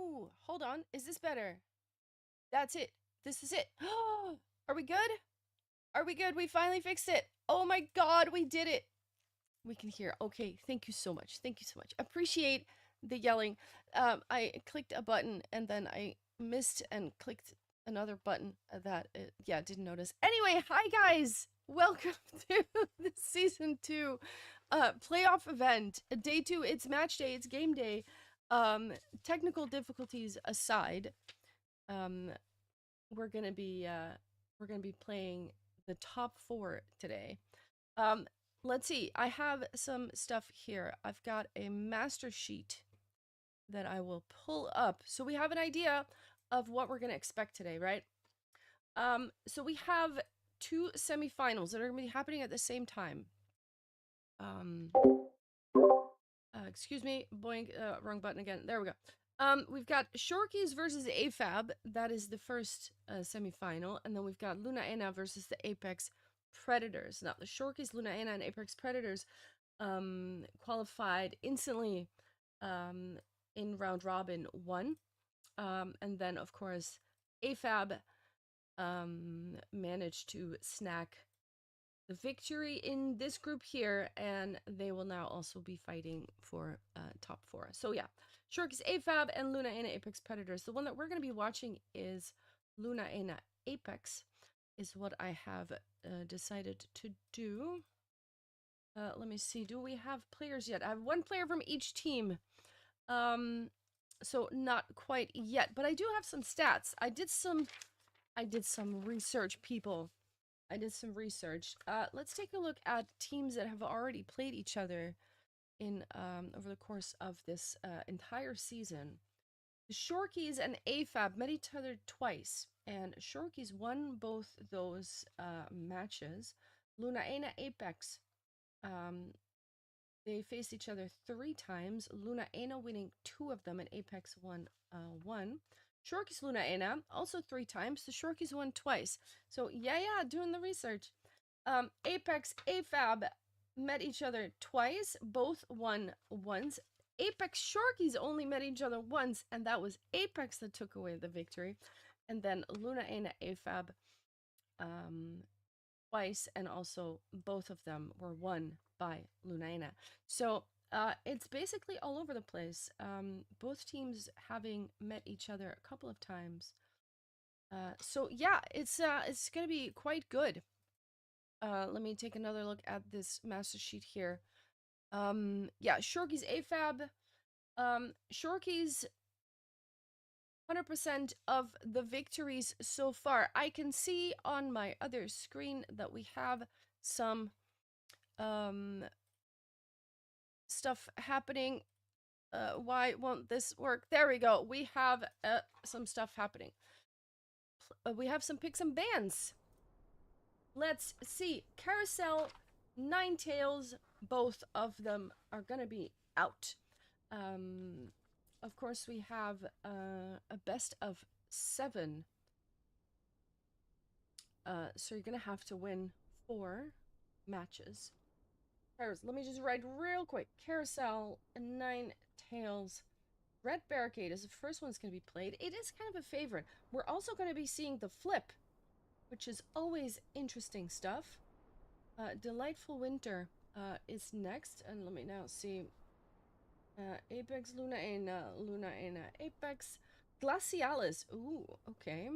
Ooh, hold on. Is this better? That's it. This is it. Are we good? Are we good? We finally fixed it. Oh my god, we did it. We can hear. Okay, thank you so much. Thank you so much. Appreciate the yelling. I clicked a button and then I missed and clicked another button that, yeah, didn't notice. Anyway, hi guys! Welcome to the season 2 playoff event. Day 2, it's match day, it's game day. Technical difficulties aside, um, we're gonna be playing the top 4 today. Um, let's see. I have some stuff here. I've got a master sheet that I will pull up so we have an idea of what we're gonna expect today, right? So we have 2 semifinals that are gonna be happening at the same time. Excuse me, boing, wrong button again. There we go. We've got Shorkies versus AFAB. That is the first semifinal. And then we've got Lunaena versus the Apex Predators. Now, the Shorkies, Lunaena, and Apex Predators qualified instantly in round robin 1. And then, of course, AFAB managed to snack the victory in this group here, and they will now also be fighting for top 4. So yeah, Shorkies AFAB and Lunaena Apex Predators. The one that we're going to be watching is Lunaena Apex, is what I have decided to do. Let me see, do we have players yet? I have 1 player from each team. So not quite yet, but I do have some stats. I did some research, people. I did some research. Let's take a look at teams that have already played each other in over the course of this entire season. The Shorkies and AFAB met each other twice, and Shorkies won both those matches. Lunaena Apex, they faced each other 3 times. Lunaena winning 2 of them, and Apex won 1. Shorkies Lunaena, also 3 times. The Shorkies won twice. So, yeah, doing the research. Apex, AFAB met each other twice. Both won once. Apex Shorkies only met each other once, and that was Apex that took away the victory. And then Lunaena, AFAB twice, and also both of them were won by Lunaena. So, it's basically all over the place. Both teams having met each other a couple of times. So yeah, it's gonna be quite good. Let me take another look at this master sheet here. Yeah, Shorkies AFAB. Shorkies 100% of the victories so far. I can see on my other screen that we have some stuff happening. Why won't this work? There we go. We have some stuff happening. We have some picks and bans. Let's see. Carousel, Ninetales, both of them are gonna be out. Of course, we have a best of 7. So you're gonna have to win 4 matches. Let me just write real quick. Carousel, Ninetales, Red Barricade is the first one that's going to be played. It is kind of a favorite. We're also going to be seeing the flip, which is always interesting stuff. Delightful Winter is next. And let me now see. Apex, Lunaena, Apex. Glacialis. Ooh, okay.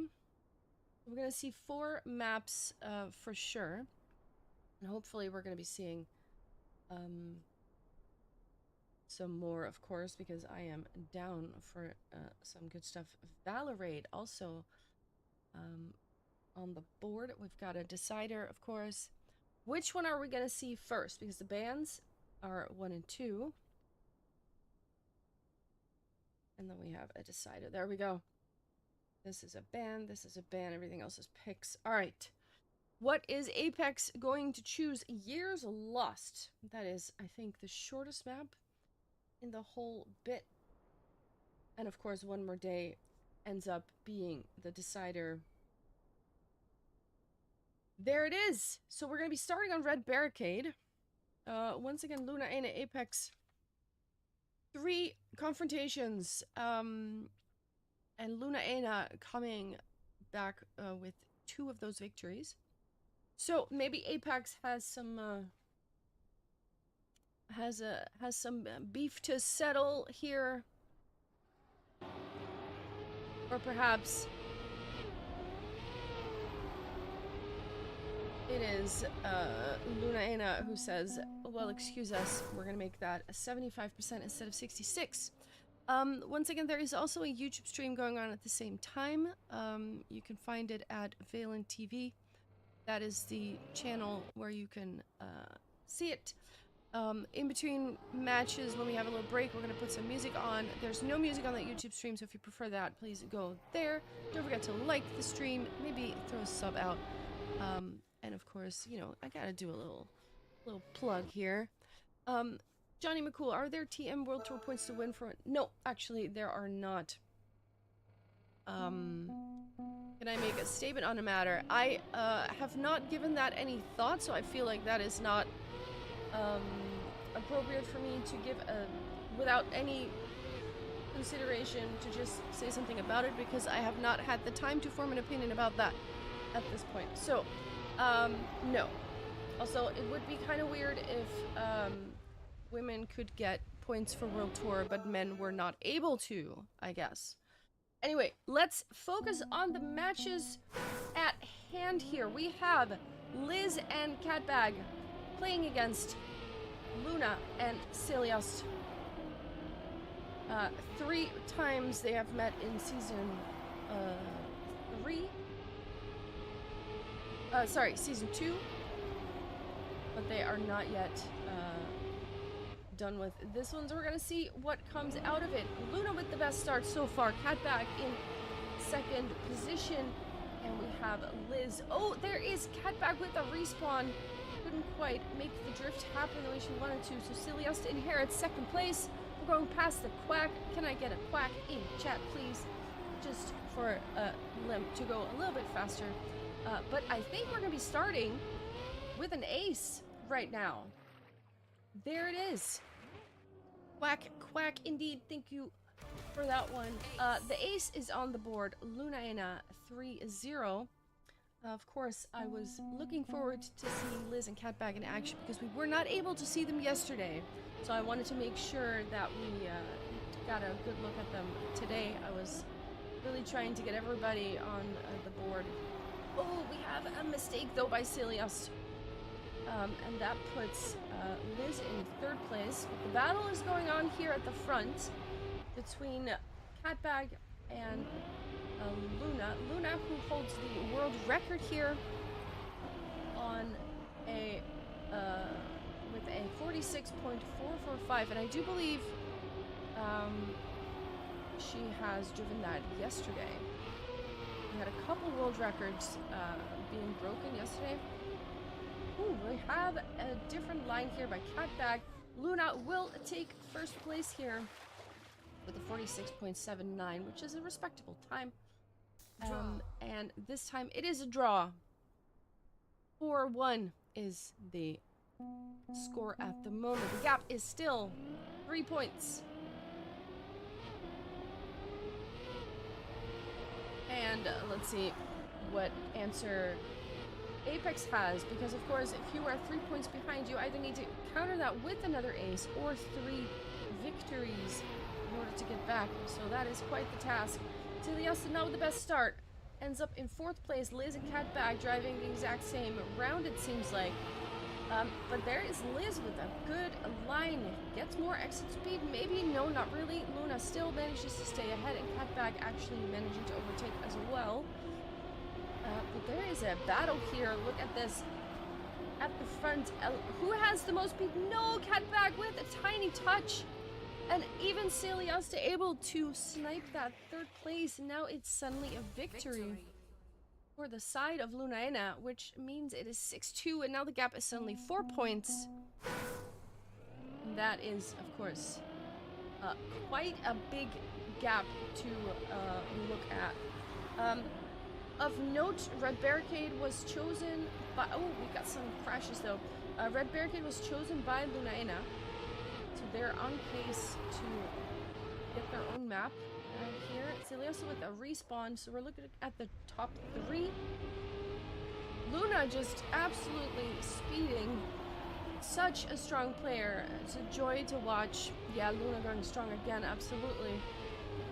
We're going to see 4 maps for sure. And hopefully we're going to be seeing some more, of course, because I am down for some good stuff. Valorade also on the board. We've got a decider, of course. Which one are we going to see first? Because the bans are 1 and 2. And then we have a decider. There we go. This is a ban. This is a ban. Everything else is picks. All right. What is Apex going to choose? Years Lost. That is, I think, the shortest map in the whole bit. And of course, One More Day ends up being the decider. There it is. So we're going to be starting on Red Barricade. Once again, Lunaena Apex. 3 confrontations. and Luna coming back with 2 of those victories. So maybe Apex has some beef to settle here, or perhaps it is Luna who says, well, excuse us, we're gonna make that a 75% instead of 66. Once again, there is also a YouTube stream going on at the same time. You can find it at Valen TV. That is the channel where you can see it. In between matches, when we have a little break, we're going to put some music on. There's no music on that YouTube stream, so if you prefer that, please go there. Don't forget to like the stream, maybe throw a sub out. And of course, you know, I gotta do a little plug here. Johnny McCool, are there TM World Tour points to win for it? No, actually, there are not. Can I make a statement on a matter? I have not given that any thought, so I feel like that is not appropriate for me to give without any consideration to just say something about it, because I have not had the time to form an opinion about that at this point. So, no. Also, it would be kind of weird if women could get points for World Tour, but men were not able to, I guess. Anyway, let's focus on the matches at hand here. We have Liz and Catbag playing against Luna and Celiast. 3 times they have met in season 3. Season 2. But they are not yet done with this one, so we're gonna see what comes out of it. Luna with the best start so far. Catbag in 2nd position. And we have Liz. Oh, there is Catbag with a respawn. Couldn't quite make the drift happen the way she wanted to, so Celiast inherits 2nd place. We're going past the quack. Can I get a quack in chat, please? Just for Limp to go a little bit faster. But I think we're gonna be starting with an ace right now. There it is. Quack, quack, indeed. Thank you for that one. The ace is on the board. Luna 3-0. Of course, I was looking forward to seeing Liz and Catbag in action because we were not able to see them yesterday. So I wanted to make sure that we got a good look at them today. I was really trying to get everybody on the board. Oh, we have a mistake though by Celiast. And that puts Liz in 3rd place. But the battle is going on here at the front between Catbag and Luna. Luna, who holds the world record here on a with a 46.445, and I do believe she has driven that yesterday. We had a couple world records being broken yesterday. Ooh, we have a different line here by Catbag. Luna will take 1st place here with a 46.79, which is a respectable time. And this time it is a draw. 4-1 is the score at the moment. The gap is still 3 points. And let's see what answer Apex has, because of course if you are 3 points behind, you either need to counter that with another ace or 3 victories in order to get back. So that is quite the task. Celiast, not with the best start, ends up in 4th place. Liz and Catbag driving the exact same round, it seems like. But there is Liz with a good line. Gets more exit speed, maybe? No, not really. Luna still manages to stay ahead, and Catbag actually managing to overtake as well. But there is a battle here. Look at this. At the front, who has the most speed? No, Catbag with a tiny touch. And even Celiast able to snipe that 3rd place. Now it's suddenly a victory for the side of Luna, which means it is 6-2, and now the gap is suddenly 4 points. And that is, of course, quite a big gap to look at. Of note, Red Barricade was chosen by... Oh, we got some crashes though. Red Barricade was chosen by Luna. So they're on pace to get their own map. here. Celiosa with a respawn, so we're looking at the top 3. Luna just absolutely speeding. Such a strong player. It's a joy to watch. Yeah, Luna going strong again, absolutely.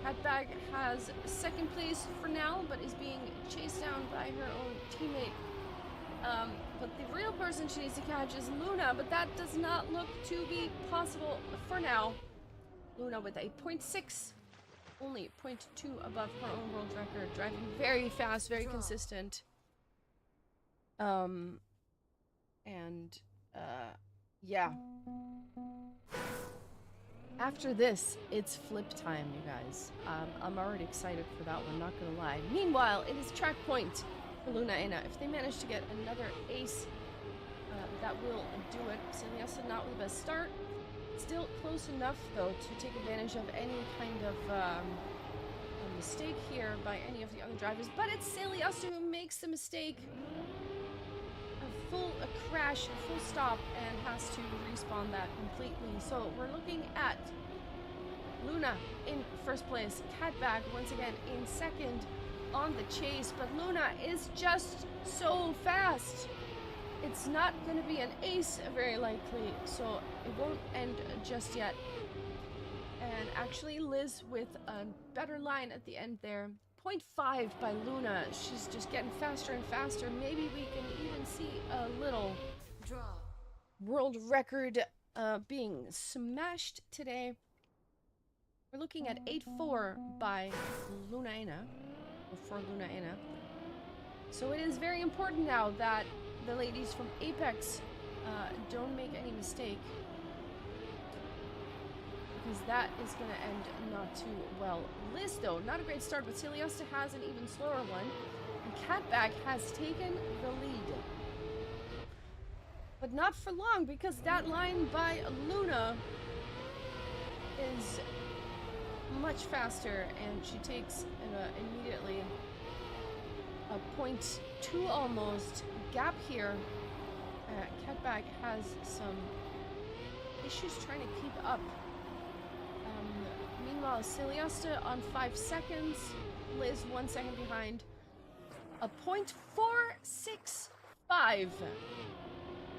Hatbag has 2nd place for now, but is being chased down by her own teammate. But the real person she needs to catch is Luna, but that does not look to be possible for now. Luna with a 0.6, only 0.2 above her own world record, driving very fast, very consistent. Yeah. After this, it's flip time, you guys. I'm already excited for that one, not gonna lie. Meanwhile, it is track point for Luna Ina. If they manage to get another ace, that will do it. Celiosa not with the best start. Still close enough, though, to take advantage of any kind of a mistake here by any of the other drivers. But it's Celiosa who makes the mistake. A crash, a full stop, and has to respawn that completely. So we're looking at Luna in 1st place, Catbag once again in 2nd on the chase, but Luna is just so fast. It's not going to be an ace, very likely, so it won't end just yet. And actually, Liz with a better line at the end there. 0.5 by Luna. She's just getting faster and faster. Maybe we can even see a little world record being smashed today. We're looking at 8.4 by Luna Ina, or for Luna Ina. So it is very important now that the ladies from Apex don't make any mistake, because that is going to end not too well. Liz, though, not a great start, but Celiosa has an even slower one. And Catbag has taken the lead. But not for long, because that line by Luna is much faster, and she takes immediately a 0.2 almost gap here. Catbag has some issues trying to keep up. Meanwhile, Celiosa on 5 seconds, Liz 1 second behind. A 0.465.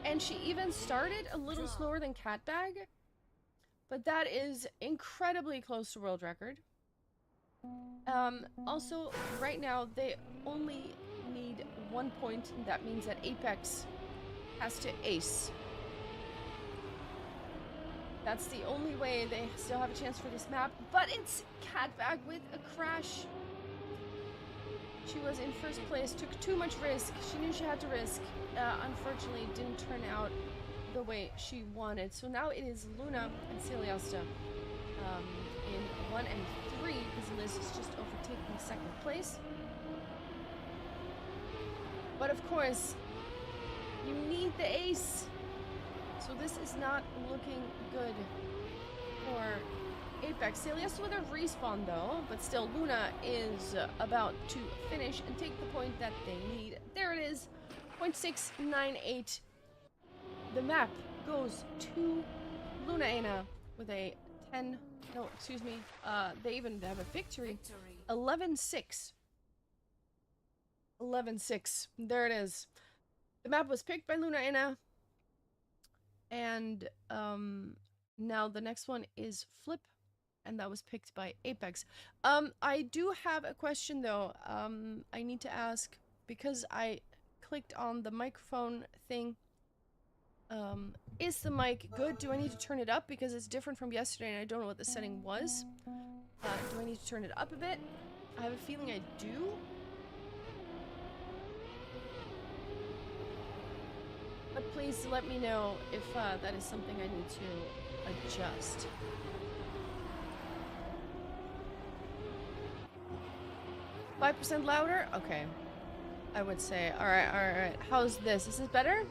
And she even started a little slower than Catbag, but that is incredibly close to world record. Also, right now, they only need 1 point. That means that Apex has to ace. That's the only way they still have a chance for this map, but it's Catbag with a crash. She was in 1st place, took too much risk. She knew she had to risk. Unfortunately, it didn't turn out the way she wanted. So now it is Luna and Celiosa in 1 and 3, because Liz is just overtaking 2nd place. But of course, you need the ace. So this is not looking good for Apex. Celiosa with a respawn though, but still Luna is about to finish and take the point that they need. There it is, 0.698. The map goes to Luna Ina with a 10, no, excuse me, they even have a victory. 11-6. 11-6. There it is. The map was picked by Luna Ina. And now the next one is Flip, and that was picked by Apex. I do have a question though. I need to ask, because I clicked on the microphone thing. Is the mic good? Do I need to turn it up? Because it's different from yesterday and I don't know what the setting was. Do I need to turn it up a bit? I have a feeling I do. But please let me know if that is something I need to adjust. %5 louder? Okay. I would say. Alright. How's this? Is this better?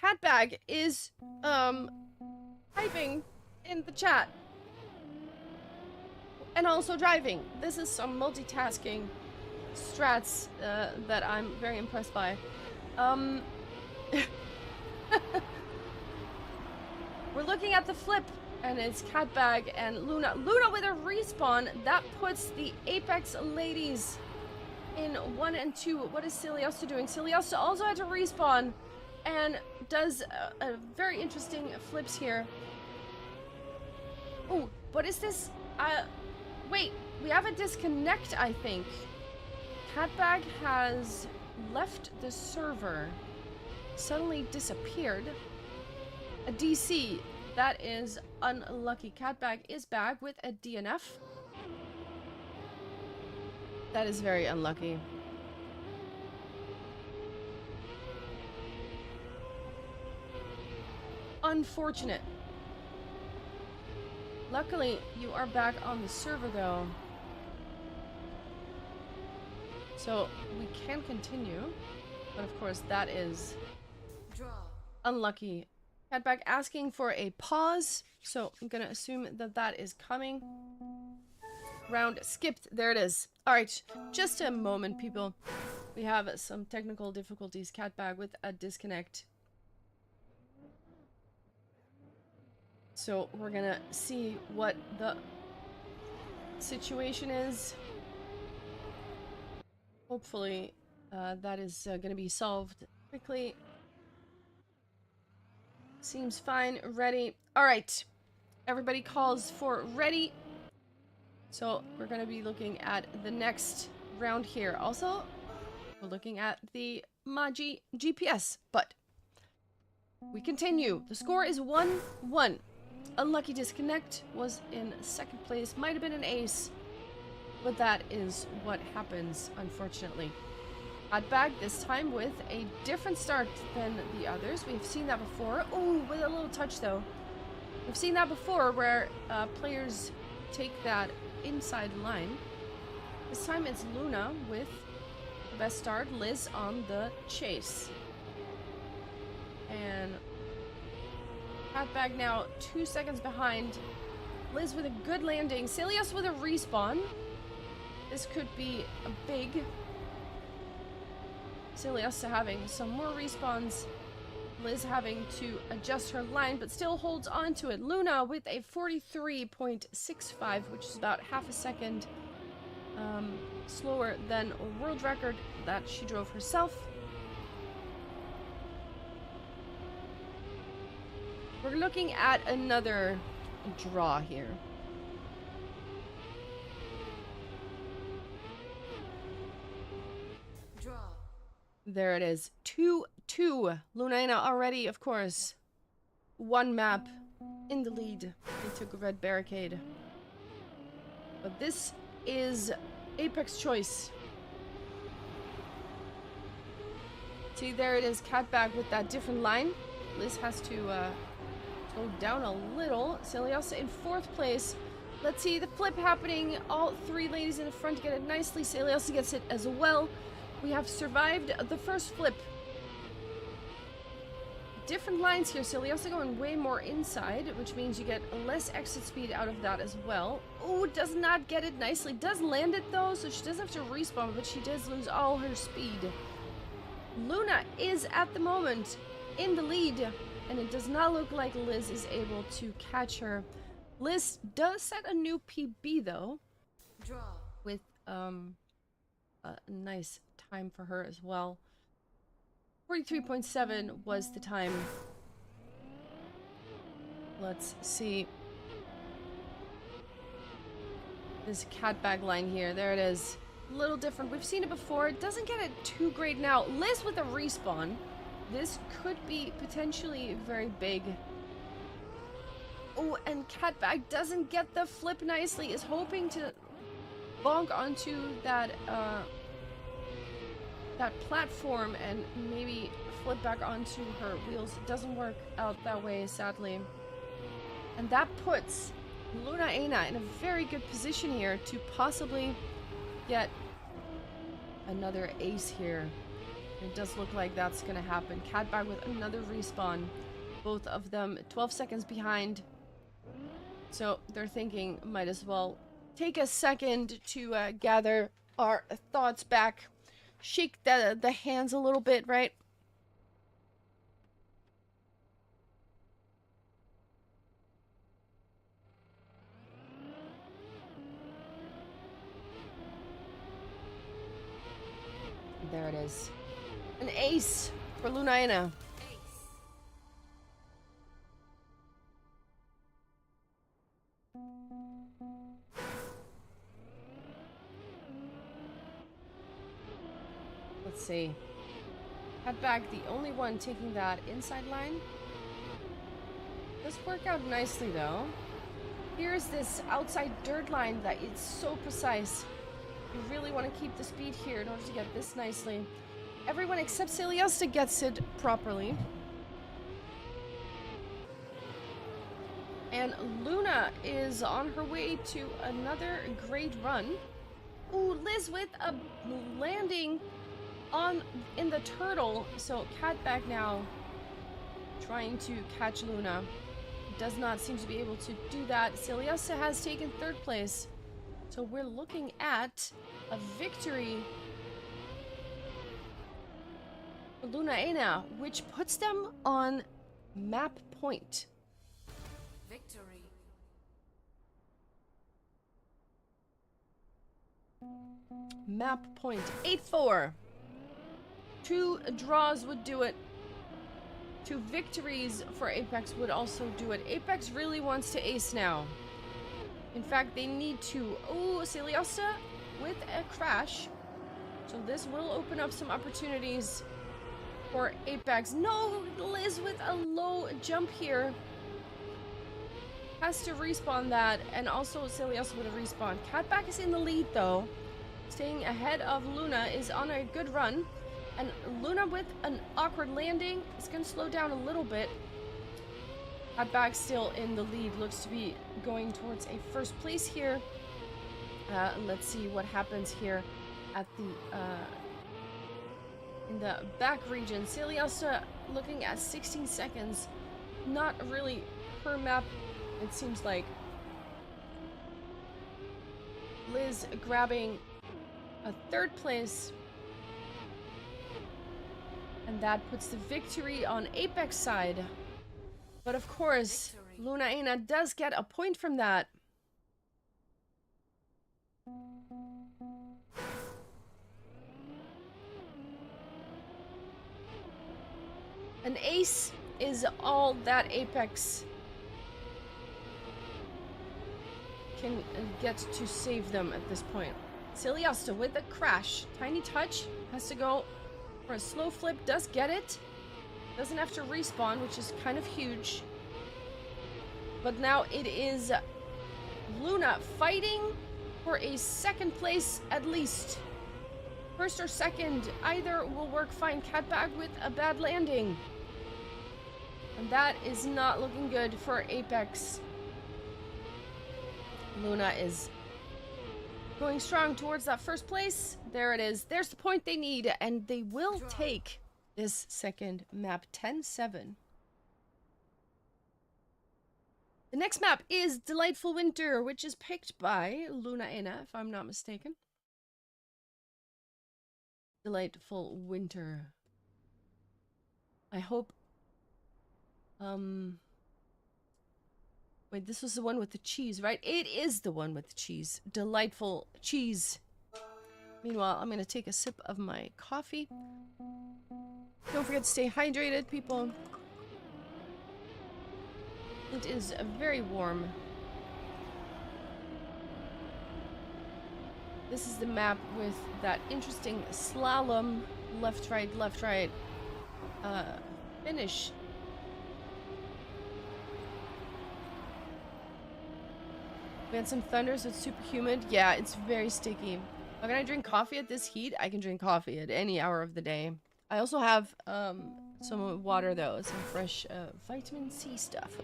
Catbag is, typing in the chat. And also driving. This is some multitasking strats that I'm very impressed by. We're looking at the flip, and it's Catbag and Luna. Luna with a respawn. That puts the Apex ladies in 1 and 2. What is Ciliosa doing? Ciliosa also had to respawn and does a very interesting flips here. Oh, what is this? Wait, we have a disconnect, I think. Catbag has left the server, suddenly disappeared. A DC, that is unlucky. Catbag is back with a DNF. That is very unlucky. Unfortunate. Luckily, you are back on the server, though. So, we can continue. But of course, that is unlucky. Catbag asking for a pause. So, I'm gonna assume that that is coming. Round skipped. There it is. Alright, just a moment, people. We have some technical difficulties. Catbag with a disconnect. So we're gonna see what the situation is. Hopefully that is gonna be solved quickly. Seems fine. Ready. Alright. Everybody calls for ready. So we're gonna be looking at the next round here. Also, we're looking at the Magi GPS, but we continue. The score is 1-1. Unlucky disconnect, was in second place, might have been an ace, but that is what happens, unfortunately. Catbag this time with a different start than the others. We've seen that before. Oh, with a little touch though. We've seen that before where players take that inside line. This time it's Luna with the best start, Liz on the chase. And Catbag now 2 seconds behind. Liz with a good landing. Ciliosa with a respawn. This could be a big. Ciliosa having some more respawns. Liz having to adjust her line, but still holds on to it. Luna with a 43.65, which is about half a second slower than a world record that she drove herself. We're looking at another draw here. Draw. There it is. 2-2. Lunaina already, of course. One map in the lead. They took a red barricade. But this is Apex choice. See, there it is. Catbag with that different line. Liz has to go down a little. Ciliosa in fourth place. Let's see the flip happening. All three ladies in the front get it nicely. Ciliosa gets it as well. We have survived the first flip. Different lines here. Ciliosa going way more inside, which means you get less exit speed out of that as well. Oh, does not get it nicely. Does land it though, so she does have to respawn, but she does lose all her speed. Luna is at the moment in the lead, and it does not look like Liz is able to catch her. Liz does set a new PB though. Draw. With a nice time for her as well. 43.7 was the time. Let's see. This Catbag line here. There it is. A little different. We've seen it before. It doesn't get it too great now. Liz with a respawn. This could be potentially very big. Oh, and Catbag doesn't get the flip nicely. Is hoping to bonk onto that that platform and maybe flip back onto her wheels. It doesn't work out that way, sadly. And that puts Lunaina in a very good position here to possibly get another ace here. It does look like that's gonna happen. Catbag with another respawn. Both of them 12 seconds behind. So they're thinking, might as well take a second to gather our thoughts back. Shake the hands a little bit, right? There it is. An ace for Lunaina. Let's see. Catbag, the only one taking that inside line. Does work out nicely though. Here's this outside dirt line that it's so precise. You really want to keep the speed here in order to get this nicely. Everyone except Celiosta gets it properly. And Luna is on her way to another great run. Ooh, Liz with a landing in the turtle. So Catbag now trying to catch Luna. Does not seem to be able to do that. Celiosta has taken third place. So we're looking at a victory for Lunaina, which puts them on map point. Victory. Map point 8-4. 2 draws would do it. 2 victories for Apex would also do it. Apex really wants to ace now. In fact, they need to. Oh, Celiosta with a crash. So this will open up some opportunities for Apex. No, Liz with a low jump here. Has to respawn that, and also Celiosta with a respawn. Catback is in the lead though. Staying ahead of Luna is on a good run. And Luna with an awkward landing is going to slow down a little bit. Catback still in the lead. Looks to be going towards a first place here. Let's see what happens here at the in the back region. Celiosta looking at 16 seconds. Not really her map, it seems like. Liz grabbing a third place. And that puts the victory on Apex side. But of course, Lunaina does get a point from that. An ace is all that Apex can get to save them at this point. Celiosta with a crash. Tiny touch. Has to go for a slow flip. Does get it. Doesn't have to respawn, which is kind of huge. But now it is Luna fighting for a second place at least. First or second, either will work fine. Catbag with a bad landing. And that is not looking good for Apex. Luna is going strong towards that first place. There it is. There's the point they need, and they will take this second map. 10-7. The next map is Delightful Winter, which is picked by Lunaina, if I'm not mistaken. Delightful Winter. I hope... Wait, this was the one with the cheese, right? It is the one with the cheese. Delightful cheese. Meanwhile, I'm gonna take a sip of my coffee. Don't forget to stay hydrated, people. It is very warm. This is the map with that interesting slalom, left, right, finish. We had some thunder, so it's super humid. Yeah, it's very sticky. How can I drink coffee at this heat? I can drink coffee at any hour of the day. I also have some water though, some fresh vitamin C stuff.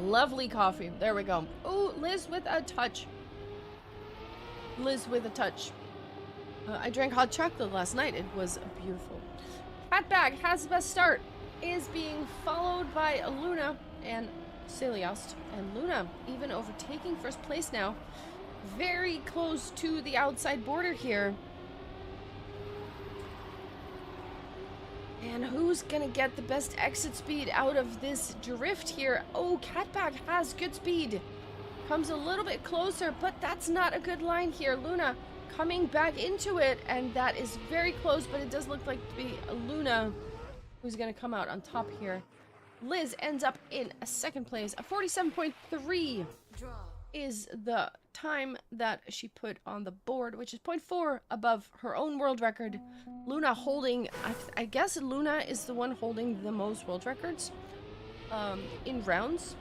Lovely coffee. There we go. Oh, Liz with a touch. Liz with a touch. I drank hot chocolate last night. It was beautiful. Catbag has the best start. Is being followed by Luna and Celiosta. And Luna even overtaking first place now. Very close to the outside border here. And who's gonna get the best exit speed out of this drift here? Oh, Catbag has good speed. Comes a little bit closer, but that's not a good line here. Luna coming back into it, and that is very close, but it does look like to be Luna who's going to come out on top here. Liz ends up in a second place. A 47.3 is the time that she put on the board, which is 0.4 above her own world record. Luna holding, I guess Luna is the one holding the most world records in rounds.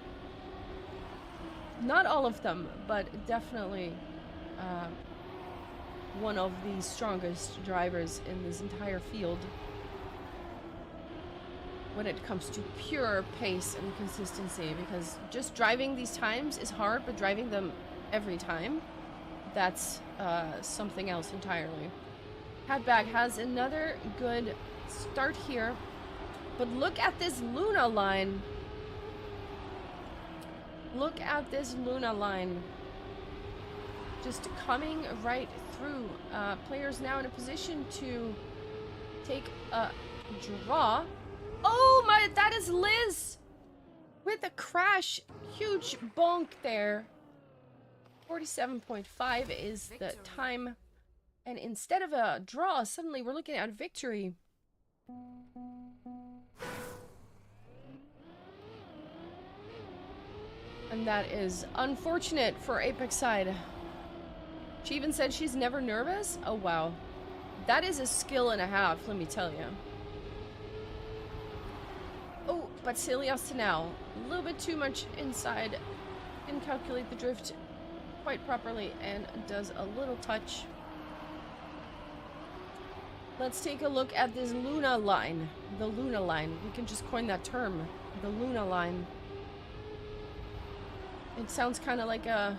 Not all of them, but definitely one of the strongest drivers in this entire field when it comes to pure pace and consistency, because just driving these times is hard, but driving them every time, that's something else entirely. Catbag has another good start here, but look at this Luna line. Look at this Luna line. Just coming right through. Players now in a position to take a draw. Oh my, that is Liz! With a crash. Huge bonk there. 47.5 is the time. And instead of a draw, suddenly we're looking at victory. And that is unfortunate for Apex side. She even said she's never nervous? Oh, wow. That is a skill and a half, let me tell you. Oh, but Celios now. A little bit too much inside. Didn't calculate the drift quite properly and does a little touch. Let's take a look at this Luna line. The Luna line. We can just coin that term. The Luna line. It sounds kind of like a,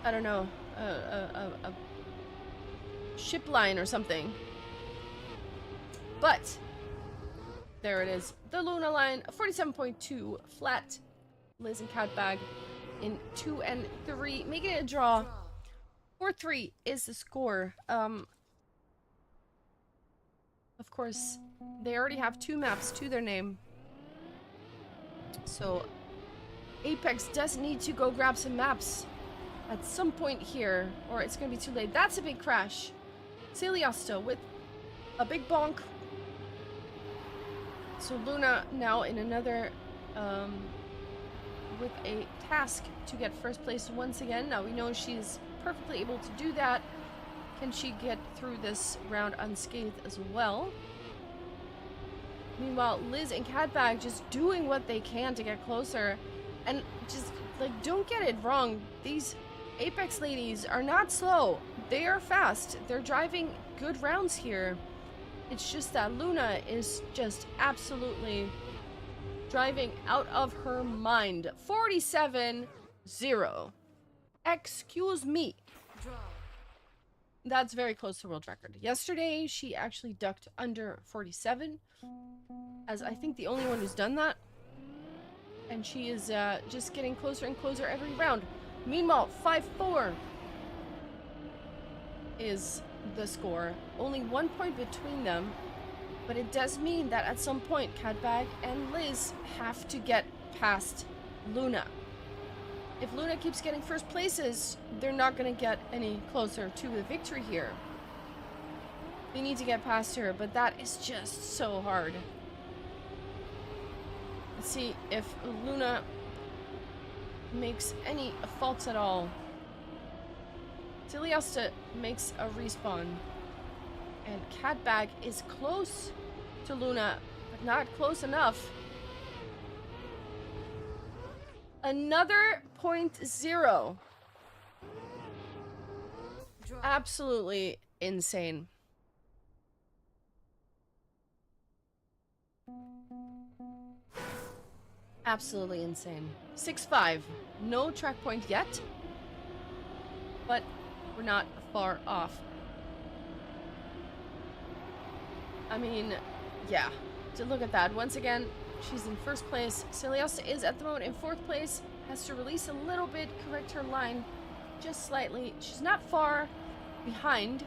I don't know, a ship line or something. But there it is, the Luna line, 47.2 flat. Liz and Catbag in 2 and 3, making it a draw. 4-3 is the score. Of course, they already have 2 maps to their name. So, Apex does need to go grab some maps at some point here, or it's going to be too late. That's a big crash. Celiosto with a big bonk. So Luna now in another, with a task to get first place once again. Now we know she's perfectly able to do that. Can she get through this round unscathed as well? Meanwhile, Liz and Catbag just doing what they can to get closer. And just, like, don't get it wrong. These Apex ladies are not slow. They are fast. They're driving good rounds here. It's just that Luna is just absolutely driving out of her mind. 47-0. Excuse me. That's very close to world record. Yesterday, she actually ducked under 47, as I think the only one who's done that. And she is just getting closer and closer every round. Meanwhile, 5-4 is the score. Only 1 point between them, but it does mean that at some point, Catbag and Liz have to get past Luna. If Luna keeps getting first places, they're not going to get any closer to the victory here. They need to get past her, but that is just so hard. Let's see if Luna makes any faults at all. Celiosta makes a respawn. And Catbag is close to Luna, but not close enough. Another 0.0. Absolutely insane. Absolutely insane. 6-5. No track point yet, but we're not far off. I mean, yeah. To look at that. Once again, she's in first place. Celiosta is at the moment in fourth place. Has to release a little bit, correct her line just slightly. She's not far behind.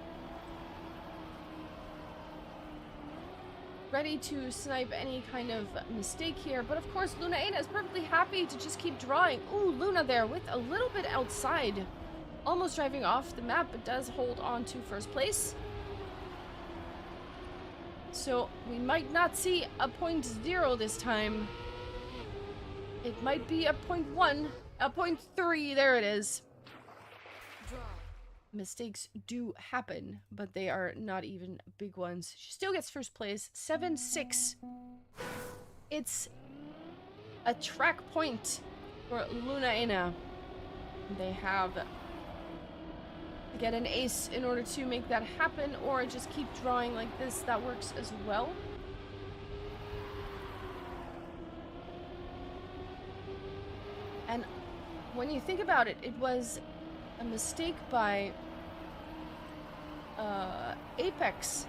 ready to snipe any kind of mistake here. But of course, Luna Ana is perfectly happy to just keep drawing. Ooh, Luna there with a little bit outside. Almost driving off the map, but does hold on to first place. So we might not see a 0.0 this time. It might be a 0.1, a 0.3, there it is. Draw. Mistakes do happen, but they are not even big ones. She still gets first place, 7-6. It's a track point for Luna Ana. They have to get an ace in order to make that happen, or just keep drawing like this. That works as well. And when you think about it, it was a mistake by Apex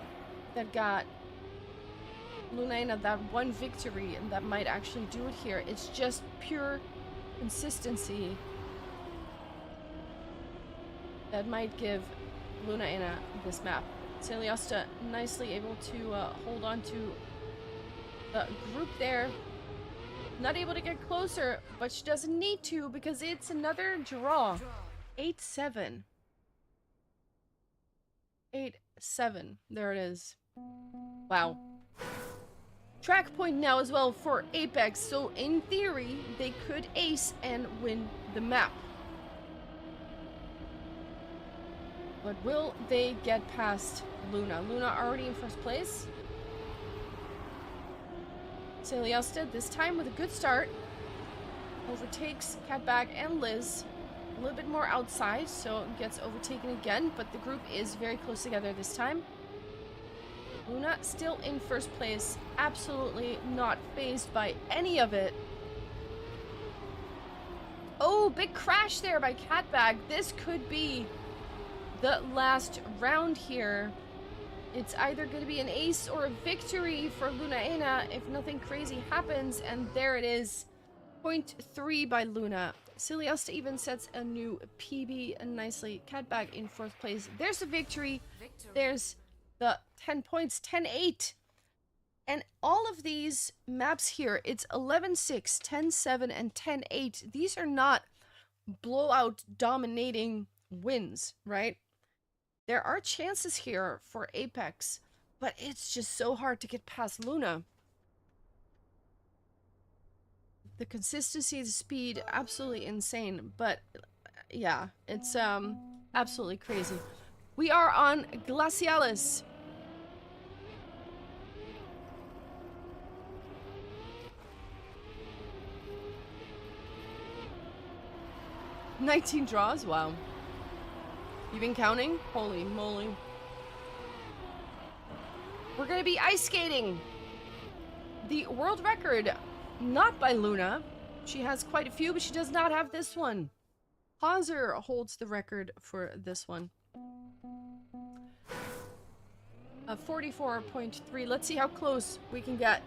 that got Luna Ana that one victory, and that might actually do it here. It's just pure consistency that might give Luna Ana this map. Celiosta nicely able to hold on to the group there. Not able to get closer, but she doesn't need to because it's another draw. 8-7. 8-7. There it is. Wow. Track point now as well for Apex, so in theory, they could ace and win the map. But will they get past Luna? Luna already in first place. Celiosta this time with a good start. Overtakes Catbag and Liz. A little bit more outside, so gets overtaken again, but the group is very close together this time. Luna still in first place, absolutely not fazed by any of it. Oh, big crash there by Catbag. This could be the last round here. It's either going to be an ace or a victory for Luna Ana if nothing crazy happens, and there it is. 0.3 by Luna. Celiosta even sets a new PB, and nicely. Catbag in fourth place. There's the victory. There's the 10 points. 10-8. And all of these maps here, it's 11-6, 10-7, and 10-8. These are not blowout dominating wins, right? There are chances here for Apex, but it's just so hard to get past Luna. The consistency, the speed, absolutely insane. But yeah, it's absolutely crazy. We are on Glacialis. $19 draws? Wow. You've been counting? Holy moly. We're gonna be ice skating. The world record, not by Luna. She has quite a few, but she does not have this one. Hauser holds the record for this one. 44.3. Let's see how close we can get.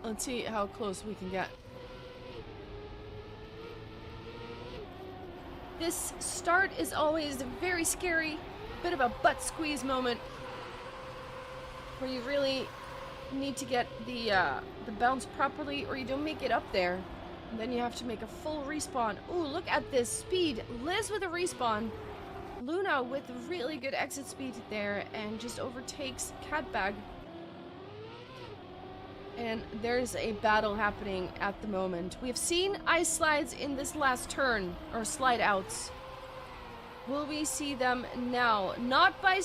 Let's see how close we can get. This start is always a very scary, bit of a butt squeeze moment where you really need to get the bounce properly, or you don't make it up there. And then you have to make a full respawn. Ooh, look at this speed. Liz with a respawn. Luna with really good exit speed there, and just overtakes Catbag. And there's a battle happening at the moment. We have seen ice slides in this last turn, or slide outs. Will we see them now? Not by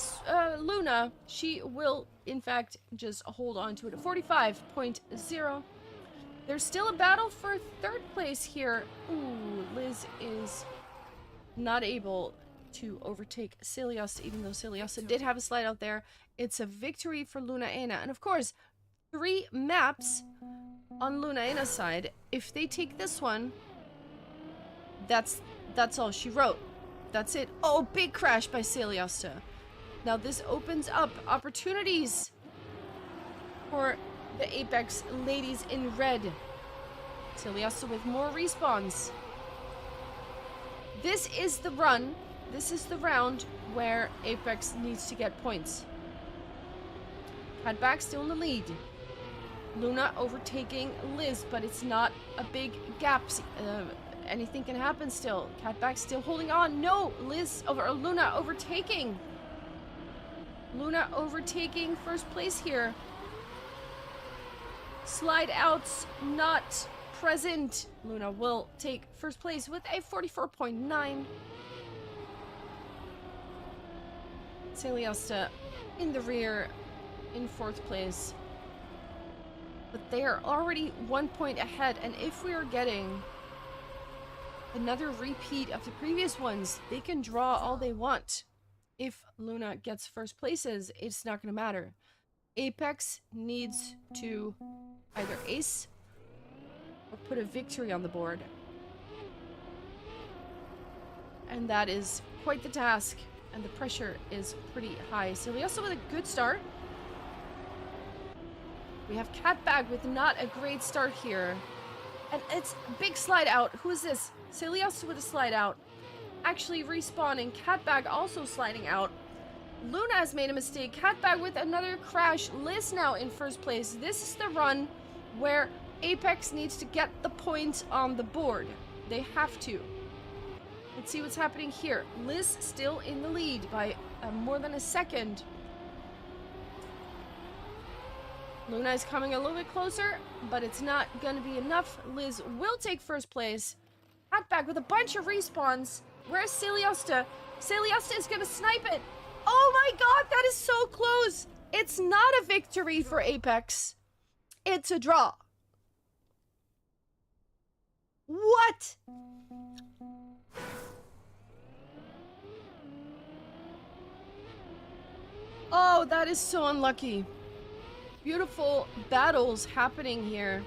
Luna. She will, in fact, just hold on to it at 45.0. There's still a battle for third place here. Ooh, Liz is not able to overtake Celiosta, even though Celiosta did have a slide out there. It's a victory for Luna Ana. And of course, 3 maps on Luna Ana's side. If they take this one, that's all she wrote. That's it. Oh, big crash by Celiosta. Now this opens up opportunities for the Apex ladies in red. Celiosta with more respawns. This is the run. This is the round where Apex needs to get points. Catback still in the lead. Luna overtaking Liz, but it's not a big gap. Anything can happen still. Catback still holding on. No, Luna overtaking. Luna overtaking first place here. Slide outs not present. Luna will take first place with a 44.9. Celiosta in the rear in fourth place. But they are already 1 point ahead, and if we are getting another repeat of the previous ones, they can draw all they want. If Luna gets first places, it's not going to matter. Apex needs to either ace or put a victory on the board. And that is quite the task, and the pressure is pretty high. So we also with a good start. We have Catbag with not a great start here. And it's a big slide out. Who is this? Celiosta with a slide out. Actually respawning. Catbag also sliding out. Luna has made a mistake. Catbag with another crash. Liz now in first place. This is the run where Apex needs to get the points on the board. They have to. Let's see what's happening here. Liz still in the lead by more than a second. Luna is coming a little bit closer, but it's not going to be enough. Liz will take first place. Catbag with a bunch of respawns. Where's Celiosta? Celiosta is going to snipe it. Oh my god, that is so close. It's not a victory for Apex. It's a draw. What? Oh, that is so unlucky. Beautiful battles happening here.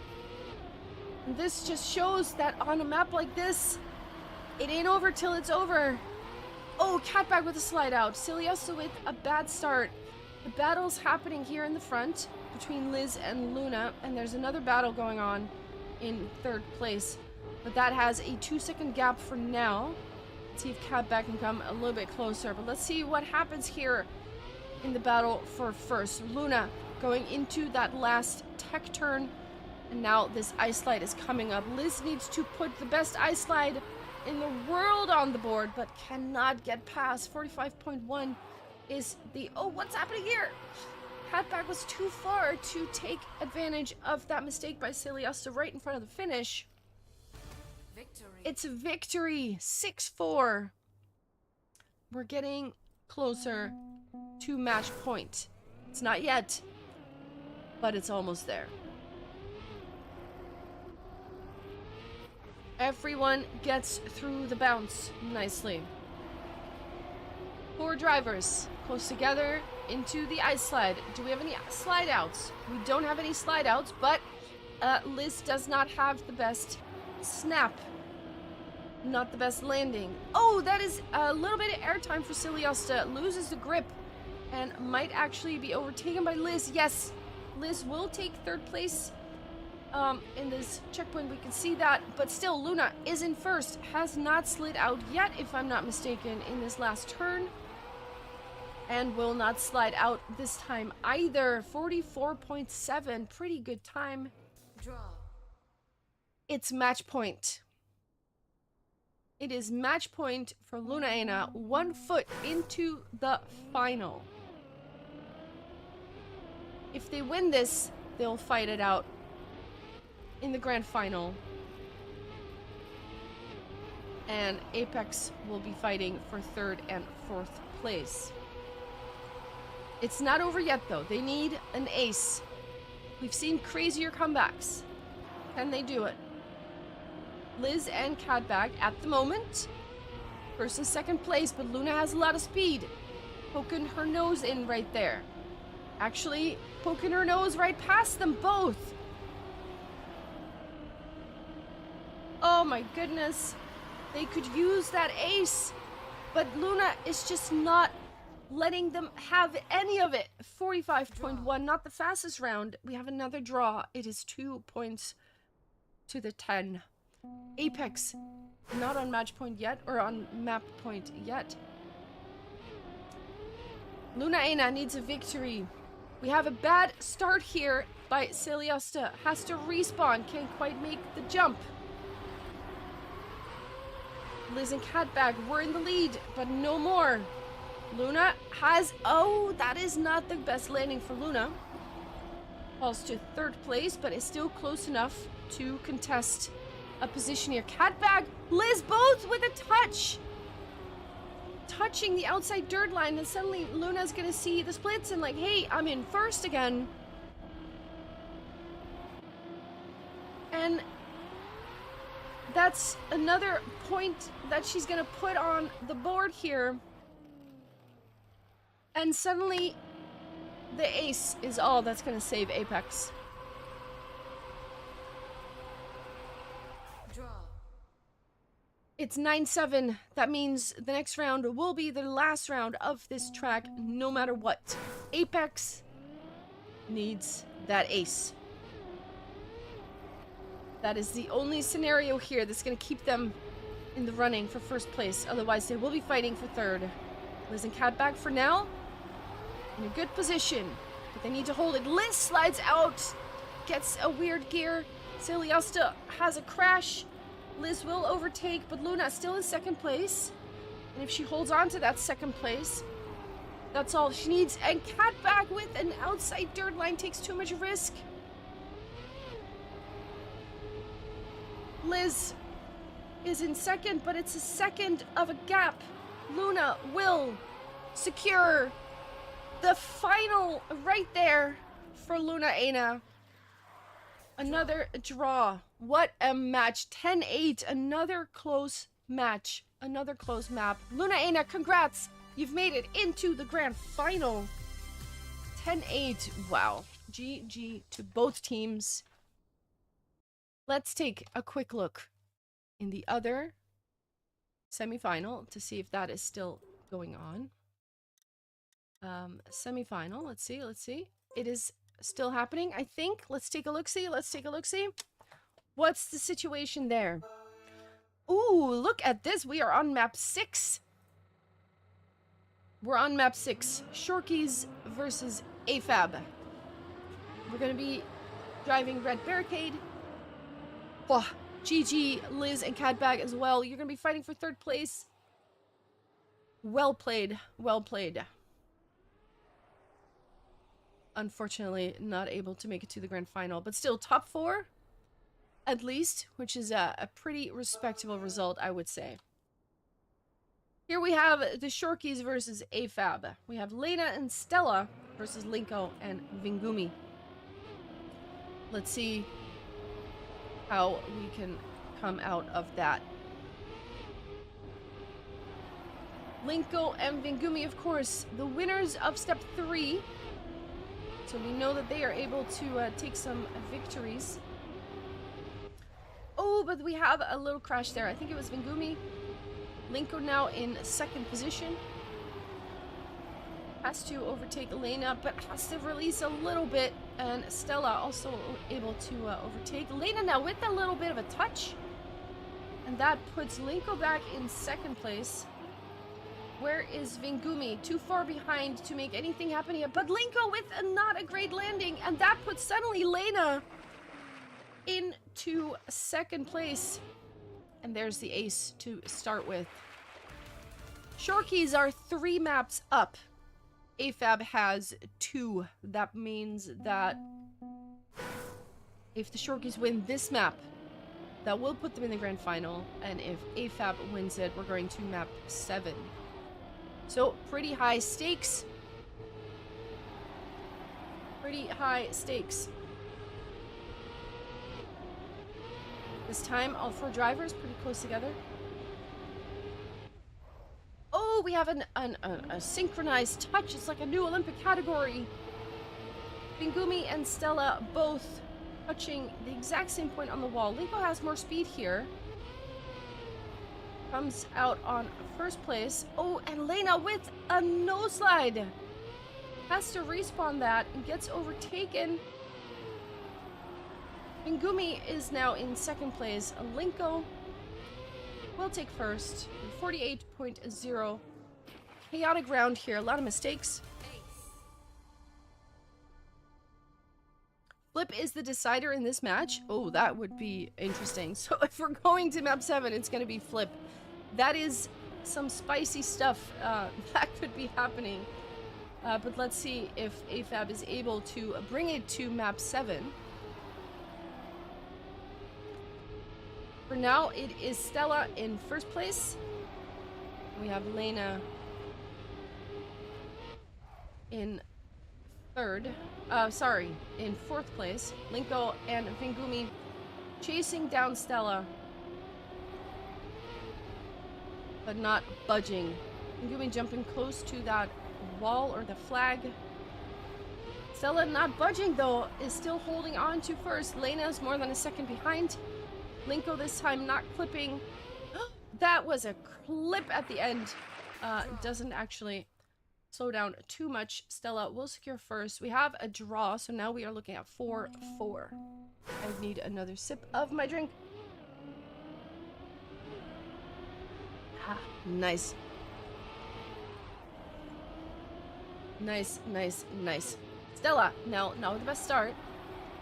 And this just shows that on a map like this, it ain't over till it's over. Oh, Catbag with a slide out. Celiosta with a bad start. The battle's happening here in the front between Liz and Luna, and there's another battle going on in third place. But that has a 2-second gap for now. Let's see if Catbag can come a little bit closer. But let's see what happens here in the battle for first. Luna going into that last tech turn, and now this ice slide is coming up. Liz needs to put the best ice slide in the world on the board, but cannot get past. 45.1 is the... Oh, what's happening here? Catbag was too far to take advantage of that mistake by Celiosta right in front of the finish. Victory. It's a victory. 6-4. We're getting closer to match point. It's not yet, but it's almost there. Everyone gets through the bounce nicely. 4 drivers close together into the ice slide. Do we have any slide outs? We don't have any slide outs, but Liz does not have the best snap. Not the best landing. Oh, that is a little bit of airtime for Celiosta. Loses the grip and might actually be overtaken by Liz. Yes, Liz will take third place in this checkpoint. We can see that, but still Luna is in first. Has not slid out yet, if I'm not mistaken, in this last turn, and will not slide out this time either. 44.7, pretty good time. Draw. It's match point. It is match point for Lunaena. 1 foot into the final. If they win this, they'll fight it out in the grand final. And Apex will be fighting for third and fourth place. It's not over yet, though. They need an ace. We've seen crazier comebacks. Can they do it? Liz and Catbag at the moment. First and second place, but Luna has a lot of speed. Poking her nose in right there. Actually, poking her nose right past them both. Oh my goodness. They could use that ace, but Luna is just not letting them have any of it. 45.1, not the fastest round. We have another draw. It is 2 points to the 10. Apex, not on match point yet, or on map point yet. Lunaena needs a victory. We have a bad start here by Celiosta. Has to respawn. Can't quite make the jump. Liz and Catbag were in the lead, but no more. Luna has... Oh, that is not the best landing for Luna. Falls to 3rd place, but is still close enough to contest a position here. Catbag, Liz, both with a touch. Touching the outside dirt line, and suddenly Luna's gonna see the splits and like, hey, I'm in 1st again. And that's another point that she's gonna put on the board here. And suddenly, the ace is all that's gonna save Apex. Draw. It's 9-7. That means the next round will be the last round of this track, no matter what. Apex needs that ace. That is the only scenario here that's going to keep them in the running for 1st place. Otherwise, they will be fighting for 3rd. Liz and Catbag for now in a good position, but they need to hold it. Liz slides out, gets a weird gear. Celiosta has a crash. Liz will overtake, but Luna still in 2nd place. And if she holds on to that 2nd place, that's all she needs. And Catbag with an outside dirt line takes too much risk. Liz is in 2nd, but it's a 2nd of a gap. Luna will secure the final right there for Luna Aina. Another draw. What a match. 10-8. Another close match. Another close map. Luna Aina, congrats. You've made it into the grand final. 10-8. Wow. GG to both teams. Let's take a quick look in the other semifinal to see if that is still going on. Semifinal. Let's see. It is still happening, I think. Let's take a look-see. What's the situation there? Ooh, look at this. We are on map 6. We're on map 6. Shorkies versus AFAB. We're going to be driving Red Barricade. Oh, GG, Liz and Catbag as well. You're going to be fighting for 3rd place. Well played. Well played. Unfortunately, not able to make it to the grand final, but still top 4 at least, which is a pretty respectable result, I would say. Here we have the Shorkies versus AFAB. We have Lena and Stella versus Linko and Vingumi. Let's see how we can come out of that. Linko and Vingumi, of course, the winners of step 3. So we know that they are able to take some victories. Oh, but we have a little crash there. I think it was Vingumi. Linko now in 2nd position. Has to overtake Elena, but has to release a little bit. And Stella also able to overtake. Elena now with a little bit of a touch. And that puts Linko back in 2nd place. Where is Vingumi? Too far behind to make anything happen here. But Linko with not a great landing. And that puts suddenly Lena into 2nd place. And there's the ace to start with. Shorkies are 3 maps up. AFAB has 2. That means that if the Shorkies win this map, that will put them in the grand final. And if AFAB wins it, we're going to map 7. So, pretty high stakes. Pretty high stakes. This time, all 4 drivers pretty close together. Oh, we have a synchronized touch. It's like a new Olympic category. Vingumi and Stella both touching the exact same point on the wall. Linko has more speed here. Comes out on 1st place. Oh, and Lena with a no slide. Has to respawn that and gets overtaken. Vingumi is now in 2nd place. Linko will take 1st. 48.0. Chaotic round here. A lot of mistakes. flip is the decider in this match. Oh, that would be interesting. So if we're going to map 7, it's going to be flip. That is some spicy stuff that could be happening. But let's see if AFAB is able to bring it to map 7. For now, it is Stella in first place. We have Lena in in fourth place. Linko and Vingumi chasing down Stella, but not budging. Vingumi jumping close to that wall or the flag. Stella not budging though, is still holding on to first. Lena's more than a second behind. Linko this time not clipping. That was a clip at the end. Doesn't actually slow down too much. Stella will secure first. We have a draw, so now we are looking at 4-4. I need another sip of my drink. Ah, nice. Nice, nice, nice. Stella, now with the best start.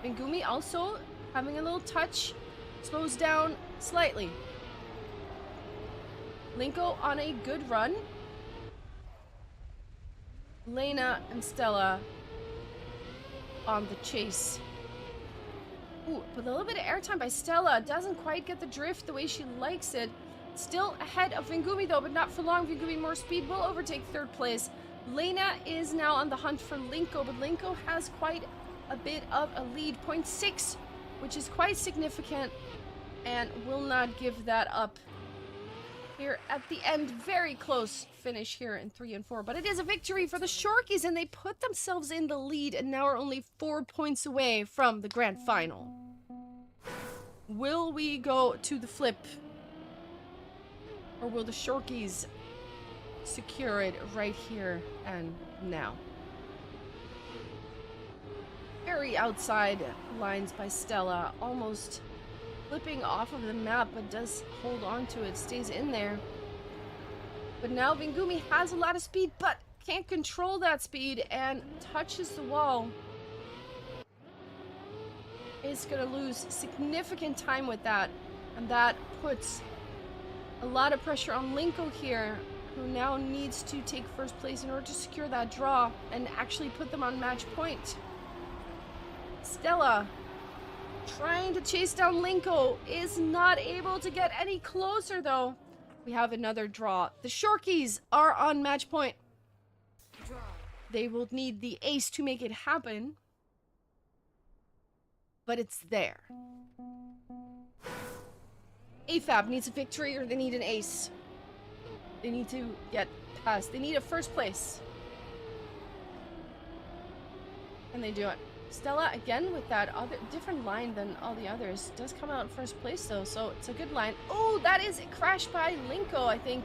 Vingumi also having a little touch. Slows down slightly. Linko on a good run. Lena and Stella on the chase. Ooh, but a little bit of airtime by Stella. Doesn't quite get the drift the way she likes it. Still ahead of Vingumi though, but not for long. Vingumi more speed will overtake third place. Lena is now on the hunt for Linko, but Linko has quite a bit of a lead. 0.6, which is quite significant, and will not give that up. Here at the end, very close finish here in 3 and 4, but it is a victory for the Shorkies, and they put themselves in the lead and now are only 4 points away from the grand final. Will we go to the flip, or will the Shorkies secure it right here and now? Very outside lines by Stella, almost flipping off of the map, but does hold on to it, stays in there. But now Vingumi has a lot of speed, but can't control that speed and touches the wall. Is gonna lose significant time with that, and that puts a lot of pressure on Linko here, who now needs to take first place in order to secure that draw and actually put them on match point. Stella trying to chase down Linko, is not able to get any closer though. We have another draw. The Shorkies are on match point. Draw. They will need the ace to make it happen, but it's there. AFAB needs a victory or they need an ace. They need to get past. They need a first place. And they do it. Stella, again, with that other different line than all the others, does come out in first place, though, so it's a good line. Oh, that is a crash by Linko, I think.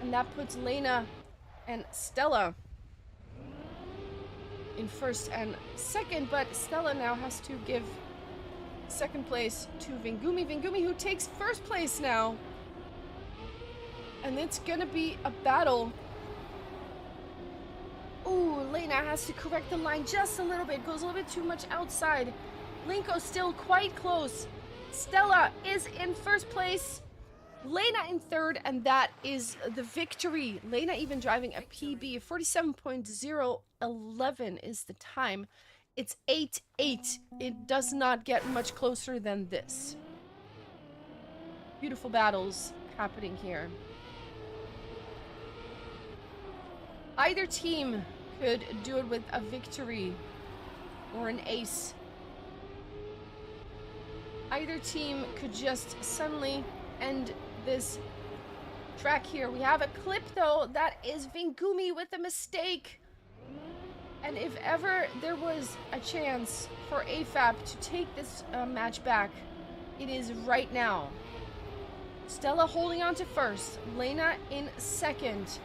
And that puts Lena and Stella in first and second, but Stella now has to give second place to Vingumi. Vingumi, who takes first place now. And it's gonna be a battle. Ooh, Lena has to correct the line just a little bit. Goes a little bit too much outside. Linko's still quite close. Stella is in first place. Lena in third, and that is the victory. Lena even driving a PB. 47.011 is the time. It's 8-8. It does not get much closer than this. Beautiful battles happening here. Either team could do it with a victory or an ace. Either team could just suddenly end this track here. We have a clip though, that is Vingumi with a mistake. And if ever there was a chance for AFAB to take this match back, it is right now. Stella holding on to first, Lena in second.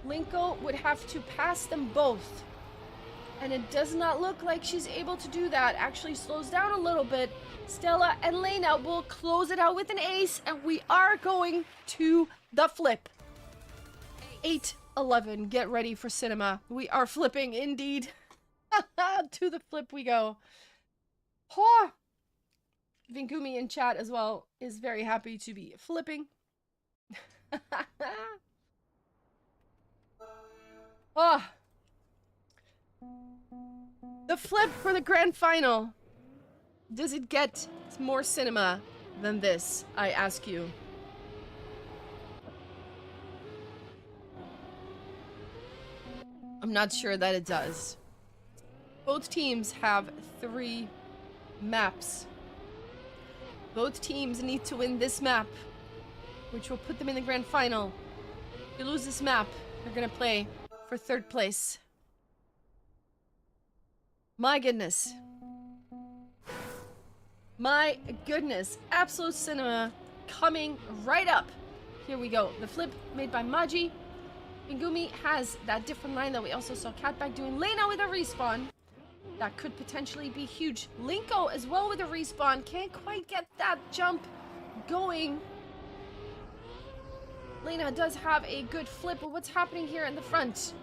Linko would have to pass them both. And it does not look like she's able to do that. Actually slows down a little bit. Stella and Lena will close it out with an ace, and we are going to the flip. 8-11. Get ready for cinema. We are flipping indeed. To the flip we go. Oh! Vingumi in chat as well is very happy to be flipping. Oh! The flip for the grand final. Does it get more cinema than this, I ask you? I'm not sure that it does. Both teams have 3 maps. Both teams need to win this map, which will put them in the grand final. If you lose this map, you're gonna play for 3rd place. My goodness. My goodness. Absolute cinema coming right up. Here we go. The flip made by Maji. Vingumi has that different line that we also saw Catback doing. Lena with a respawn. That could potentially be huge. Linko as well with a respawn. Can't quite get that jump going. Lena does have a good flip, but what's happening here in the front?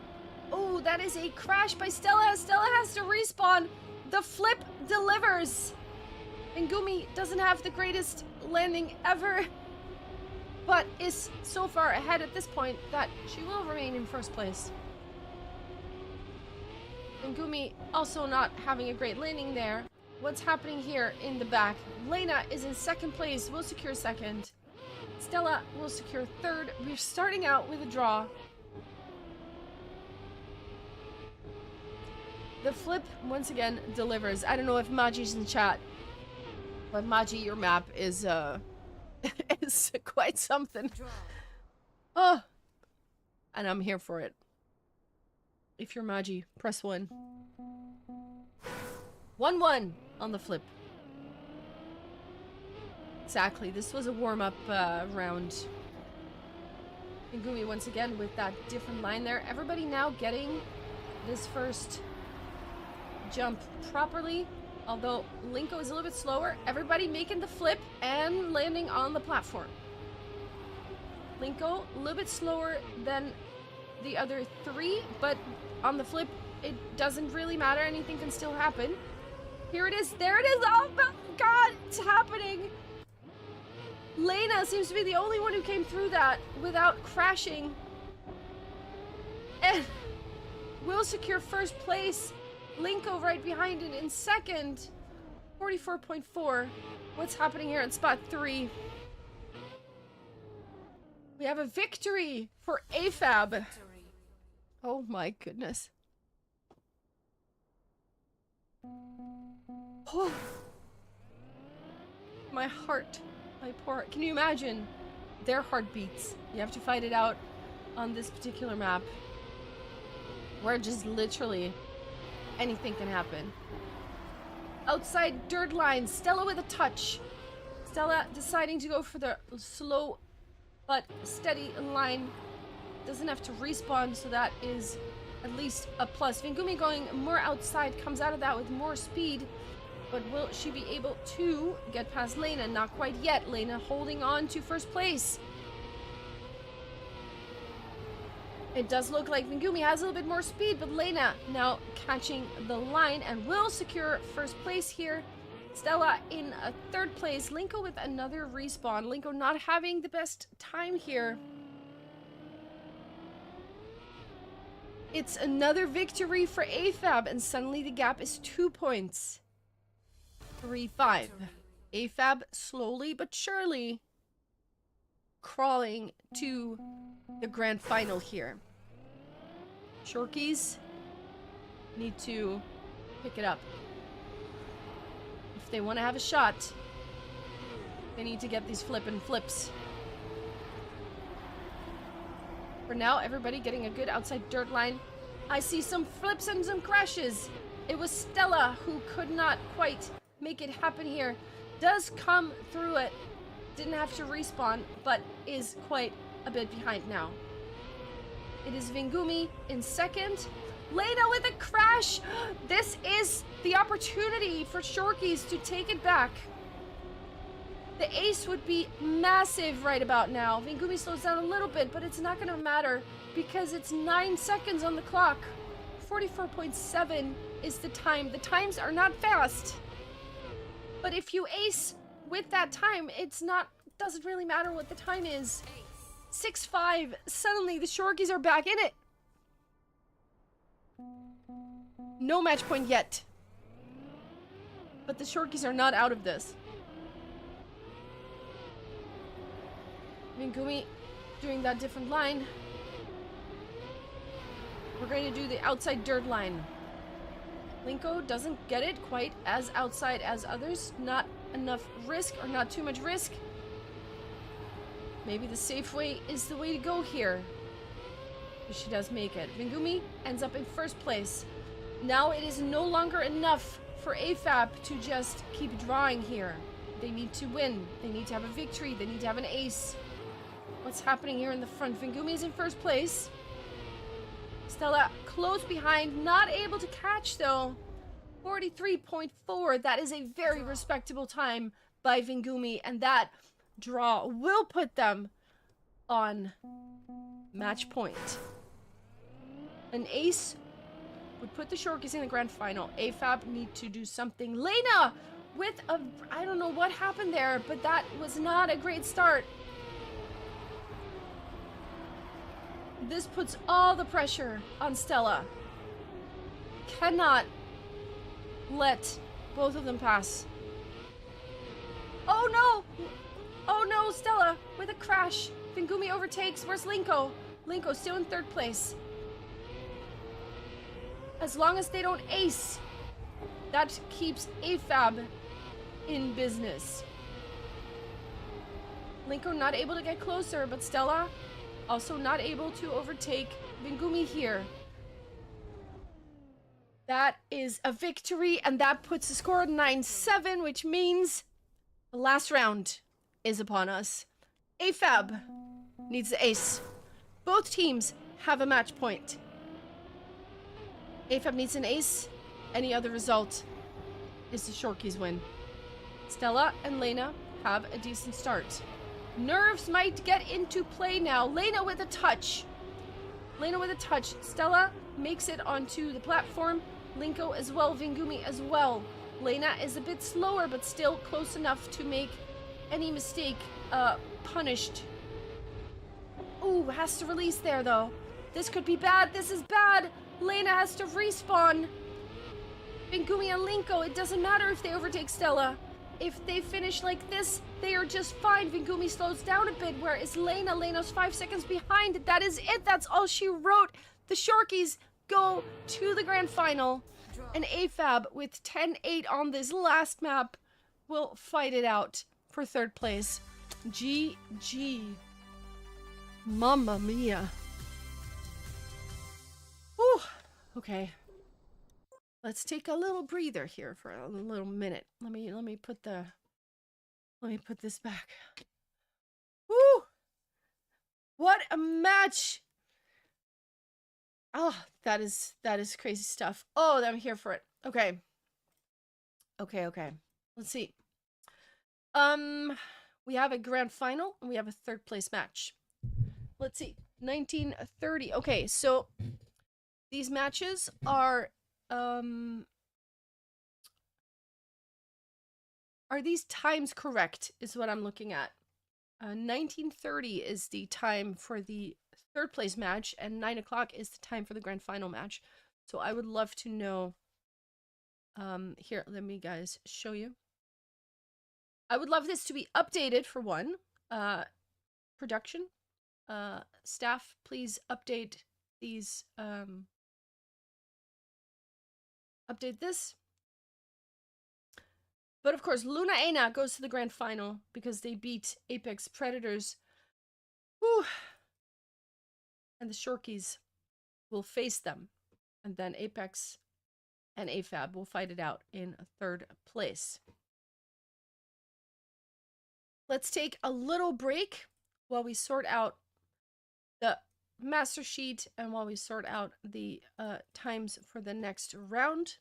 Oh, that is a crash by Stella. Stella has to respawn. The flip delivers. Vingumi doesn't have the greatest landing ever, but is so far ahead at this point that she will remain in 1st place. Vingumi also not having a great landing there. What's happening here in the back? Lena is in 2nd place, will secure 2nd. Stella will secure 3rd. We're starting out with a draw. The flip, once again, delivers. I don't know if Maji's in chat, but Maji, your map is, is quite something. Oh, and I'm here for it. If you're Maji, press 1. 1-1 on the flip. Exactly, this was a warm-up round. Vingumi once again with that different line there. Everybody now getting this first jump properly. Although Linko is a little bit slower. Everybody making the flip and landing on the platform. Linko a little bit slower than the other 3, but on the flip, it doesn't really matter. Anything can still happen. Here it is. There it is. Oh my god, it's happening. Lena seems to be the only one who came through that without crashing. And will secure 1st place. Linko right behind it in 2nd. 44.4. What's happening here in spot 3? We have a victory for AFAB. Victory. Oh my goodness. Oh. My heart. My poor... Can you imagine their heartbeats? You have to fight it out on this particular map. Where just literally anything can happen. Outside dirt line. Stella with a touch. Stella deciding to go for the slow but steady line. Doesn't have to respawn, so that is at least a plus. Vingumi going more outside, comes out of that with more speed. But will she be able to get past Lena? Not quite yet. Lena holding on to 1st place. It does look like Vingumi has a little bit more speed, but Lena now catching the line and will secure 1st place here. Stella in a 3rd place. Linko with another respawn. Linko not having the best time here. It's another victory for AFAB, and suddenly the gap is 2 points. 3-5. AFAB slowly but surely crawling to the grand final here. Shorkies need to pick it up. If they want to have a shot, they need to get these flips. For now, everybody getting a good outside dirt line. I see some flips and some crashes. It was Stella who could not quite make it happen here. Does come through it. Didn't have to respawn, but is quite a bit behind now. It is Vingumi in 2nd. Lena with a crash. This is the opportunity for Shorkies to take it back. The ace would be massive right about now. Vingumi slows down a little bit, but it's not going to matter because it's 9 seconds on the clock. 44.7 is the time. The times are not fast. But if you ace with that time, it's not, doesn't really matter what the time is. 6-5. Suddenly the Shorkies are back in it. No match point yet. But the Shorkies are not out of this. Mingumi doing that different line. We're going to do the outside dirt line. Linko doesn't get it quite as outside as others. Not enough risk or not too much risk. Maybe the safe way is the way to go here. But she does make it. Mingumi ends up in first place. Now it is no longer enough for AFAB to just keep drawing here. They need to win. They need to have a victory. They need to have an ace. What's happening here in the front? Mingumi is in first place. Stella close behind. Not able to catch though. 43.4. That is a very respectable time by Mingumi. And that draw will put them on match point. An ace would put the Shorkies in the grand final. AFAB need to do something. Lena with a, I don't know what happened there, but that was not a great start. This puts all the pressure on Stella. Cannot let both of them pass. Oh no! Oh no, Stella with a crash. Mingumi overtakes. Where's Linko? Linko still in third place. As long as they don't ace, that keeps AFAB in business. Linko not able to get closer, but Stella also not able to overtake Mingumi here. That is a victory, and that puts the score at 9-7, which means the last round is upon us. AFAB needs the ace. Both teams have a match point. AFAB needs an ace. Any other result is the Shorkies win. Stella and Lena have a decent start. Nerves might get into play now. Lena with a touch. Lena with a touch. Stella makes it onto the platform. Linko as well. Mingumi as well. Lena is a bit slower, but still close enough to make any mistake punished. Ooh, has to release there though. This could be bad. This is bad. Lena has to respawn. Mingumi and Linko, it doesn't matter if they overtake Stella. If they finish like this, they are just fine. Mingumi slows down a bit, whereas Lena? Lena's 5 seconds behind. That is it. That's all she wrote. The Shorkies go to the grand final. And AFAB, with 10-8 on this last map, will fight it out for third place. GG. Mamma mia. Whew. Okay. Let's take a little breather here for a little minute. Let me put this back. Woo! What a match! Oh, that is crazy stuff. Oh, I'm here for it. Okay. Okay. Let's see. We have a grand final and we have a third place match. Let's see. 1930. Okay, so these matches are these times correct is what I'm looking at. 1930 is the time for the third place match and 9 o'clock is the time for the grand final match. So I would love to know, here, let me guys show you. I would love this to be updated for one. Production, staff, please update these, update this. But of course, Luna Aina goes to the grand final because they beat Apex Predators. Whew. And the Shorkies will face them. And then Apex and AFAB will fight it out in third place. Let's take a little break while we sort out the master sheet and while we sort out the times for the next round.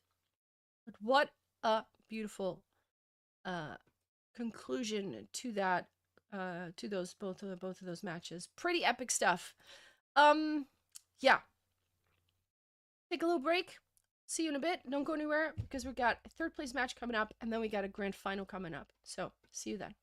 But what a beautiful conclusion to that, to those both of those matches. Pretty epic stuff. Yeah. Take a little break. See you in a bit. Don't go anywhere because we've got a third place match coming up and then we got a grand final coming up. So, see you then.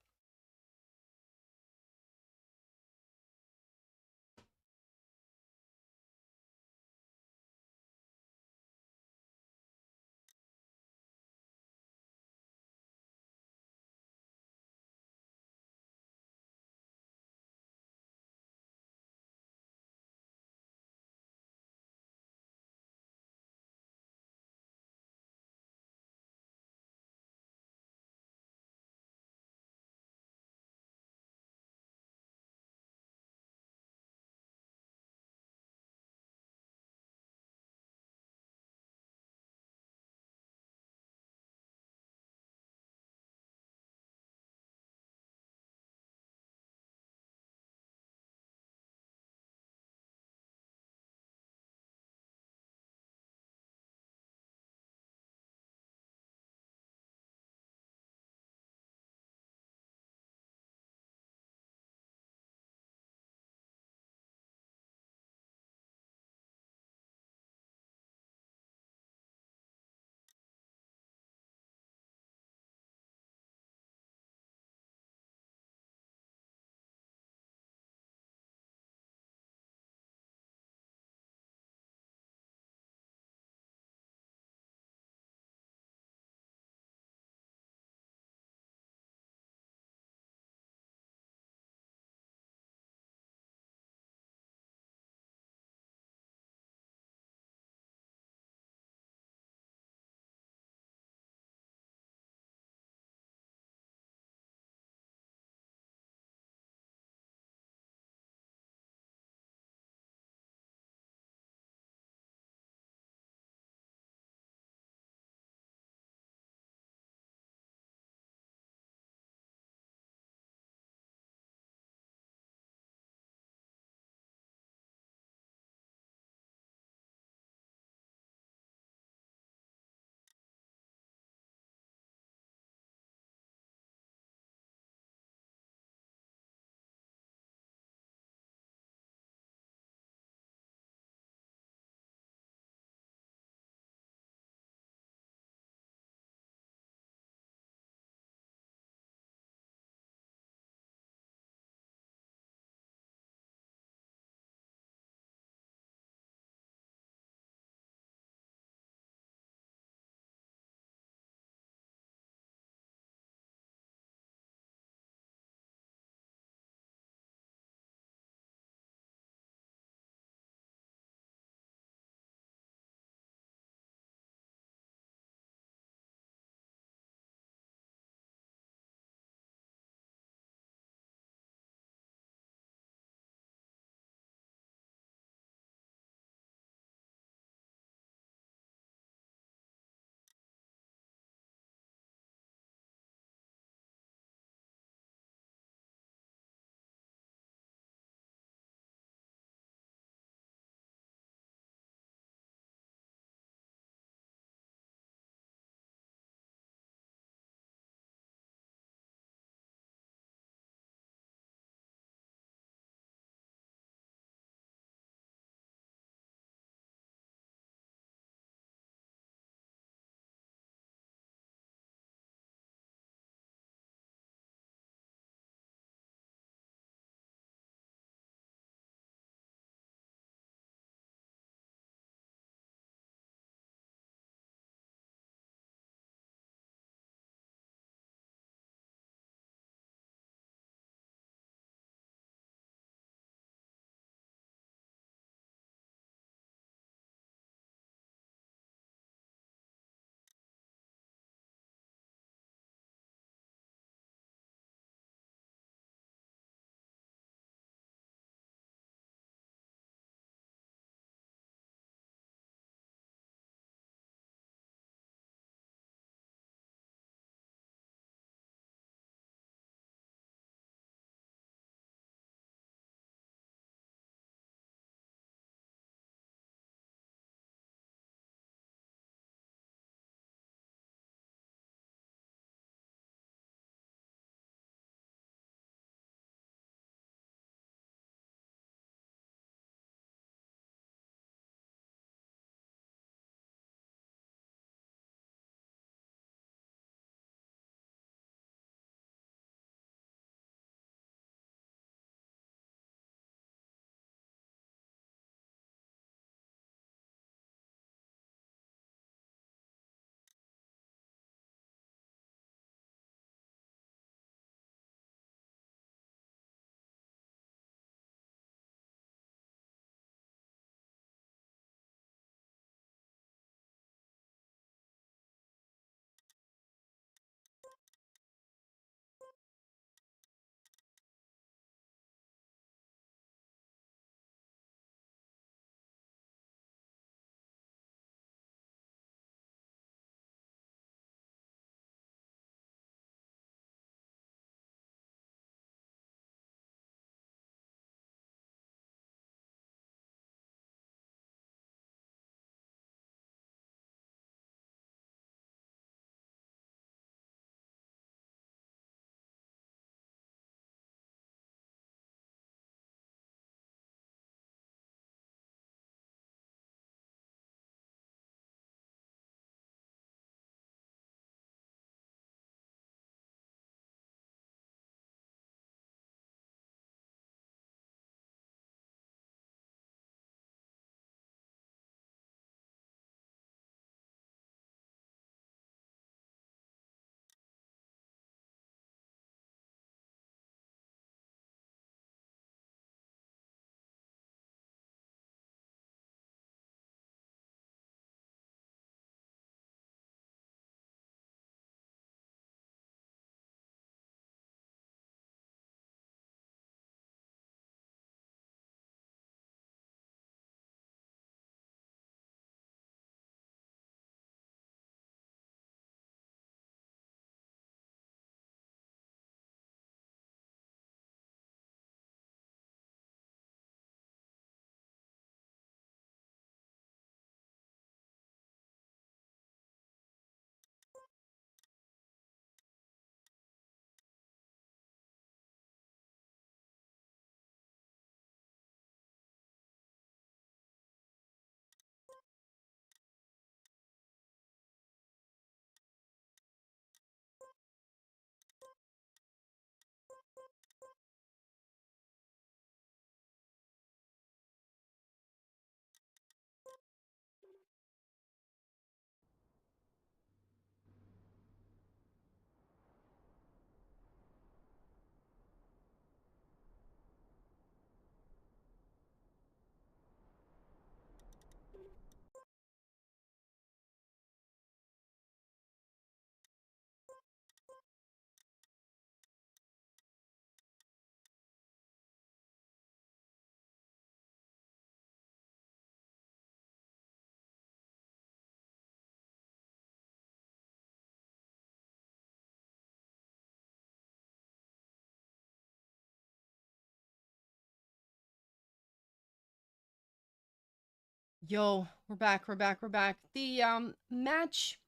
Yo, we're back. The match,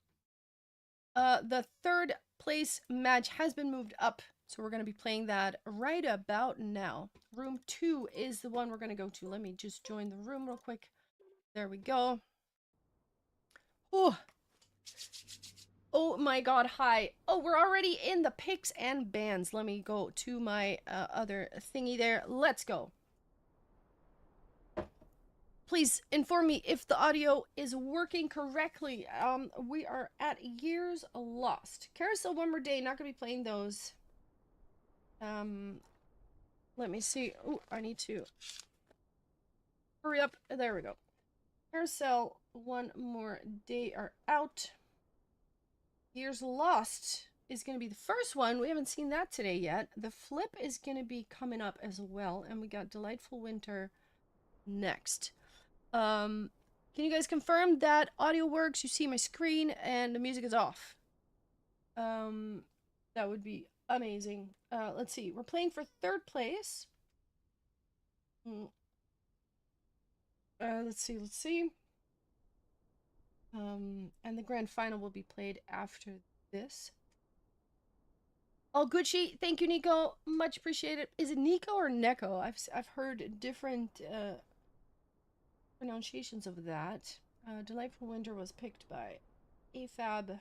the third place match has been moved up, so we're gonna be playing that right about now. Room 2 is the one we're gonna go to. Let me just join the room real quick. There we go. Oh, oh my god, hi. Oh, we're already in the picks and bans. Let me go to my other thingy there. Let's go. Please inform me if the audio is working correctly. We are at Years Lost. Carousel One More Day, not gonna be playing those. Let me see. Oh, I need to hurry up. There we go. Carousel One More Day are out. Years Lost is gonna be the first one. We haven't seen that today yet. The Flip is gonna be coming up as well, and we got Delightful Winter next. Can you guys confirm that audio works? You see my screen and the music is off. That would be amazing. Let's see. We're playing for third place. Let's see. And the grand final will be played after this. Oh, Gucci. Thank you, Nico. Much appreciated. Is it Nico or Neko? I've heard different pronunciations of that. Delightful Winter was picked by AFAB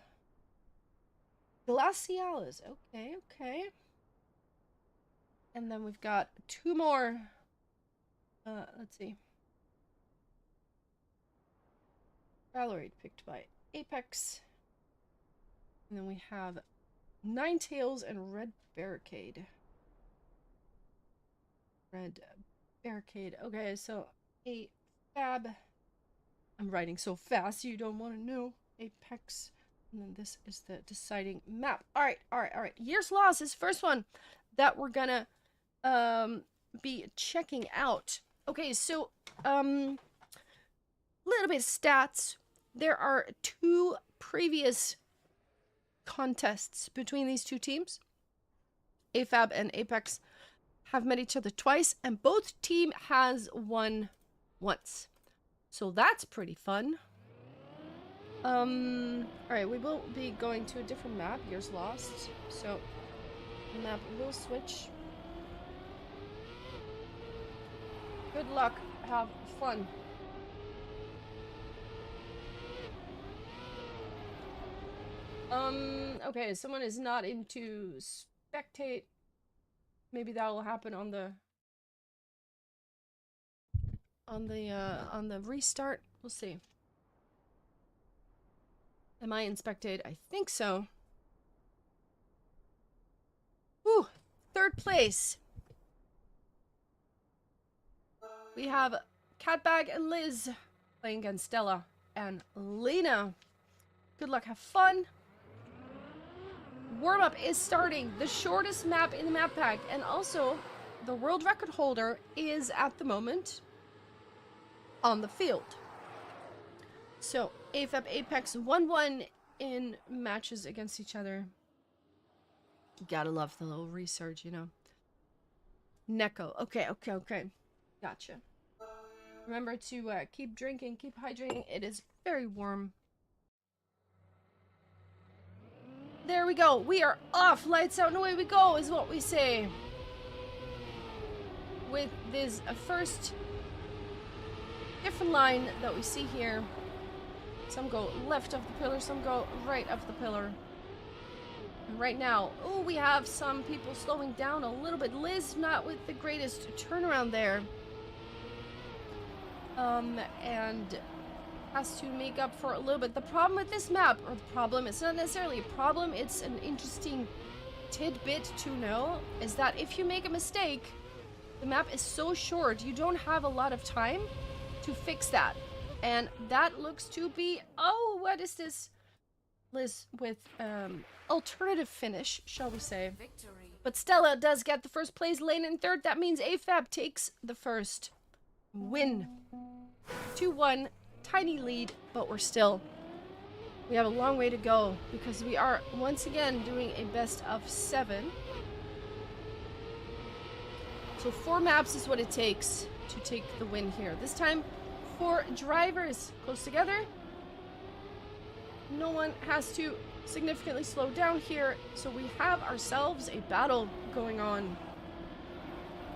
Glacialis. Okay. And then we've got two more. Let's see. Valorate picked by Apex. And then we have Ninetales and Red Barricade. Okay, so AFAB. I'm writing so fast you don't want to know. Apex. And then this is the deciding map. All right. Years Lost is first one that we're gonna be checking out. Okay, so little bit of stats. There are two previous contests between these two teams. AFAB and Apex have met each other twice, and both team has won once. So that's pretty fun. Alright, we will be going to a different map, Years Lost. So, the map will switch. Good luck, have fun. Okay, someone is not into spectate. Maybe that will happen on the restart. We'll see. Am I in spectate? I think so. Whew, third place. We have Catbag and Liz playing against Stella and Lena. Good luck, have fun. Warm-up is starting. The shortest map in the map pack, and also the world record holder is at the moment on the field. So AFAB Apex 1-1 in matches against each other. You gotta love the little research, you know. Neko. Okay. Gotcha. Remember to keep drinking, keep hydrating. It is very warm. There we go. We are off. Lights out and away we go is what we say. With this first different line that we see here. Some go left of the pillar, some go right of the pillar. And right now, oh, we have some people slowing down a little bit. Liz not with the greatest turnaround there. And has to make up for a little bit. The problem with this map, or the problem, it's not necessarily a problem, it's an interesting tidbit to know, is that if you make a mistake, the map is so short, you don't have a lot of time to fix that. And that looks to be, oh, what is this? Liz with alternative finish, shall we say. Victory. But Stella does get the first place, Lane in third. That means AFAB takes the first win. 2-1, tiny lead, but we have a long way to go because we are once again doing a best of 7. So 4 maps is what it takes to take the win here. This time, 4 drivers close together. No one has to significantly slow down here, so we have ourselves a battle going on.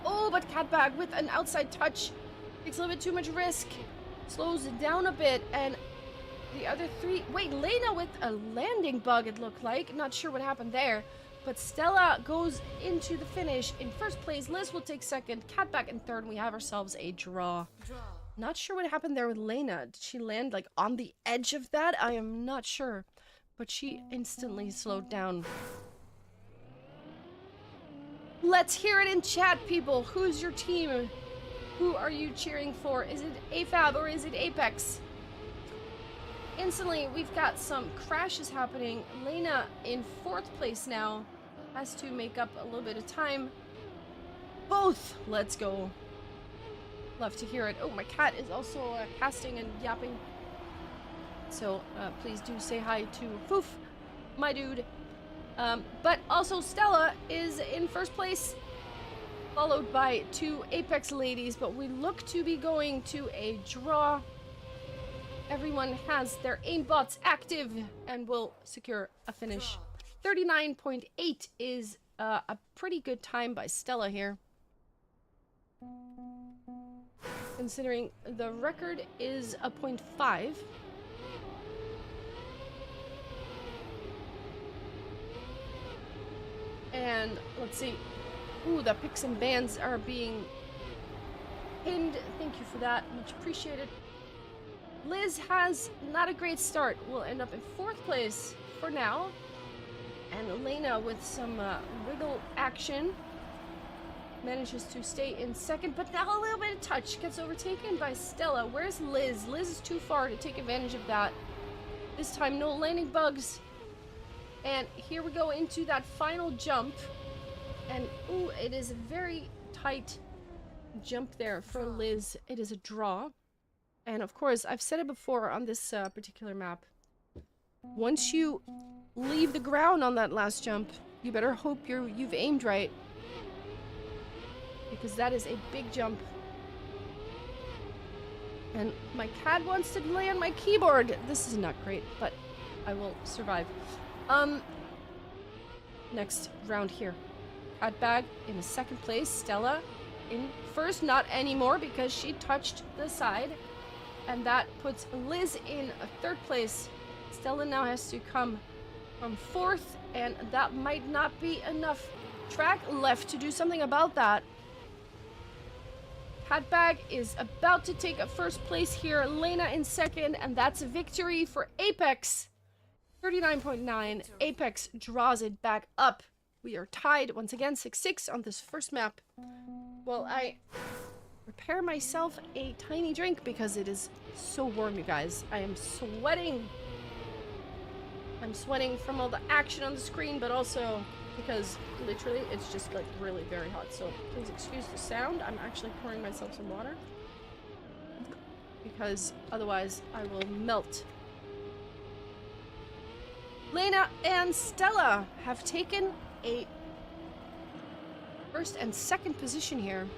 Oh, but Catbag with an outside touch takes a little bit too much risk, slows it down a bit, and the other 3... Wait, Lena with a landing bug, it looked like. Not sure what happened there, but Stella goes into the finish in first place. Liz will take second, Catbag in third, and we have ourselves a draw. Not sure what happened there with Lena. Did she land like on the edge of that? I am not sure. But she instantly slowed down. Let's hear it in chat, people. Who's your team? Who are you cheering for? Is it AFAB or is it Apex? Instantly, we've got some crashes happening. Lena in 4th place now. Has to make up a little bit of time. Both! Let's go. Love to hear it. Oh, my cat is also casting and yapping. So please do say hi to Foof, my dude. But also Stella is in first place, followed by 2 Apex ladies. But we look to be going to a draw. Everyone has their aimbots active and will secure a finish. 39.8 is a pretty good time by Stella here. Considering the record is a 0.5. And let's see. Ooh, the picks and bans are being pinned. Thank you for that. Much appreciated. Liz has not a great start. Will end up in 4th place for now. And Elena with some wiggle action manages to stay in 2nd, but now a little bit of touch gets overtaken by Stella. Where's Liz? Liz is too far to take advantage of that. This time, no landing bugs. And here we go into that final jump. And, ooh, it is a very tight jump there for Liz. It is a draw. And, of course, I've said it before on this particular map. Once you leave the ground on that last jump, you better hope you've aimed right. Because that is a big jump. And my cat wants to lay on my keyboard. This is not great, but I will survive. Next round here. Cat bag in 2nd place. Stella in 1st, not anymore because she touched the side. And that puts Liz in 3rd place. Stella now has to come from 4th, and that might not be enough track left to do something about that. Catbag is about to take a 1st place here. Lena in 2nd, and that's a victory for Apex. 39.9. Apex draws it back up. We are tied once again, 6-6 on this first map. Well, I prepare myself a tiny drink because it is so warm, you guys. I am sweating. I'm sweating from all the action on the screen, but also because literally it's just like really very hot. So please excuse the sound. I'm actually pouring myself some water because otherwise I will melt. Lena and Stella have taken a 1st and 2nd position here.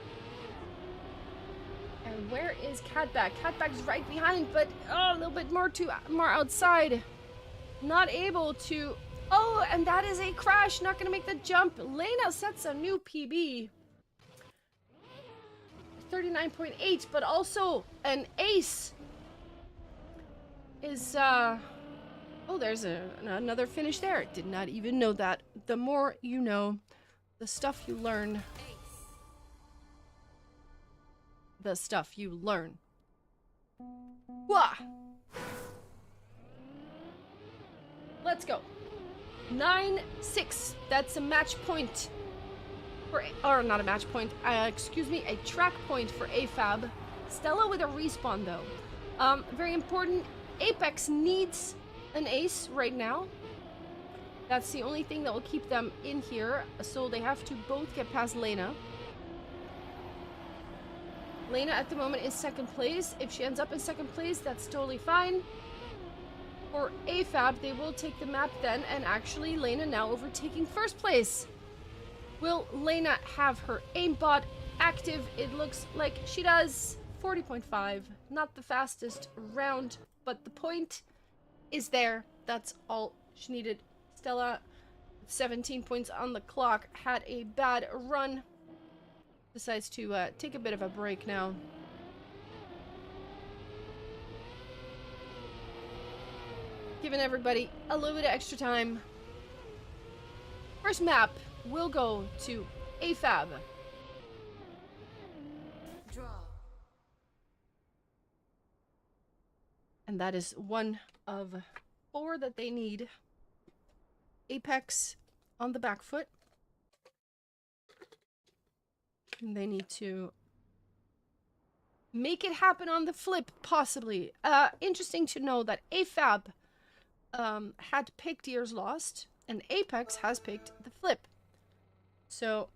And where is Catbag? Catbag's right behind, but a little bit more outside. Not able to... Oh, and that is a crash. Not gonna make the jump. Lena sets a new PB. 39.8, but also an ace. Is, Oh, there's another finish there. Did not even know that. The more you know, the stuff you learn. The stuff you learn. Wah! Let's go. 9-6. That's a match point. Or not a match point. Excuse me, a track point for AFAB. Stella with a respawn though. Very important. Apex needs an ace right now. That's the only thing that will keep them in here. So they have to both get past Lena. Lena at the moment is 2nd place. If she ends up in 2nd place, that's totally fine. For AFAB, they will take the map then, and actually Lena now overtaking 1st place. Will Lena have her aimbot active? It looks like she does. 40.5. Not the fastest round, but the point is there. That's all she needed. Stella, 17 points on the clock, had a bad run. Decides to take a bit of a break now. Giving everybody a little bit of extra time. First map will go to AFAB. Draw. And that is one of 4 that they need. Apex on the back foot. And they need to make it happen on the flip, possibly. Interesting to know that AFAB had picked Years Lost, and Apex has picked the flip. So,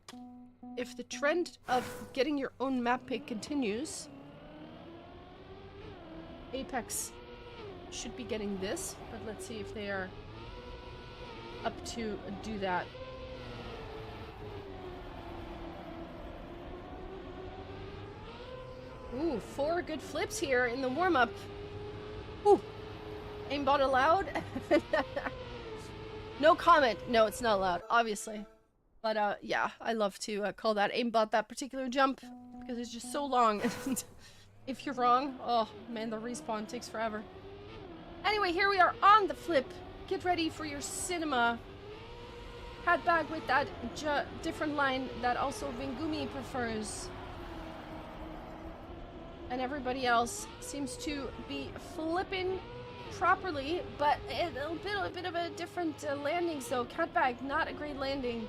if the trend of getting your own map pick continues, Apex should be getting this, but let's see if they are up to do that. Ooh, 4 good flips here in the warm-up. Ooh, aimbot allowed? No comment. No, it's not allowed, obviously. But yeah, I love to call that aimbot that particular jump because it's just so long. And if you're wrong, oh man, the respawn takes forever. Anyway, here we are on the flip. Get ready for your cinema. Hat bag with that different line that also Vingumi prefers. And everybody else seems to be flipping properly, but a bit of a different landing. So Catbag, not a great landing.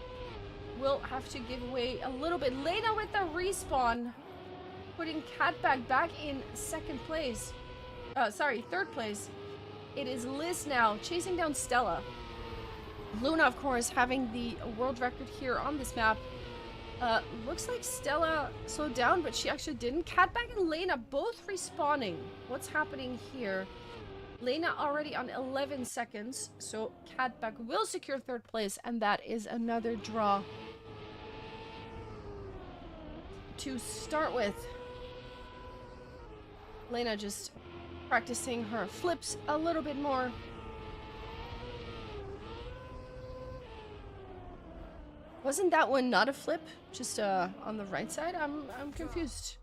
Will have to give away a little bit. Lena with the respawn, putting Catbag back in second place. Sorry, third place. It is Liz now chasing down Stella. Luna, of course, having the world record here on this map. Looks like Stella slowed down, but she actually didn't. Catbag and Lena both respawning. What's happening here? Lena already on 11 seconds, so Catbag will secure third place, and that is another draw to start with. Lena just practicing her flips a little bit more. Wasn't that one not a flip? Just on the right side? I'm confused.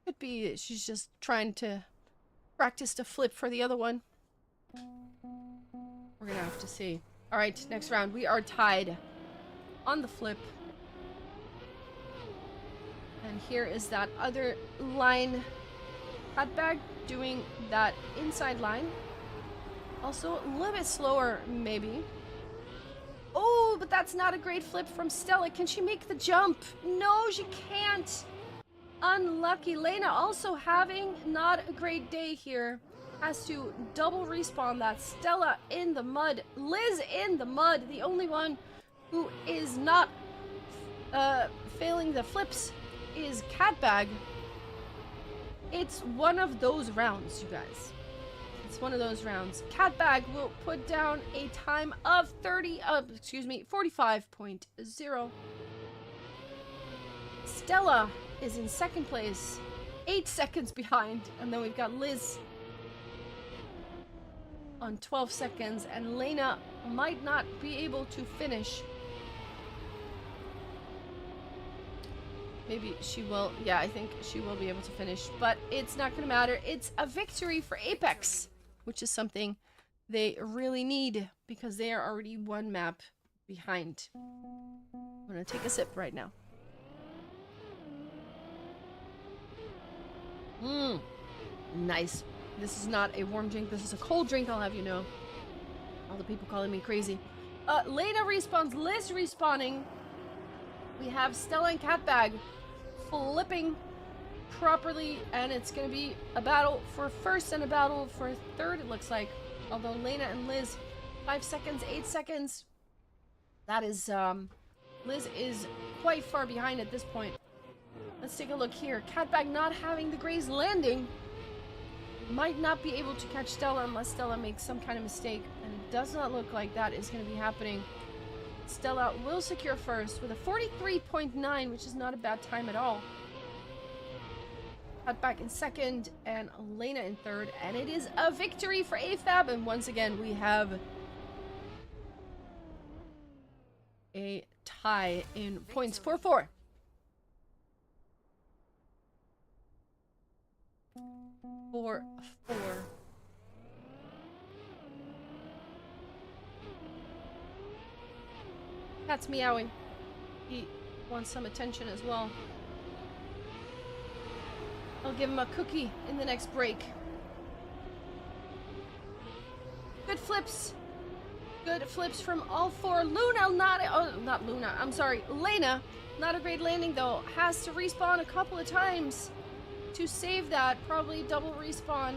Could be she's just trying to practice the flip for the other one. We're gonna have to see. Alright, next round. We are tied on the flip. And here is that other line. Hatbag doing that inside line. Also a little bit slower, maybe. Oh, but that's not a great flip from Stella. Can she make the jump? No, she can't. Unlucky. Lena also having not a great day here. Has to double respawn that. Stella in the mud. Liz in the mud. The only one who is not failing the flips is Catbag. It's one of those rounds, you guys. It's one of those rounds. Catbag will put down a time of 45.0. Stella is in second place, 8 seconds behind, and then we've got Liz on 12 seconds, and Lena might not be able to finish. Maybe she will. Yeah, I think she will be able to finish, but it's not gonna matter. It's a victory for Apex, which is something they really need because they are already one map behind. I'm gonna take a sip right now. Nice. This is not a warm drink. This is a cold drink, I'll have you know. All the people calling me crazy. Lena respawns. Liz respawning. We have Stella and Catbag flipping properly, and it's going to be a battle for first and a battle for third, it looks like. Although Lena and Liz, 5 seconds, 8 seconds. That is, Liz is quite far behind at this point. Let's take a look here. Catbag not having the Gray's landing. Might not be able to catch Stella unless Stella makes some kind of mistake, and it does not look like that is going to be happening. Stella will secure first with a 43.9, which is not a bad time at all. Cut back in second, and Elena in third. And it is a victory for AFAB. And once again, we have a tie in points 4-4. Four. Cat's meowing. He wants some attention as well. I'll give him a cookie in the next break. Good flips. Good flips from all four. Luna, not Luna. I'm sorry. Lena, not a great landing though. Has to respawn a couple of times to save that. Probably double respawn.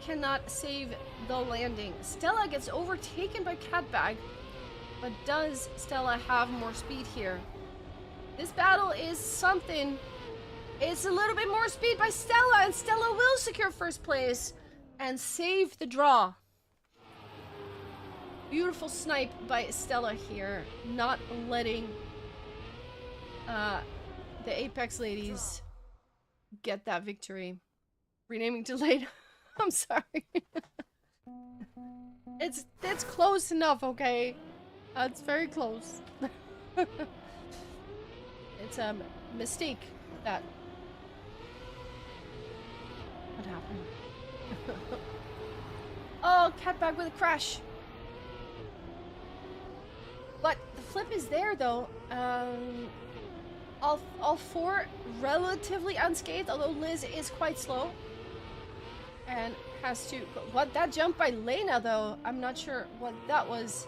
Cannot save the landing. Stella gets overtaken by Catbag. But does Stella have more speed here? This battle is something. It's a little bit more speed by Stella, and Stella will secure first place and save the draw. Beautiful snipe by Stella here, not letting the Apex ladies get that victory. Renaming delayed. I'm sorry. It's close enough, okay? It's very close. It's a mistake that. What happened? Oh, Catbag with a crash. But the flip is there though. All four relatively unscathed, although Liz is quite slow. And has to. What, that jump by Lena though? I'm not sure what that was.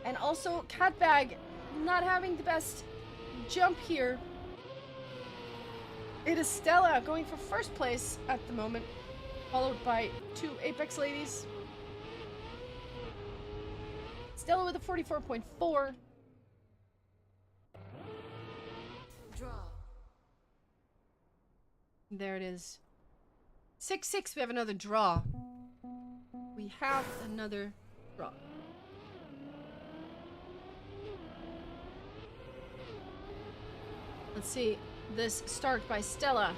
And also, Catbag not having the best jump here. It is Stella going for first place at the moment, followed by two Apex ladies. Stella with a 44.4. Draw. There it is. 6-6, we have another draw. We have another draw. Let's see, this start by Stella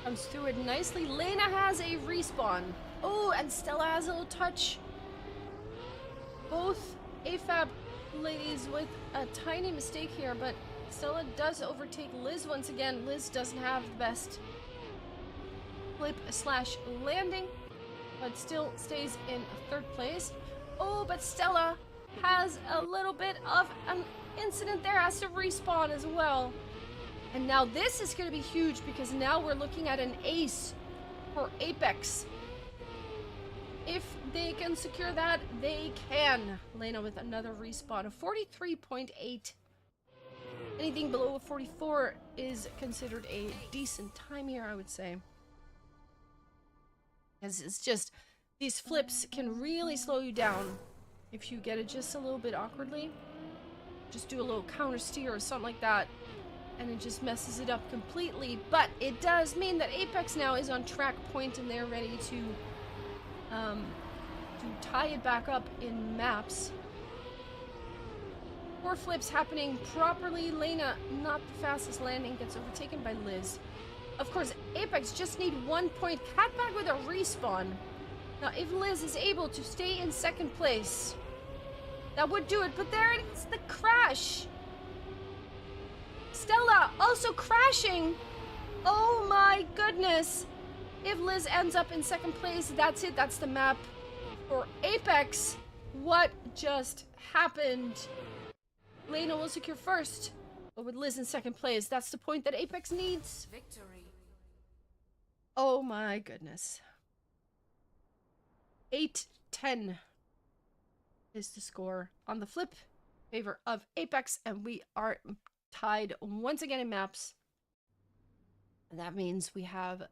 comes through it nicely. Lena has a respawn. Oh, and Stella has a little touch. Both AFAB ladies with a tiny mistake here, but Stella does overtake Liz once again. Liz doesn't have the best flip slash landing, but still stays in third place. Oh, but Stella has a little bit of an incident there, has to respawn as well. And now this is going to be huge because now we're looking at an ace for Apex. If they can secure that, they can. Lena with another respawn of 43.8. Anything below a 44 is considered a decent time here, I would say. Because it's just, these flips can really slow you down if you get it just a little bit awkwardly. Just do a little counter steer or something like that, and it just messes it up completely. But it does mean that Apex now is on track point and they're ready to tie it back up in maps. 4 flips happening properly. Lena, not the fastest landing, gets overtaken by Liz. Of course, Apex just need 1 point. Catbag with a respawn. Now, if Liz is able to stay in second place, that would do it, but there it is, the crash. Stella also crashing. Oh my goodness. If Liz ends up in second place, that's it. That's the map for Apex. What just happened? Lena will secure first, but with Liz in second place, that's the point that Apex needs. Victory. Oh my goodness. 8-10 is the score on the flip in favor of Apex, and we are tied once again in maps. And that means we have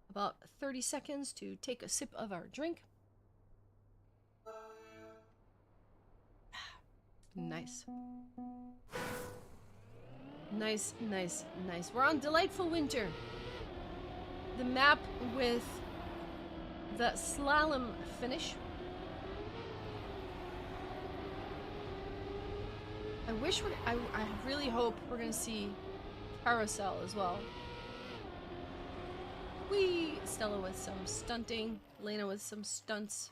about 30 seconds to take a sip of our drink. Nice. Nice, nice, nice. We're on Delightful Winter. The map with the slalom finish. I really hope we're gonna see carousel as well. Whee! Stella with some stunting. Lena with some stunts.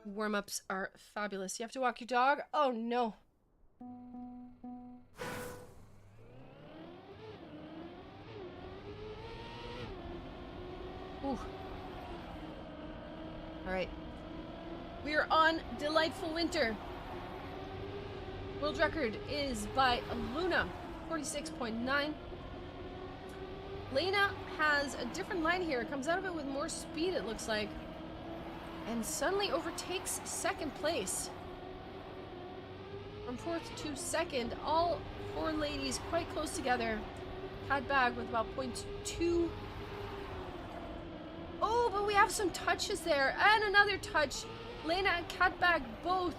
Warm-ups are fabulous. You have to walk your dog? Oh no. Ooh. Alright. We are on Delightful Winter. World record is by Luna, 46.9. Lena has a different line here. It comes out of it with more speed, it looks like. And suddenly overtakes second place. From fourth to second, all four ladies quite close together. Cat Bag with about 0.2. Oh, but we have some touches there. And another touch. Lena and Cat Bag both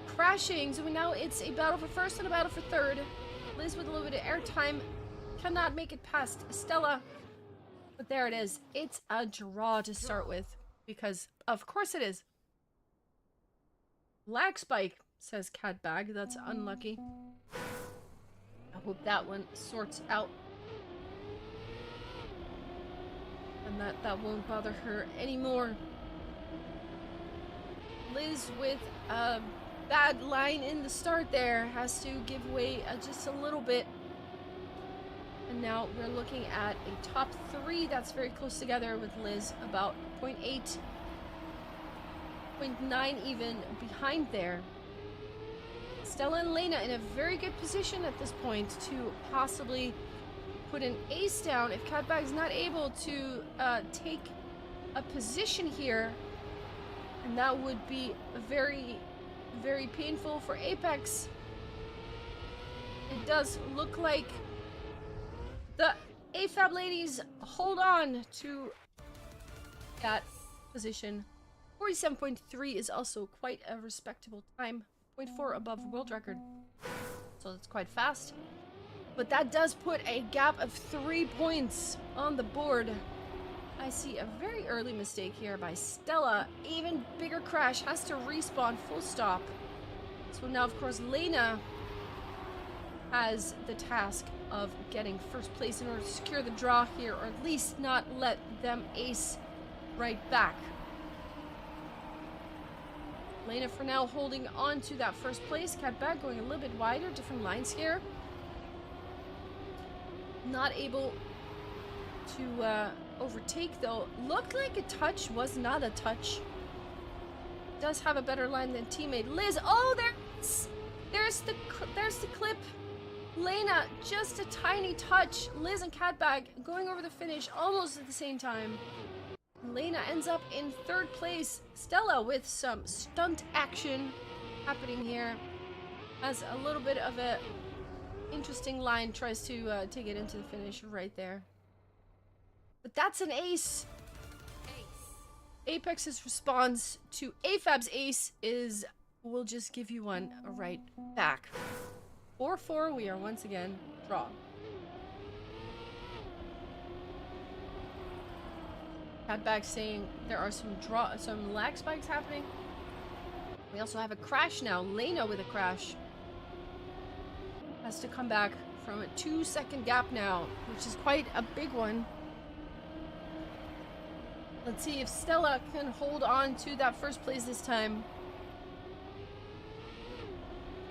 crashing. So now it's a battle for first and a battle for third. Liz with a little bit of airtime. Cannot make it past Stella. But there it is. It's a draw to start with. Because, of course it is. Lag spike, says Cat Bag. That's unlucky. I hope that one sorts out. And that won't bother her anymore. Liz with a bad line in the start there. Has to give way just a little bit. And now we're looking at a top three that's very close together with Liz about 0.8, 0.9 even behind there. Stella and Lena in a very good position at this point to possibly put an ace down if Cat Bag's not able to take a position here. And that would be very, very painful for Apex. It does look like the AFAB ladies hold on to that position. 47.3 is also quite a respectable time. 0.4 above world record. So that's quite fast. But that does put a gap of 3 points on the board. I see a very early mistake here by Stella. Even bigger crash, has to respawn full stop. So now, of course, Lena has the task of getting first place in order to secure the draw here, or at least not let them ace right back. Lena for now holding on to that first place. Cat Bag going a little bit wider, different lines here. Not able to overtake though. Looked like a touch, was not a touch. Does have a better line than teammate Liz. Oh, there's the clip. Lena, just a tiny touch. Liz and Cat Bag going over the finish almost at the same time. Lena ends up in third place. Stella with some stunt action happening here. Has a little bit of a interesting line. Tries to take it into the finish right there. But that's an ace. Apex's response to AFAB's ace is, we'll just give you one right back. 4-4, we are once again draw. Cat Bag saying there are some lag spikes happening. We also have a crash now. Lena with a crash. Has to come back from a 2-second gap now, which is quite a big one. Let's see if Stella can hold on to that first place this time.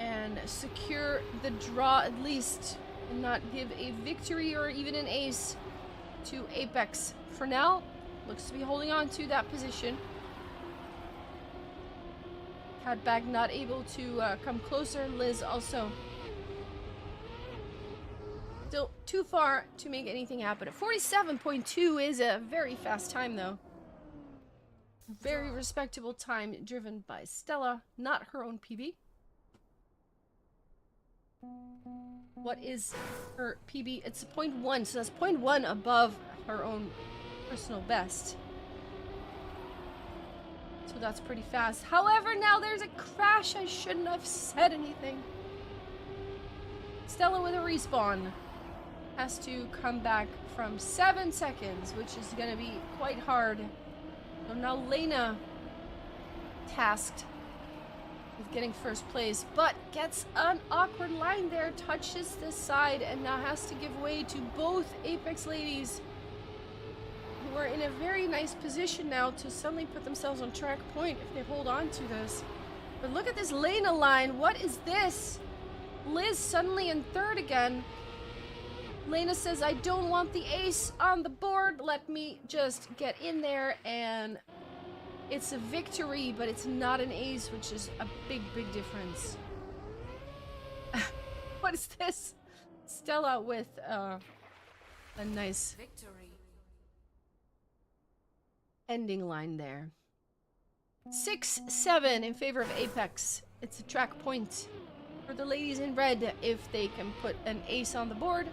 And secure the draw at least. And not give a victory or even an ace to Apex. For now, looks to be holding on to that position. Cat Bag not able to come closer. Liz also. Still too far to make anything happen. 47.2 is a very fast time though. Very respectable time driven by Stella, not her own PB. What is her PB? It's 0.1, so that's 0.1 above her own personal best. So that's pretty fast. However, now there's a crash. I shouldn't have said anything. Stella with a respawn. Has to come back from 7 seconds, which is going to be quite hard. So now Lena tasked with getting first place, but gets an awkward line there, touches this side, and now has to give way to both Apex ladies, who are in a very nice position now to suddenly put themselves on track point if they hold on to this. But look at this Lena line. What is this? Liz suddenly in third again. Lena says, I don't want the ace on the board. Let me just get in there, and it's a victory, but it's not an ace, which is a big, big difference. What is this? Stella with a nice Victory. ending line there. 6-7 in favor of Apex. It's a track point for the ladies in red if they can put an ace on the board.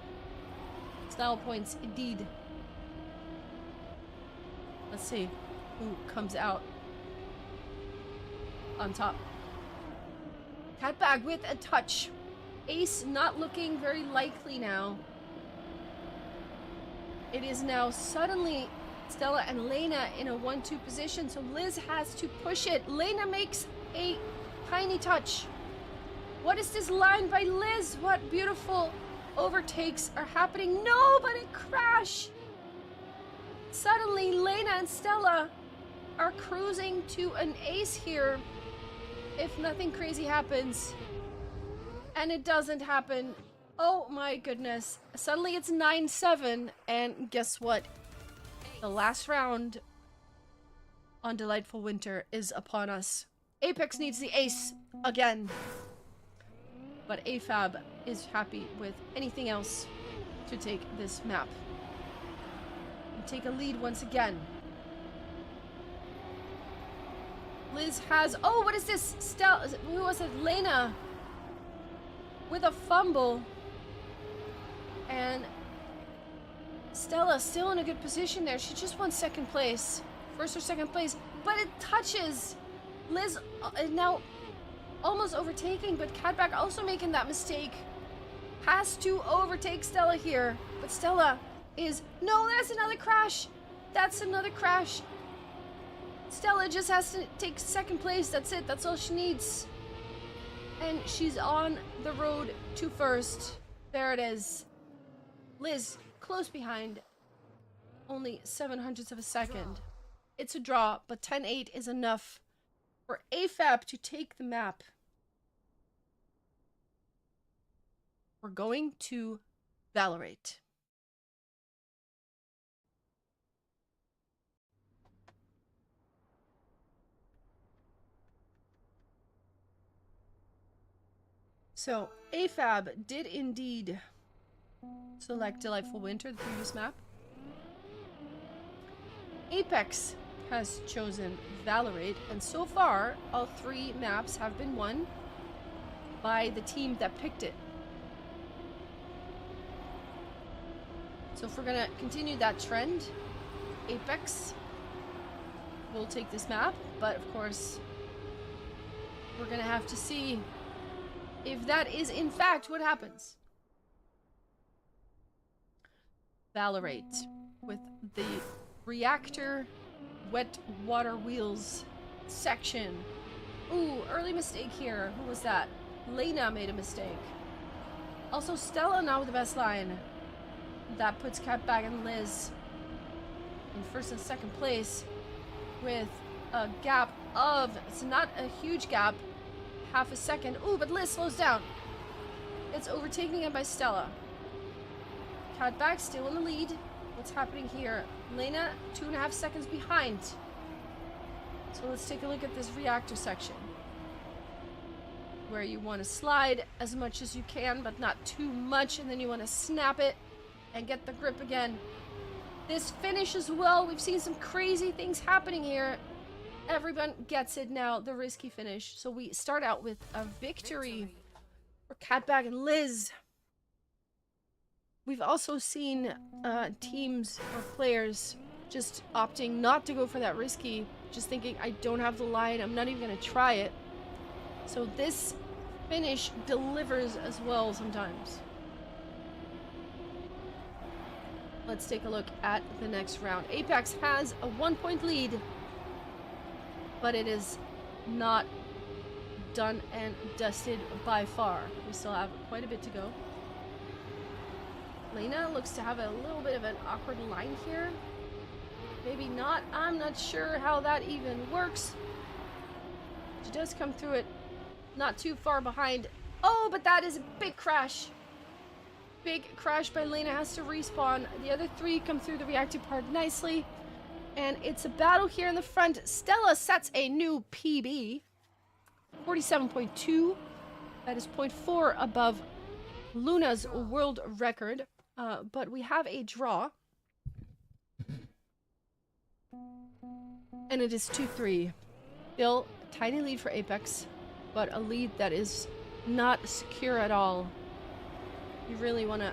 Style points indeed. Let's see who comes out on top. Catbag with a touch. Ace not looking very likely now. It is now suddenly Stella and Lena in a 1-2 position, so Liz has to push it. Lena makes a tiny touch. What is this line by Liz? What beautiful overtakes are happening? No, but a crash. Suddenly, Lena and Stella are cruising to an ace here if nothing crazy happens. And it doesn't happen. Oh my goodness. Suddenly it's 9-7, and guess what? The last round on Delightful Winter is upon us. Apex needs the ace again. But AFAB is happy with anything else to take this map. And take a lead once again. Liz has... Oh, what is this? Who was it? Lena. With a fumble. And Stella still in a good position there. She just won second place. First or second place. But it touches. Liz now almost overtaking, but Catback also making that mistake. Has to overtake Stella here. But Stella is... No, that's another crash. That's another crash. Stella just has to take second place. That's it. That's all she needs. And she's on the road to first. There it is. Liz, close behind. Only 7/100ths of a second. It's a draw, but 10-8 is enough for AFAB to take the map. We're going to Valorate. So, AFAB did indeed select Delightful Winter, the previous map. Apex has chosen Valorate, and so far, all 3 maps have been won by the team that picked it. So if we're gonna continue that trend, Apex will take this map, but of course, we're gonna have to see if that is in fact what happens. Valorate with the reactor wet water wheels section. Ooh, early mistake here. Who was that? Lena made a mistake. Also Stella now with the best line. That puts Catbag and Liz in first and second place with a gap of, it's not a huge gap, half a second. Ooh, but Liz slows down. It's overtaken again by Stella. Catbag still in the lead. What's happening here? Lena, 2.5 seconds behind. So let's take a look at this reactor section, where you want to slide as much as you can, but not too much, and then you want to snap it and get the grip again. This finish as well, we've seen some crazy things happening here. Everyone gets it now, the risky finish. So we start out with a victory for Catbag and Liz. We've also seen teams or players just opting not to go for that risky, just thinking, I don't have the line, I'm not even gonna try it. So this finish delivers as well sometimes. Let's take a look at the next round. Apex has a 1-point lead, but it is not done and dusted by far. We still have quite a bit to go. Lena looks to have a little bit of an awkward line here. Maybe not. I'm not sure how that even works. She does come through it not too far behind. Oh, but that is a big crash. Big crash by Lena, has to respawn. The other three come through the reactor part nicely. And it's a battle here in the front. Stella sets a new PB. 47.2. That is 0.4 above Luna's world record. But we have a draw. And it is 2-3. Still a tiny lead for Apex, but a lead that is not secure at all. You really want to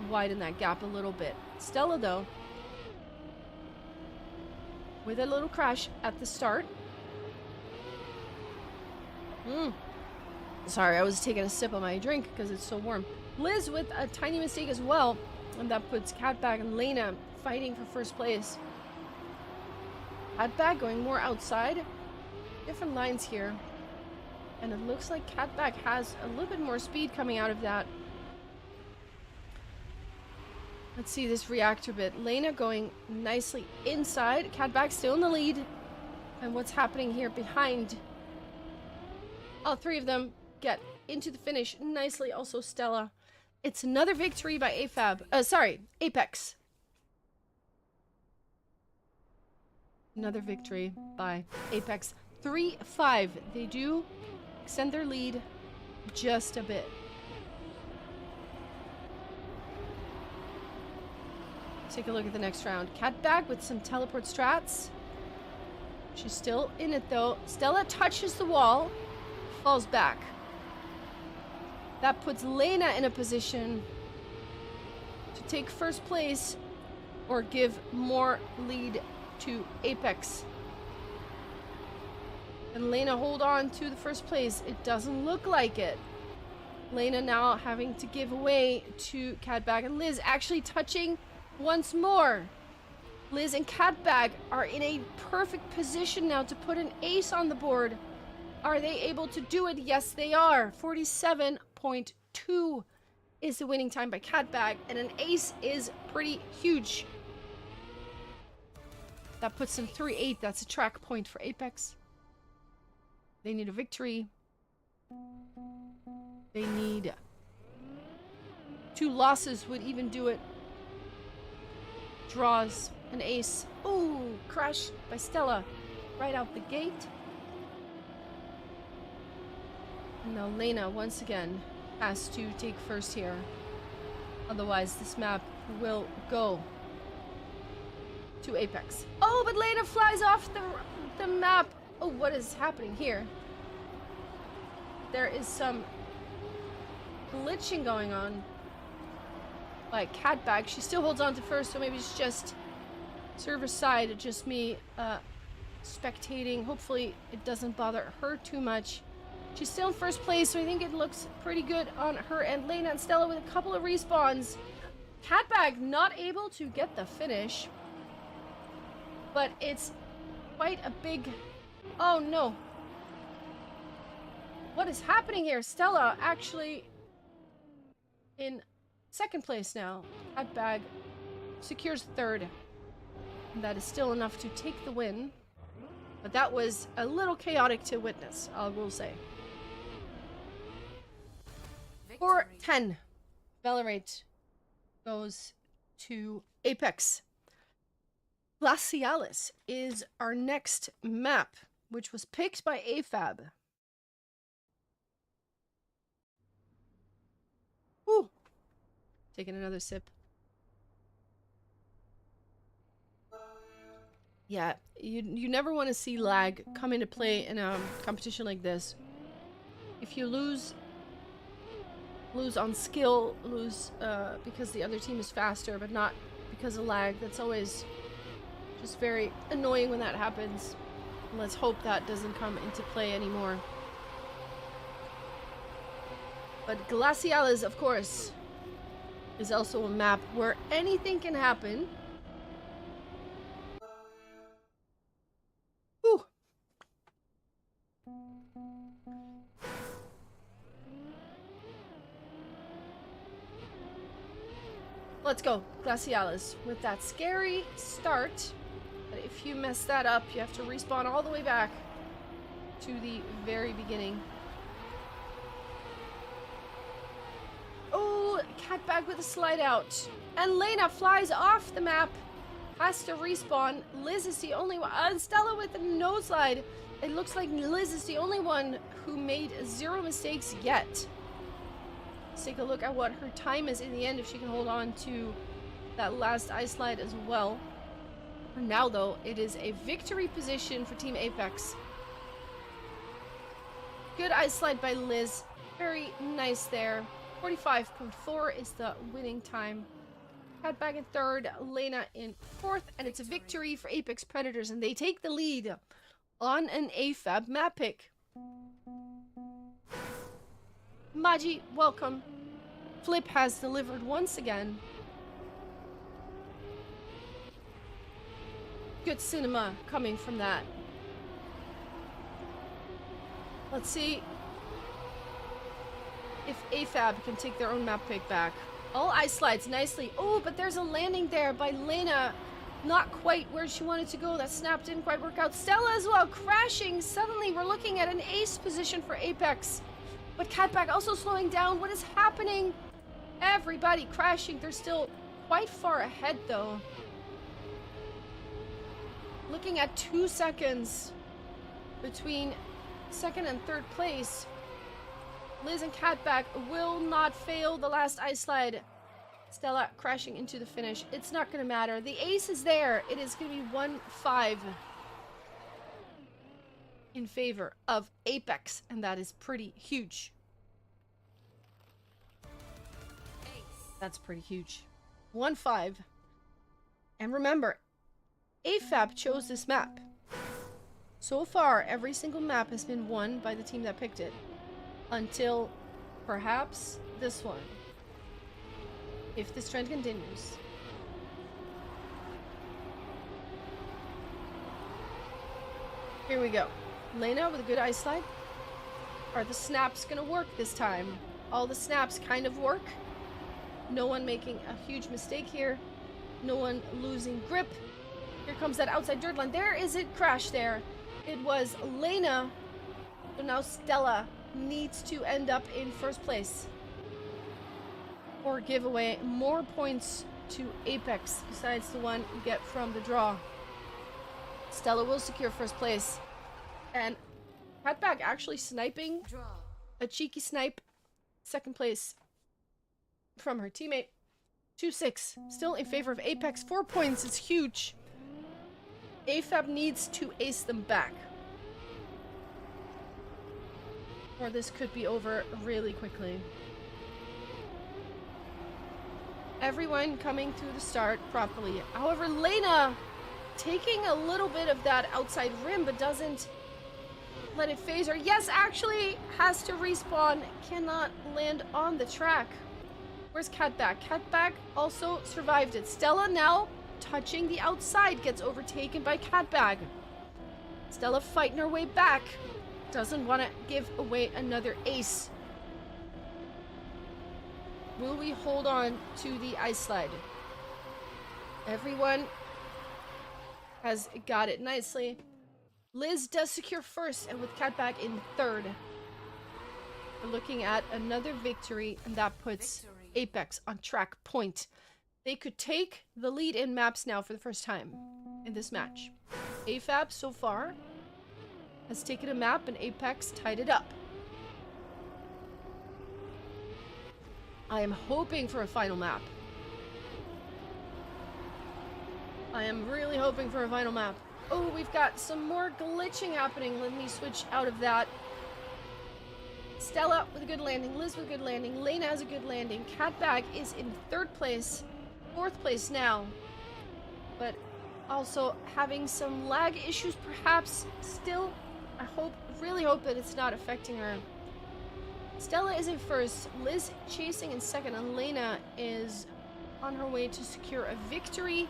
widen that gap a little bit. Stella, though, with a little crash at the start. Sorry, I was taking a sip of my drink because it's so warm. Liz with a tiny mistake as well, and that puts Catbag and Lena fighting for first place. Catbag going more outside. Different lines here. And it looks like Catbag has a little bit more speed coming out of that. Let's see this reactor bit. Lena going nicely inside. Catbag still in the lead. And what's happening here behind? All three of them get into the finish nicely. Also Stella. It's another victory by Apex. Another victory by Apex. 3-5. They do extend their lead just a bit. Take a look at the next round. Catbag with some teleport strats. She's still in it though. Stella touches the wall, falls back. That puts Lena in a position to take first place or give more lead to Apex. And Lena hold on to the first place. It doesn't look like it. Lena now having to give away to Catbag and Liz, actually touching once more. Liz and Catbag are in a perfect position now to put an ace on the board. Are they able to do it? Yes, they are. 47.2 is the winning time by Catbag, and an ace is pretty huge. That puts them 3-8. That's a track point for Apex. They need a victory. They need 2 losses would even do it. Draws an ace. Ooh, crash by Stella right out the gate. And now Lena once again has to take first here. Otherwise this map will go to Apex. Oh, but Lena flies off the map. Oh, what is happening here? There is some glitching going on by Catbag. She still holds on to first, so maybe it's just server side, just me spectating. Hopefully it doesn't bother her too much. She's still in first place, so I think it looks pretty good on her end. Lena and Stella with a couple of respawns. Catbag not able to get the finish, but it's quite a big... Oh no. What is happening here? Stella actually in second place now. Catbag secures third. And that is still enough to take the win. But that was a little chaotic to witness, I will say. 4-10. Valorate goes to Apex. Glacialis is our next map, which was picked by AFAB. Woo! Taking another sip. Yeah, you never want to see lag come into play in a competition like this. If you lose on skill, lose because the other team is faster, but not because of lag, that's always just very annoying when that happens. Let's hope that doesn't come into play anymore. But Glacialis, of course, is also a map where anything can happen. Let's go, Glacialis, with that scary start. But if you mess that up, you have to respawn all the way back to the very beginning. Oh, cat bag with a slide out. And Lena flies off the map. Has to respawn. Liz is the only one. Stella with a no slide. It looks like Liz is the only one who made 0 mistakes yet. Let's take a look at what her time is in the end, if she can hold on to that last ice slide as well. For now, though, it is a victory position for Team Apex. Good ice slide by Liz. Very nice there. 45.4 is the winning time. Catbag in third, Lena in fourth, and it's a victory for Apex Predators, and they take the lead on an AFAB map pick. Maji, welcome. Flip has delivered once again. Good cinema coming from that. Let's see if AFAB can take their own map pick back. All ice slides nicely. Oh, but there's a landing there by Lena. Not quite where she wanted to go. That snap didn't quite work out. Stella as well, crashing. Suddenly we're looking at an ace position for Apex. But Catback also slowing down. What is happening? Everybody crashing. They're still quite far ahead though. Looking at 2 seconds between second and third place. Liz and Catback will not fail the last ice slide. Stella crashing into the finish. It's not going to matter. The ace is there. It is going to be 1-5 in favor of Apex, and that is pretty huge. That's pretty huge. 1-5. And remember, AFAB chose this map. So far, every single map has been won by the team that picked it. Until perhaps this one. If this trend continues. Here we go. Lena with a good ice slide. Are the snaps gonna work this time? All the snaps kind of work. No one making a huge mistake here. No one losing grip. Here comes that outside dirt line. There is it crash there. It was Lena. So now Stella needs to end up in first place. Or give away more points to Apex besides the one you get from the draw. Stella will secure first place. And Catback actually sniping a cheeky snipe. Second place from her teammate. 2-6. Still in favor of Apex. 4 points. It's huge. AFAB needs to ace them back. Or this could be over really quickly. Everyone coming through the start properly. However, Lena taking a little bit of that outside rim, but doesn't let it phase her. Yes, actually has to respawn. Cannot land on the track. Where's Catback? Catback also survived it. Stella now touching the outside. Gets overtaken by Catback. Stella fighting her way back. Doesn't want to give away another ace. Will we hold on to the ice slide? Everyone has got it nicely. Liz does secure first, and with Catback in third. We're looking at another victory, and that puts Apex on track point. They could take the lead in maps now for the first time in this match. AFAB so far has taken a map, and Apex tied it up. I am hoping for a final map. I am really hoping for a final map. Oh, we've got some more glitching happening. Let me switch out of that. Stella with a good landing. Liz with a good landing. Lena has a good landing. Catbag is in third place. Fourth place now. But also having some lag issues perhaps. Still, I hope, really hope that it's not affecting her. Stella is in first, Liz chasing in second, and Lena is on her way to secure a victory.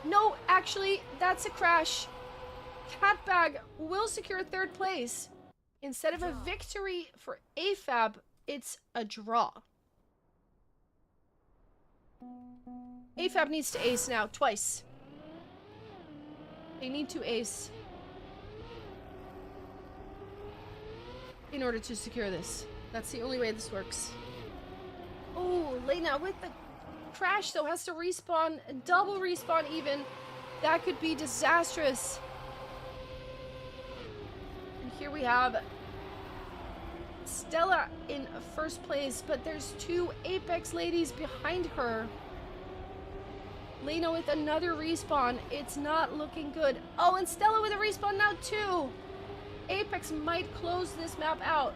No, actually, that's a crash. Catbag will secure third place. Instead of a victory for AFAB, it's a draw. AFAB needs to ace now, twice. They need to ace in order to secure this. That's the only way this works. Oh, Lena with the crash though has to respawn, double respawn even. That could be disastrous. And here we have Stella in first place, but there's two Apex ladies behind her. Lena with another respawn. It's not looking good. Oh, and Stella with a respawn now too. Apex might close this map out.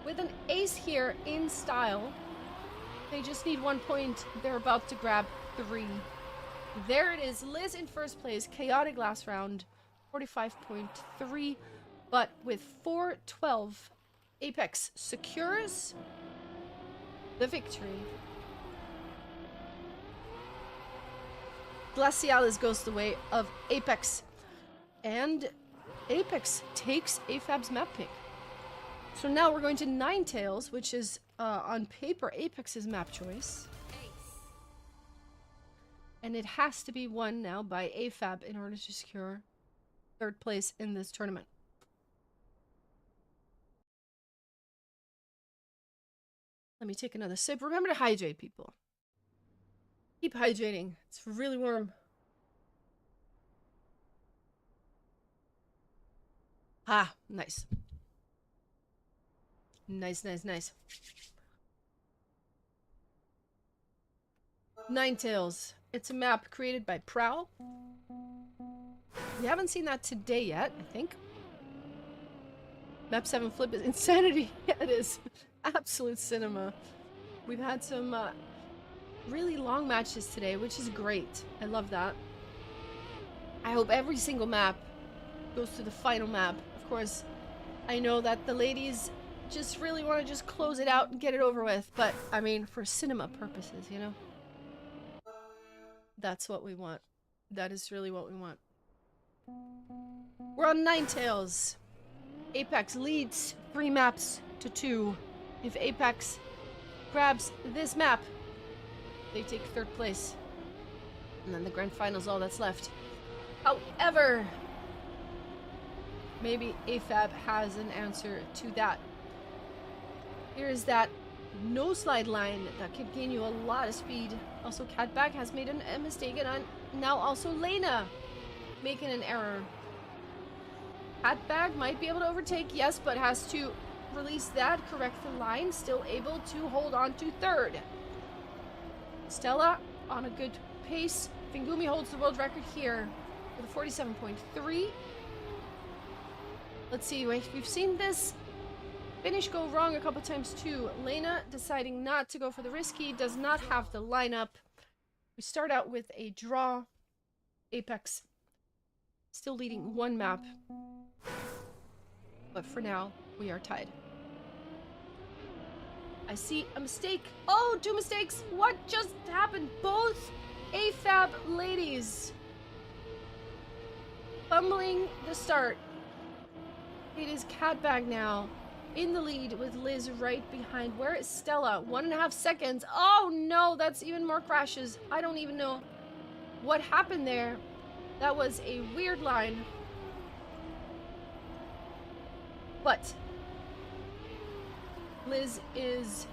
With an ace here in style. They just need 1 point. They're about to grab 3. There it is. Liz in first place. Chaotic last round. 45.3. But with 412, Apex secures the victory. Glacialis goes the way of Apex. And Apex takes AFAB's map pick. So now we're going to Ninetales, which is on paper Apex's map choice. And it has to be won now by AFAB in order to secure third place in this tournament. Let me take another sip. Remember to hydrate, people. Keep hydrating. It's really warm. Ah, nice. Nice, nice, nice. Ninetales. It's a map created by Prowl. We haven't seen that today yet, I think. Map 7 flip is insanity. Yeah, it is. Absolute cinema. We've had some really long matches today, which is great. I love that. I hope every single map goes to the final map. Of course, I know that the ladies just really want to just close it out and get it over with, but I mean, for cinema purposes, you know? That's what we want. That is really what we want. We're on Ninetales. Apex leads 3 maps to 2. If Apex grabs this map, they take third place. And then the grand final's all that's left. However, maybe AFAB has an answer to that. Here's that no slide line that can gain you a lot of speed. Also, Catbag has made a mistake, and now also Lena making an error. Catbag might be able to overtake, yes, but has to release that, correct the line, still able to hold on to third. Stella on a good pace. Fingumi holds the world record here with a 47.3. Let's see, we've seen this finish go wrong a couple times too. Lena deciding not to go for the risky, does not have the lineup. We start out with a draw. Apex still leading 1 map. But for now, we are tied. I see a mistake. Oh, 2 mistakes. What just happened? Both AFAB ladies fumbling the start. It is Catbag now in the lead with Liz right behind. Where is Stella? 1.5 seconds. Oh no, that's even more crashes. I don't even know what happened there. That was a weird line. But Liz is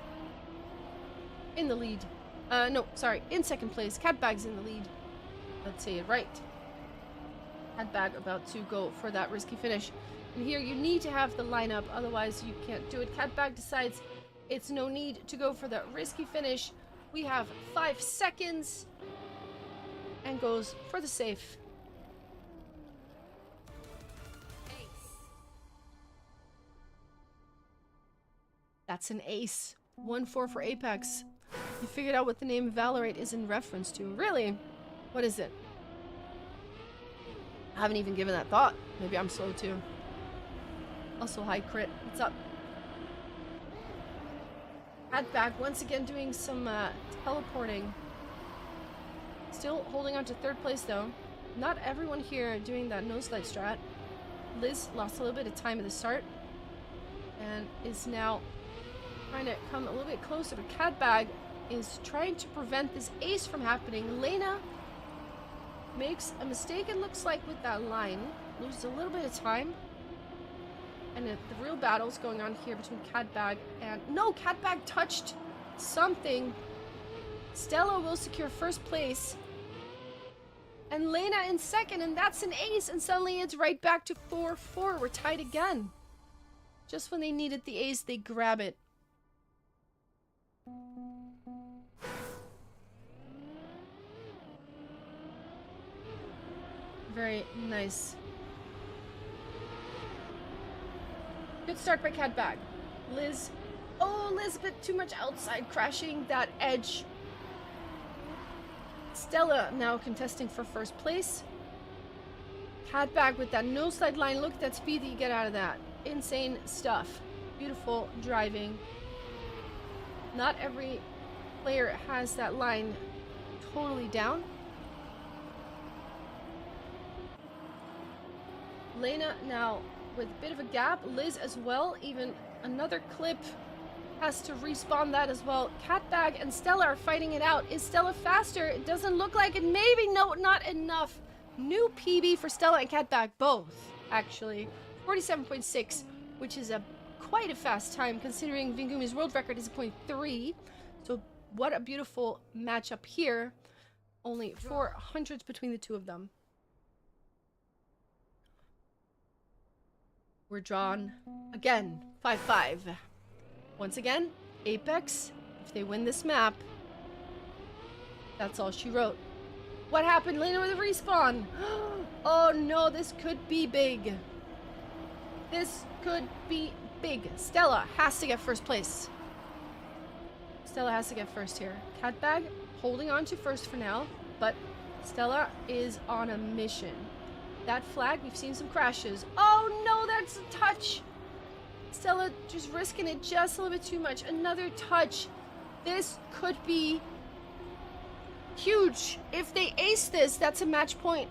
in the lead. No, sorry, in second place. Catbag's in the lead. Let's say it right. Catbag about to go for that risky finish. And here you need to have the lineup, otherwise you can't do it. Catbag decides it's no need to go for the risky finish. We have 5 seconds and goes for the safe. That's an ace. 1-4 for Apex. You figured out what the name Valorate is in reference to. Really? What is it? I haven't even given that thought. Maybe I'm slow too. Also, hi Crit. What's up? Catbag once again doing some teleporting. Still holding on to third place though. Not everyone here doing that no slide strat. Liz lost a little bit of time at the start and is now trying to come a little bit closer to Catbag. is trying to prevent this ace from happening. Lena makes a mistake, it looks like, with that line. Loses a little bit of time. And the real battle's going on here between Catbag and... No, Catbag touched something. Stella will secure first place. And Lena in second, and that's an ace. And suddenly it's right back to 4-4. We're tied again. Just when they needed the ace, they grab it. Very nice. Good start by Catbag. Liz. Oh, Liz, a bit too much outside, crashing that edge. Stella now contesting for first place. Catbag with that no slide line. Look at that speed that you get out of that. Insane stuff. Beautiful driving. Not every player has that line totally down. Lena now with a bit of a gap. Liz as well. Even another clip has to respawn that as well. Catbag and Stella are fighting it out. Is Stella faster? It doesn't look like it. Maybe. No, not enough. New PB for Stella and Catbag. Both, actually. 47.6, which is quite a fast time considering Vingumi's world record is 0.3. So what a beautiful matchup here. Only 400s between the two of them. We're drawn again. 5-5. Once again, Apex, if they win this map, that's all she wrote. What happened? Lena with a respawn. Oh no, this could be big. This could be big. Stella has to get first place. Stella has to get first here. Catbag holding on to first for now, but Stella is on a mission. That flag, we've seen some crashes. Oh no, that's a touch. Stella just risking it just a little bit too much. Another touch. This could be huge. If they ace this, that's a match point.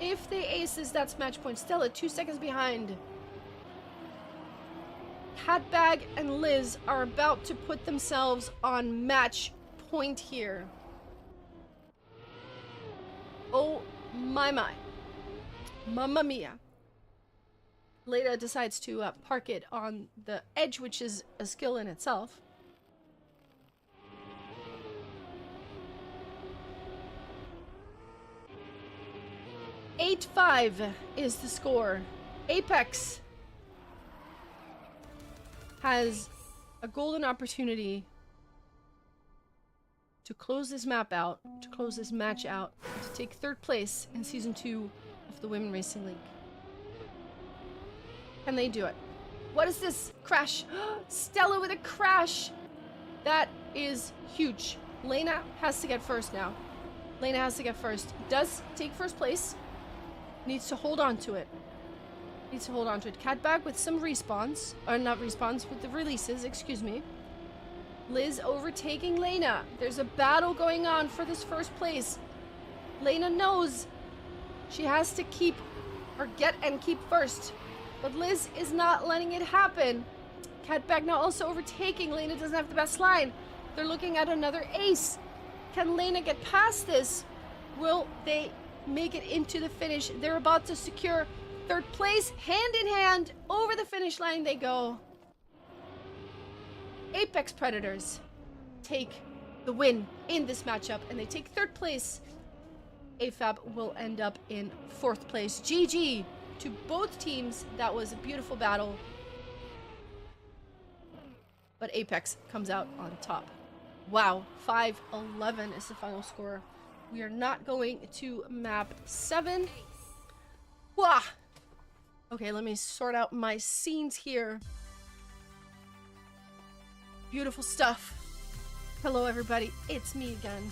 If they ace this, that's match point. Stella 2 seconds behind. Catbag and Liz are about to put themselves on match point here. Oh my. Mamma mia. Leda decides to park it on the edge, which is a skill in itself. Eight 5 is the score. Apex has a golden opportunity to close this map out, to close this match out, to take third place in Season 2 of the Women Racing League. Can they do it? What is this? Crash. Stella with a crash. That is huge. Lena has to get first now. Lena has to get first. Does take first place. Needs to hold on to it. Needs to hold on to it. Catbag with some respawns. Or not respawns, with the releases, excuse me. Liz overtaking Lena. There's a battle going on for this first place. Lena knows she has to keep or get and keep first. But Liz is not letting it happen. Catbag now also overtaking. Lena doesn't have the best line. They're looking at another ace. Can Lena get past this? Will they make it into the finish? They're about to secure third place. Hand in hand, over the finish line they go. Apex Predators take the win in this matchup, and they take third place. AFAB will end up in fourth place. GG to both teams. That was a beautiful battle. But Apex comes out on top. Wow, 5-11 is the final score. We are not going to map 7. Wah! Okay, let me sort out my scenes here. Beautiful stuff. Hello, everybody. It's me again.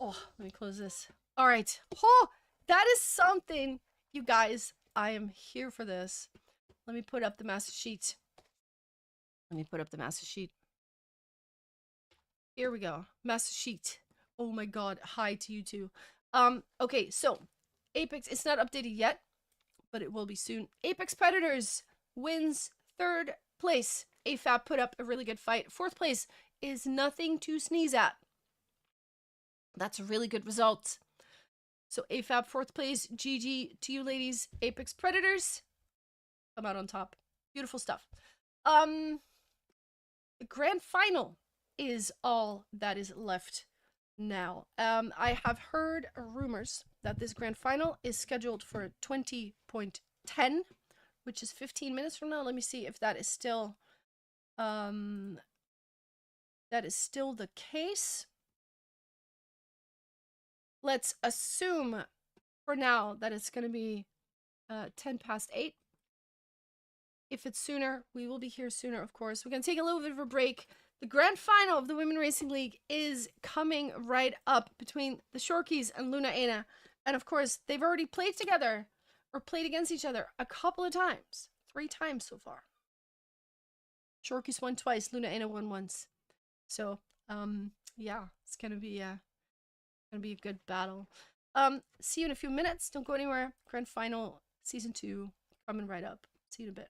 Oh, let me close this. All right. Oh, that is something, you guys. I am here for this. Let me put up the master sheet. Here we go. Master sheet. Oh my god. Hi to you too. Okay, so Apex, it's not updated yet, but it will be soon. Apex Predators wins third place. AFAB put up a really good fight. Fourth place is nothing to sneeze at. That's a really good result. So AFAB 4th place. GG to you ladies. Apex Predators come out on top. Beautiful stuff. The grand final is all that is left now. I have heard rumors that this grand final is scheduled for 20.10, which is 15 minutes from now. Let me see if that is still the case. Let's assume for now that it's going to be 10 past 8. If it's sooner, we will be here sooner, of course. We're going to take a little bit of a break. The grand final of the Women Racing League is coming right up between the Shorkies and Luna Aina. And of course, they've already played together or played against each other a couple of times. 3 times so far. Shorkies won twice, Luna Aina won once. So, yeah, it's going to be a good battle. See you in a few minutes. Don't go anywhere. Grand final season 2 coming right up. See you in a bit.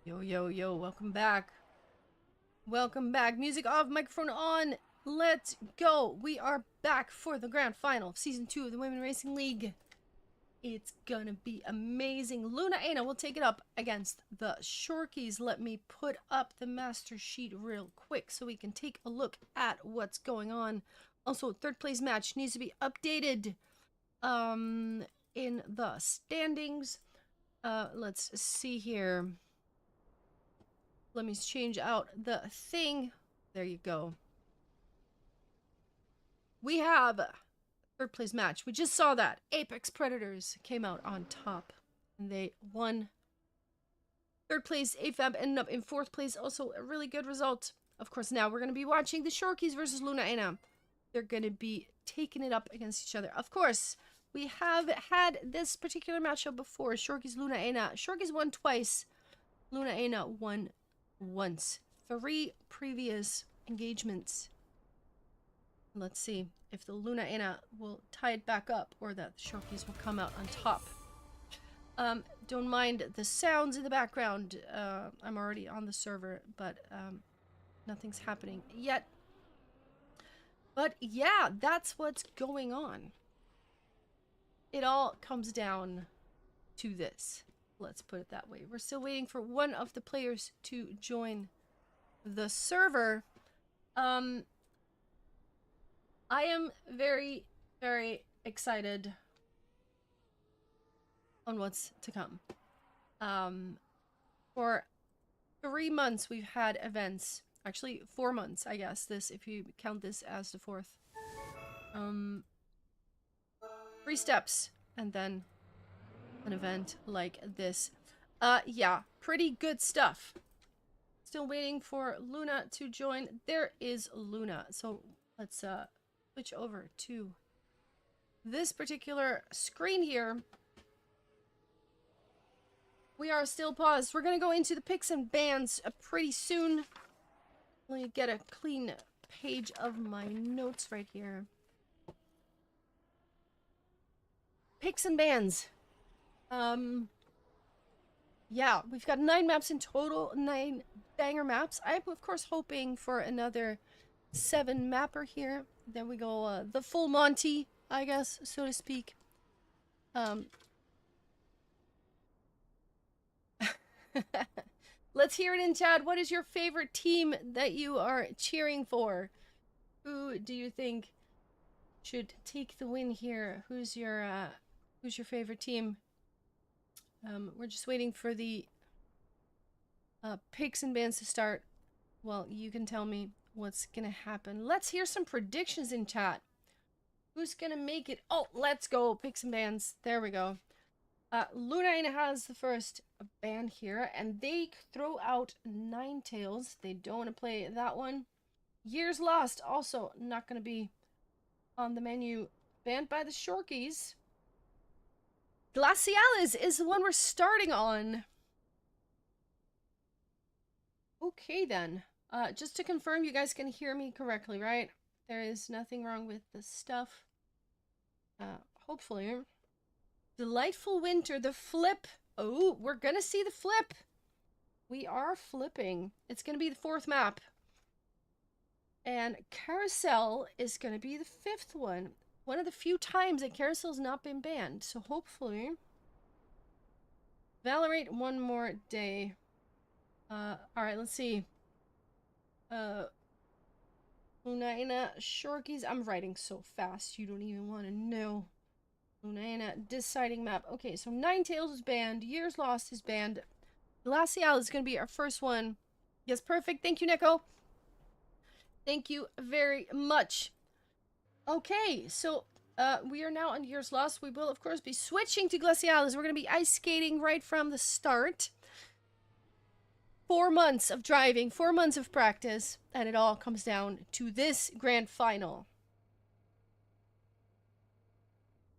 Yo, yo, yo, welcome back. Welcome back. Music off, microphone on. Let's go. We are back for the grand final of Season 2 of the Women Racing League. It's gonna be amazing. Luna Ana will take it up against the Shorkies. Let me put up the master sheet real quick so we can take a look at what's going on. Also, third place match needs to be updated in the standings. Let's see here. Let me change out the thing. There you go. We have third place match. We just saw that. Apex Predators came out on top. And they won. Third place, AFAB ended up in fourth place. Also a really good result. Of course, now we're going to be watching the Shorkies versus Luna Ana. They're going to be taking it up against each other. Of course, we have had this particular matchup before. Shorkies, Luna Ana. Shorkies won twice. Luna Ana won once. 3 previous engagements. Let's see if the Luna Ana will tie it back up or that the Shorkies will come out on top. Don't mind the sounds in the background. I'm already on the server, but nothing's happening yet. But yeah, that's what's going on. It all comes down to this. Let's put it that way. We're still waiting for one of the players to join the server. I am very, very excited on what's to come. For 3 months we've had events. Actually, 4 months, I guess. This, if you count this as the 4th. 3 steps, and then an event like this. Yeah, pretty good stuff. Still waiting for Luna to join. There is Luna. So let's switch over to this particular screen here. We are still paused. We're gonna go into the picks and bans pretty soon. Let me get a clean page of my notes right here. Picks and bans. Yeah, we've got 9 maps in total, 9 banger maps. I'm of course hoping for another 7 mapper here. Then we go the full Monty, I guess, so to speak. Let's hear it in chat. What is your favorite team that you are cheering for? Who do you think should take the win here? Who's your favorite team? We're just waiting for the picks and bans to start. Well, you can tell me what's gonna happen. Let's hear some predictions in chat. Who's gonna make it? Oh, let's go. Picks and bans. There we go. Luna Ana has the first ban here, and they throw out Ninetales. They don't want to play that one. Years Lost, also not going to be on the menu. Banned by the Shorkies. Glaciales is the one we're starting on. Okay, then. Just to confirm, you guys can hear me correctly, right? There is nothing wrong with the stuff. Hopefully. Delightful Winter, the flip. Oh, we're gonna see the flip. We are flipping. It's gonna be the 4th map. And Carousel is gonna be the 5th one. One of the few times that Carousel's not been banned. So hopefully. Valorate one more day. Alright, let's see. Luna Ana, Shorkies. I'm writing so fast, you don't even want to know. Luna Ana, deciding map. Okay, so Ninetales is banned. Years Lost is banned. Glacial is going to be our first one. Yes, perfect. Thank you, Neko. Thank you very much. Okay, so we are now on Years Lost. We will, of course, be switching to Glaciales. We're going to be ice skating right from the start. 4 months of driving, 4 months of practice, and it all comes down to this grand final.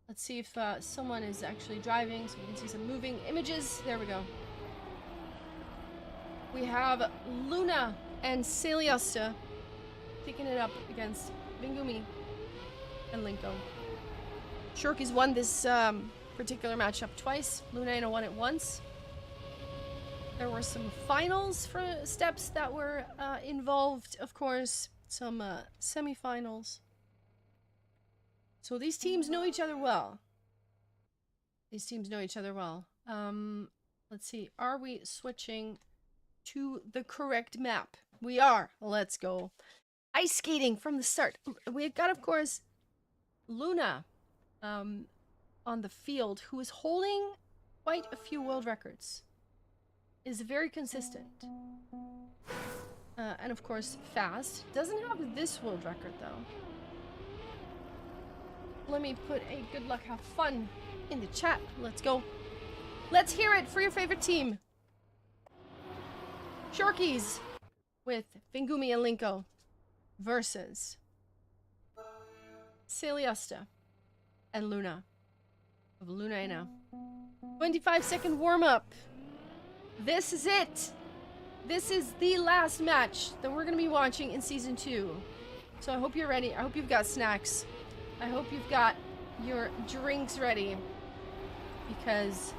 Let's see if someone is actually driving so we can see some moving images. There we go. We have Luna and Celiosta picking it up against Bingumi and Linko. Shorkies won this particular matchup twice. Luna Ana won it once. There were some finals for steps that were involved, of course. Some semifinals. So these teams know each other well. These teams know each other well. Let's see. Are we switching to the correct map? We are. Let's go. Ice skating from the start. We've got, of course, Luna on the field, who is holding quite a few world records. Is very consistent. And of course, fast. Doesn't have this world record, though. Let me put a good luck, have fun in the chat. Let's go. Let's hear it for your favorite team. Shorkies with Vingumi and Linko versus Celiosta and Luna of Lunaina. 25-second warm-up. This is it. This is the last match that we're going to be watching in Season 2. So I hope you're ready. I hope you've got snacks. I hope you've got your drinks ready. Because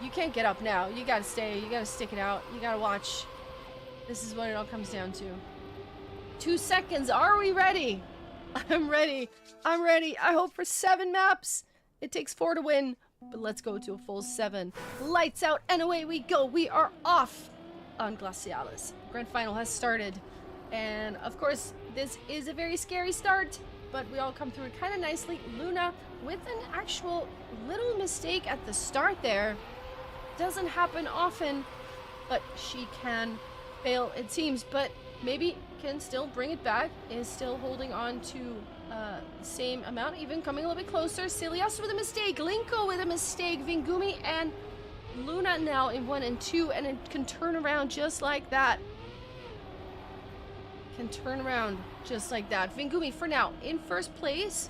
you can't get up now. You gotta stay. You gotta stick it out. You gotta watch. This is what it all comes down to. 2 seconds. Are we ready? I'm ready. I'm ready. I hope for 7 maps. It takes 4 to win. But let's go to a full 7. Lights out and away we go. We are off on Glacialis. Grand final has started. And of course, this is a very scary start. But we all come through it kind of nicely. Luna with an actual little mistake at the start there. Doesn't happen often, but she can fail, it seems. But maybe can still bring it back. Is still holding on to the same amount, even coming a little bit closer. Celios with a mistake. Linko with a mistake. Vingumi and Luna now in 1 and 2, and it can turn around just like that. Can turn around just like that. Vingumi for now in first place.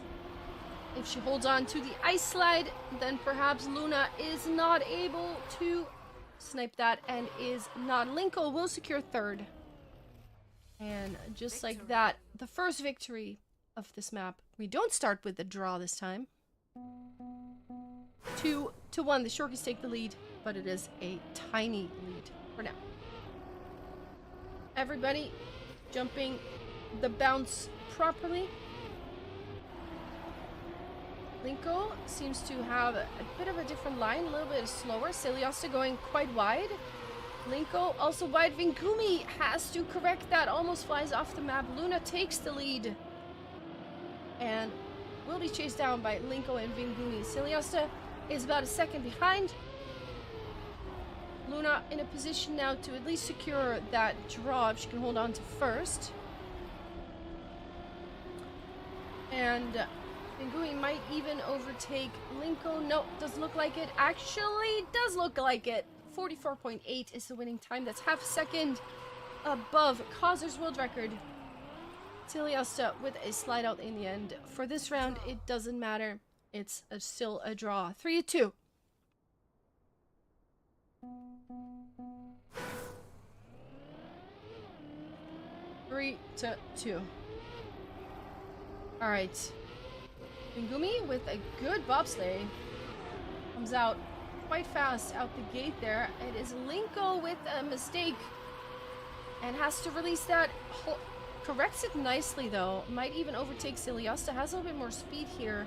If she holds on to the ice slide, then perhaps Luna is not able to snipe that and is not. Linko will secure third. And just like that, the first victory of this map. We don't start with the draw this time. 2-1. The Shorkies take the lead, but it is a tiny lead for now. Everybody jumping the bounce properly. Linko seems to have a bit of a different line, a little bit slower. Celiosta going quite wide. Linko also wide. Vingumi has to correct that. Almost flies off the map. Luna takes the lead. And will be chased down by Linko and Vingumi. Celiosta is about a second behind. Luna in a position now to at least secure that draw if she can hold on to first. And Vingumi might even overtake Linko. No, doesn't look like it. Actually, does look like it. 44.8 is the winning time. That's half a second above Causers' world record. Celiosta with a slide out in the end. For this round, it doesn't matter. It's still a draw. 3-2. Three to 2. All right. Vingumi with a good bobsleigh comes out quite fast out the gate there. It is Linko with a mistake and has to release that. Corrects it nicely though. Might even overtake Celiosta. Has a little bit more speed here.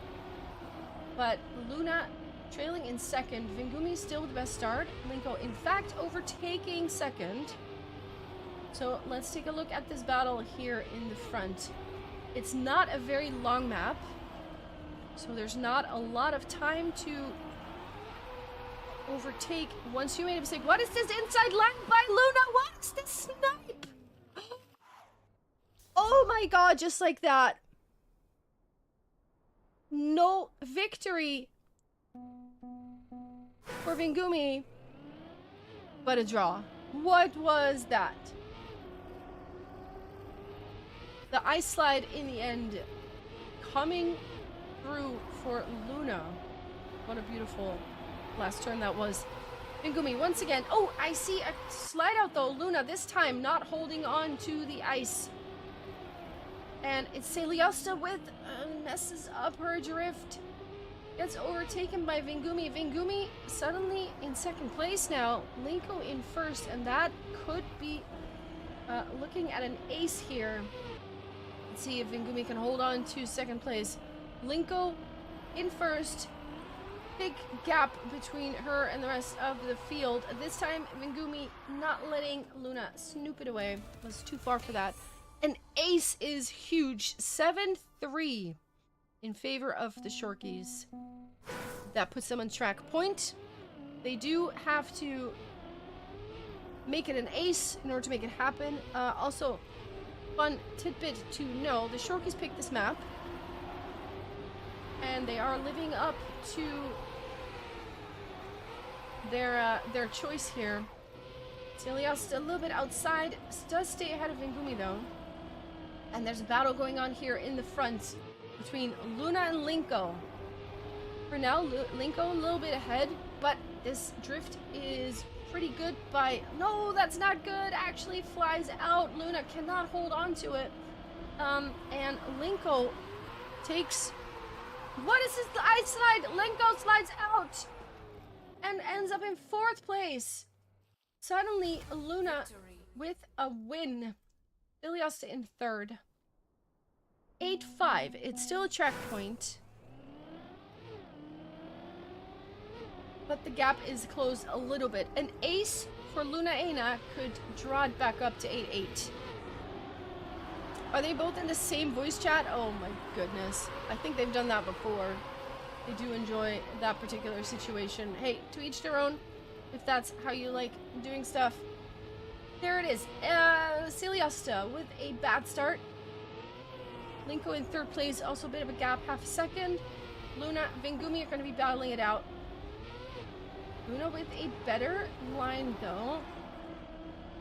But Luna trailing in second. Vingumi still with the best start. Linko in fact overtaking second. So let's take a look at this battle here in the front. It's not a very long map. So there's not a lot of time to overtake once you made a mistake. What is this inside line by Luna? What is this snipe? Oh my god, just like that. No victory for Vingumi, but a draw. What was that? The ice slide in the end coming through for Luna. What a beautiful last turn that was. Vingumi once again. Oh, I see a slide out though. Luna this time not holding on to the ice. And it's Celiosta with messes up her drift. gets overtaken by Vingumi. Vingumi suddenly in second place now. Linko in first, and that could be looking at an ace here. Let's see if Vingumi can hold on to second place. Linko in first. Big gap between her and the rest of the field. This time, Vingumi not letting Luna snoop it away. Was too far for that. An ace is huge. 7-3 in favor of the Shorkies. That puts them on track point. They do have to make it an ace in order to make it happen. Also, fun tidbit to know, the Shorkies picked this map. And they are living up to their choice here. Celios a little bit outside, does stay ahead of Vingumi though. And there's a battle going on here in the front between Luna and Linko. For now, Linko a little bit ahead, but this drift is pretty good by... No, that's not good. Actually flies out. Luna cannot hold on to it. And Linko takes... What is this? The ice slide? Linko slides out and ends up in fourth place. Suddenly, Luna with a win. Iliosta in third. 8-5. It's still a track point. But the gap is closed a little bit. An ace for Luna Aina could draw it back up to 8-8. Are they both in the same voice chat? Oh my goodness. I think they've done that before. They do enjoy that particular situation. Hey, to each their own, if that's how you like doing stuff. There it is. Celiosta with a bad start. Linko in third place, also a bit of a gap, half a second. Luna, Vingumi are going to be battling it out. Luna with a better line though.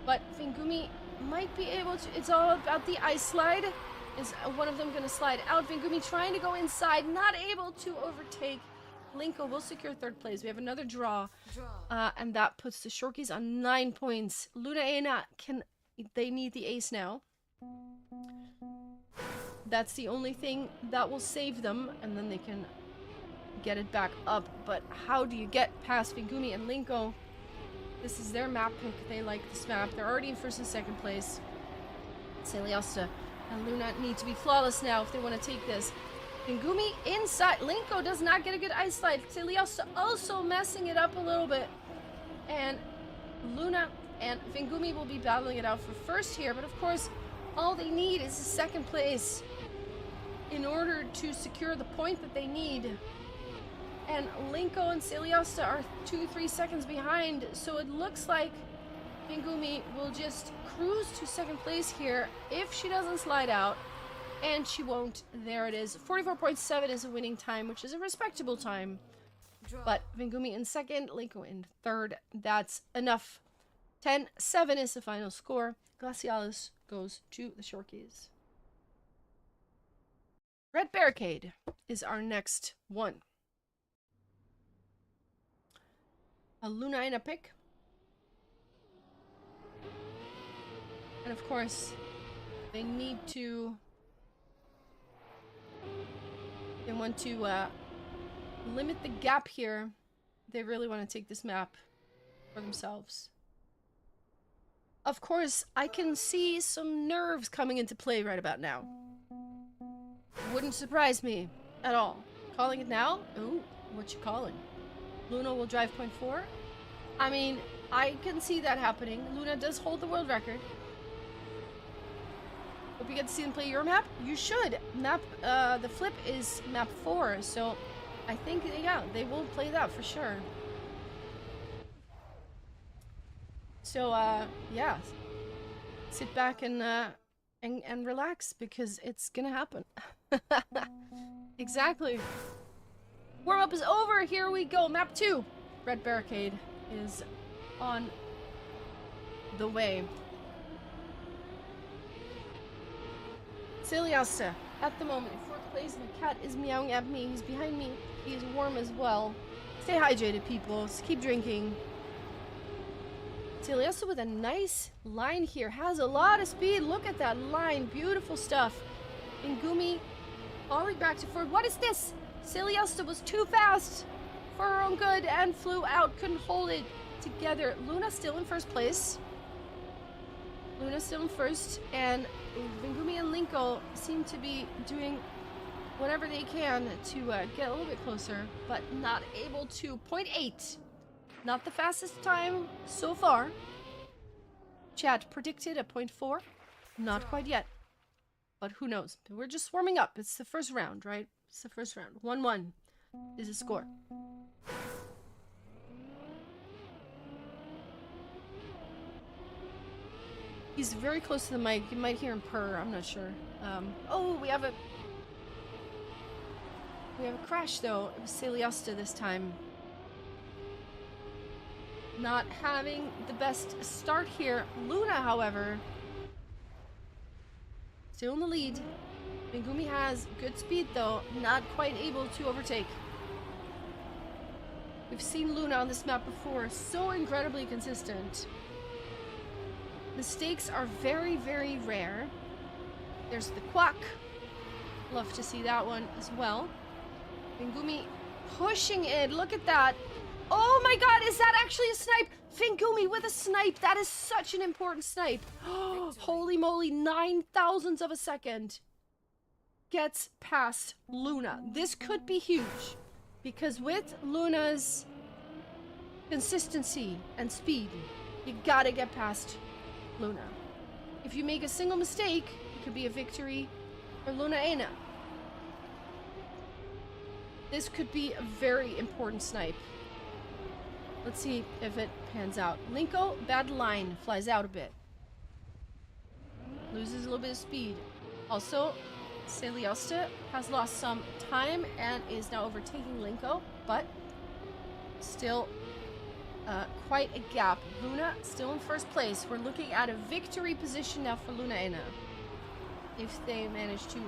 But Vingumi might be able to... It's all about the ice slide. Is one of them going to slide out? Vingumi trying to go inside, not able to overtake. Linko will secure third place. We have another draw. And that puts the Shorkies on 9 points. Luna Aina can... They need the ace now. That's the only thing that will save them. And then they can get it back up. But how do you get past Vingumi and Linko? This is their map pick. They like this map. They're already in first and second place. Celiosta and Luna need to be flawless now if they want to take this. Vingumi inside. Linko does not get a good ice slide. Celiosta also messing it up a little bit. And Luna and Vingumi will be battling it out for first here. But of course, all they need is a second place in order to secure the point that they need. And Linko and Celiosta are 2-3 seconds behind, so it looks like Vingumi will just cruise to second place here if she doesn't slide out, and she won't. There it is. 44.7 is a winning time, which is a respectable time. But Vingumi in second, Linko in third. That's enough. 10-7 is the final score. Glacialis goes to the Shorkies. Red Barricade is our next one. A Luna Aina pick. And of course, they need to... They want to limit the gap here. They really want to take this map for themselves. Of course, I can see some nerves coming into play right about now. Wouldn't surprise me at all. Calling it now? Ooh, what you calling? Luna will drive point 4. I mean, I can see that happening. Luna does hold the world record. Hope you get to see them play your map. You should. Map, the flip is map 4, so I think, yeah, they will play that for sure. So, yeah, sit back and relax because it's gonna happen. Exactly. Warm-up is over. Here we go. Map 2. Red Barricade is on the way. Celiosta, at the moment, in fourth place. My cat is meowing at me. He's behind me. He is warm as well. Stay hydrated, people. Just keep drinking. Celiosta with a nice line here. Has a lot of speed. Look at that line. Beautiful stuff. Vingumi falling back to forward. What is this? Celiosta was too fast for her own good and flew out. Couldn't hold it together. Luna still in first place. Luna still in first. And Vingumi and Linko seem to be doing whatever they can to get a little bit closer, but not able to. 0.8. Not the fastest time so far. Chat predicted a 0.4. Not quite yet. But who knows? We're just warming up. It's the first round, right? It's the first round. 1-1 is the score. He's very close to the mic. You might hear him purr. I'm not sure. Oh, we have a crash though. It was Celiosta this time. Not having the best start here. Luna, however, still in the lead. Megumi has good speed though, not quite able to overtake. We've seen Luna on this map before, so incredibly consistent. Mistakes are very, very rare. There's the quack. Love to see that one as well. Megumi pushing it, look at that. Oh my god, is that actually a snipe? Vingumi with a snipe. That is such an important snipe. Holy moly, 9,000ths of a second. Gets past Luna. This could be huge. Because with Luna's consistency and speed, you gotta get past Luna. If you make a single mistake, it could be a victory for Luna Ena. This could be a very important snipe. Let's see if it pans out. Linko, bad line, flies out a bit. Loses a little bit of speed. Also, Celiosta has lost some time and is now overtaking Linko, but still quite a gap. Luna still in first place. We're looking at a victory position now for Luna Ena. If they manage to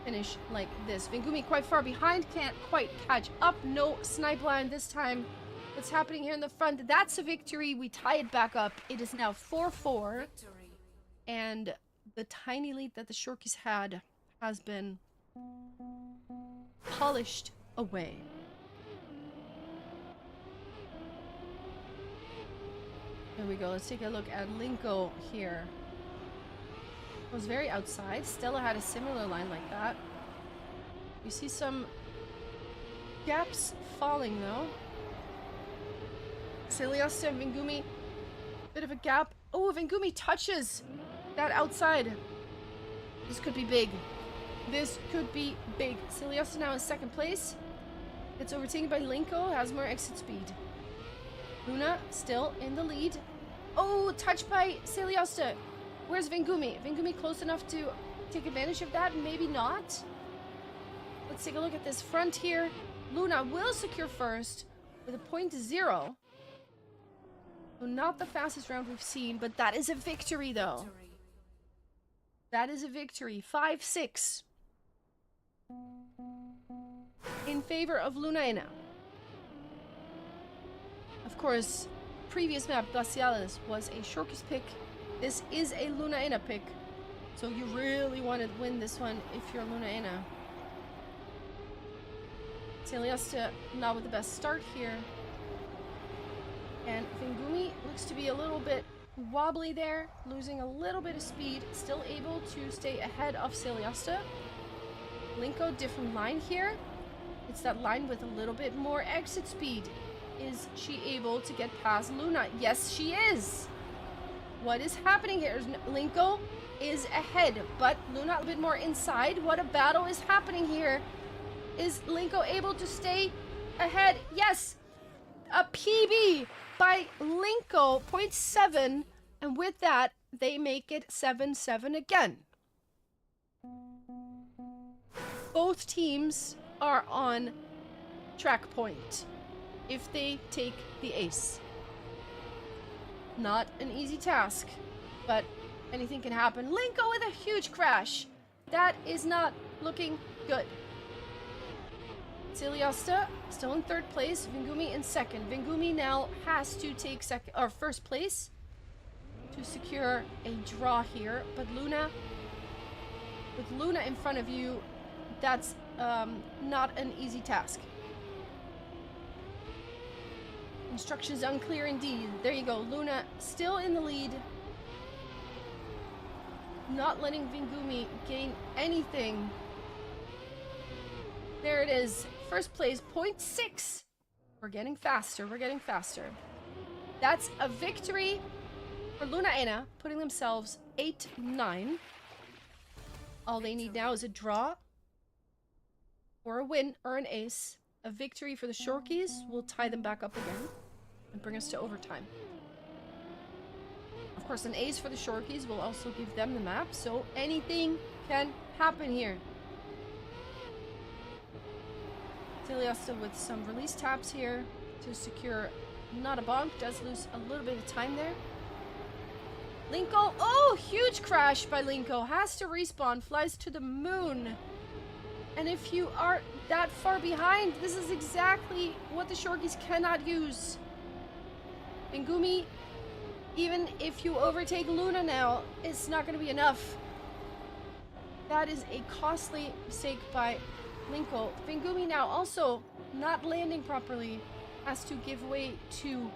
finish like this. Vingumi quite far behind, can't quite catch up. No snipe line this time. What's happening here in the front? That's a victory. We tie it back up. It is now 4-4. And the tiny lead that the Shorkies had has been polished away. There we go. Let's take a look at Linko here. It was very outside. Stella had a similar line like that. You see some gaps falling though. Celiosta and Vingumi, bit of a gap. Oh, Vingumi touches that outside. This could be big. This could be big. Celiosta now in second place. It's overtaken by Linko, has more exit speed. Luna still in the lead. Oh, touch by Celiosta. Where's Vingumi? Vingumi close enough to take advantage of that? Maybe not. Let's take a look at this front here. Luna will secure first with a 0.0. So not the fastest round we've seen, but that is a victory though. That is a victory. 5-6 in favor of Luna Ena. Of course, previous map, Glaciales, was a Shorkies pick. This is a Luna Ena pick. So you really want to win this one if you're Luna Ena. Celiosta not with the best start here. And Vingumi looks to be a little bit wobbly there, losing a little bit of speed, still able to stay ahead of Celiosta. Linko, different line here. It's that line with a little bit more exit speed. Is she able to get past Luna? Yes, she is. What is happening here? Linko is ahead, but Luna a bit more inside. What a battle is happening here. Is Linko able to stay ahead? Yes. A PB by Linko, 0.7, and with that, they make it 7-7 again. Both teams are on track point if they take the ace. Not an easy task, but anything can happen. Linko with a huge crash. That is not looking good. Celiosta still in third place. Vingumi in second. Vingumi now has to take first place to secure a draw here. But Luna, with Luna in front of you, that's not an easy task. Instructions unclear indeed. There you go. Luna still in the lead. Not letting Vingumi gain anything. There it is. First place, 0.6. We're getting faster. We're getting faster. That's a victory for Luna Anna, putting themselves 8-9. All they need now is a draw, or a win, or an ace. A victory for the Shorkies will tie them back up again and bring us to overtime. Of course, an ace for the Shorkies will also give them the map, so anything can happen here. Celiosta with some release taps here to secure not a bonk. Does lose a little bit of time there. Linko, oh, huge crash by Linko. Has to respawn, flies to the moon. And if you are that far behind, this is exactly what the Shorkies cannot use. Vingumi, even if you overtake Luna now, it's not going to be enough. That is a costly mistake by Linko. Vingumi now also not landing properly, has to give way to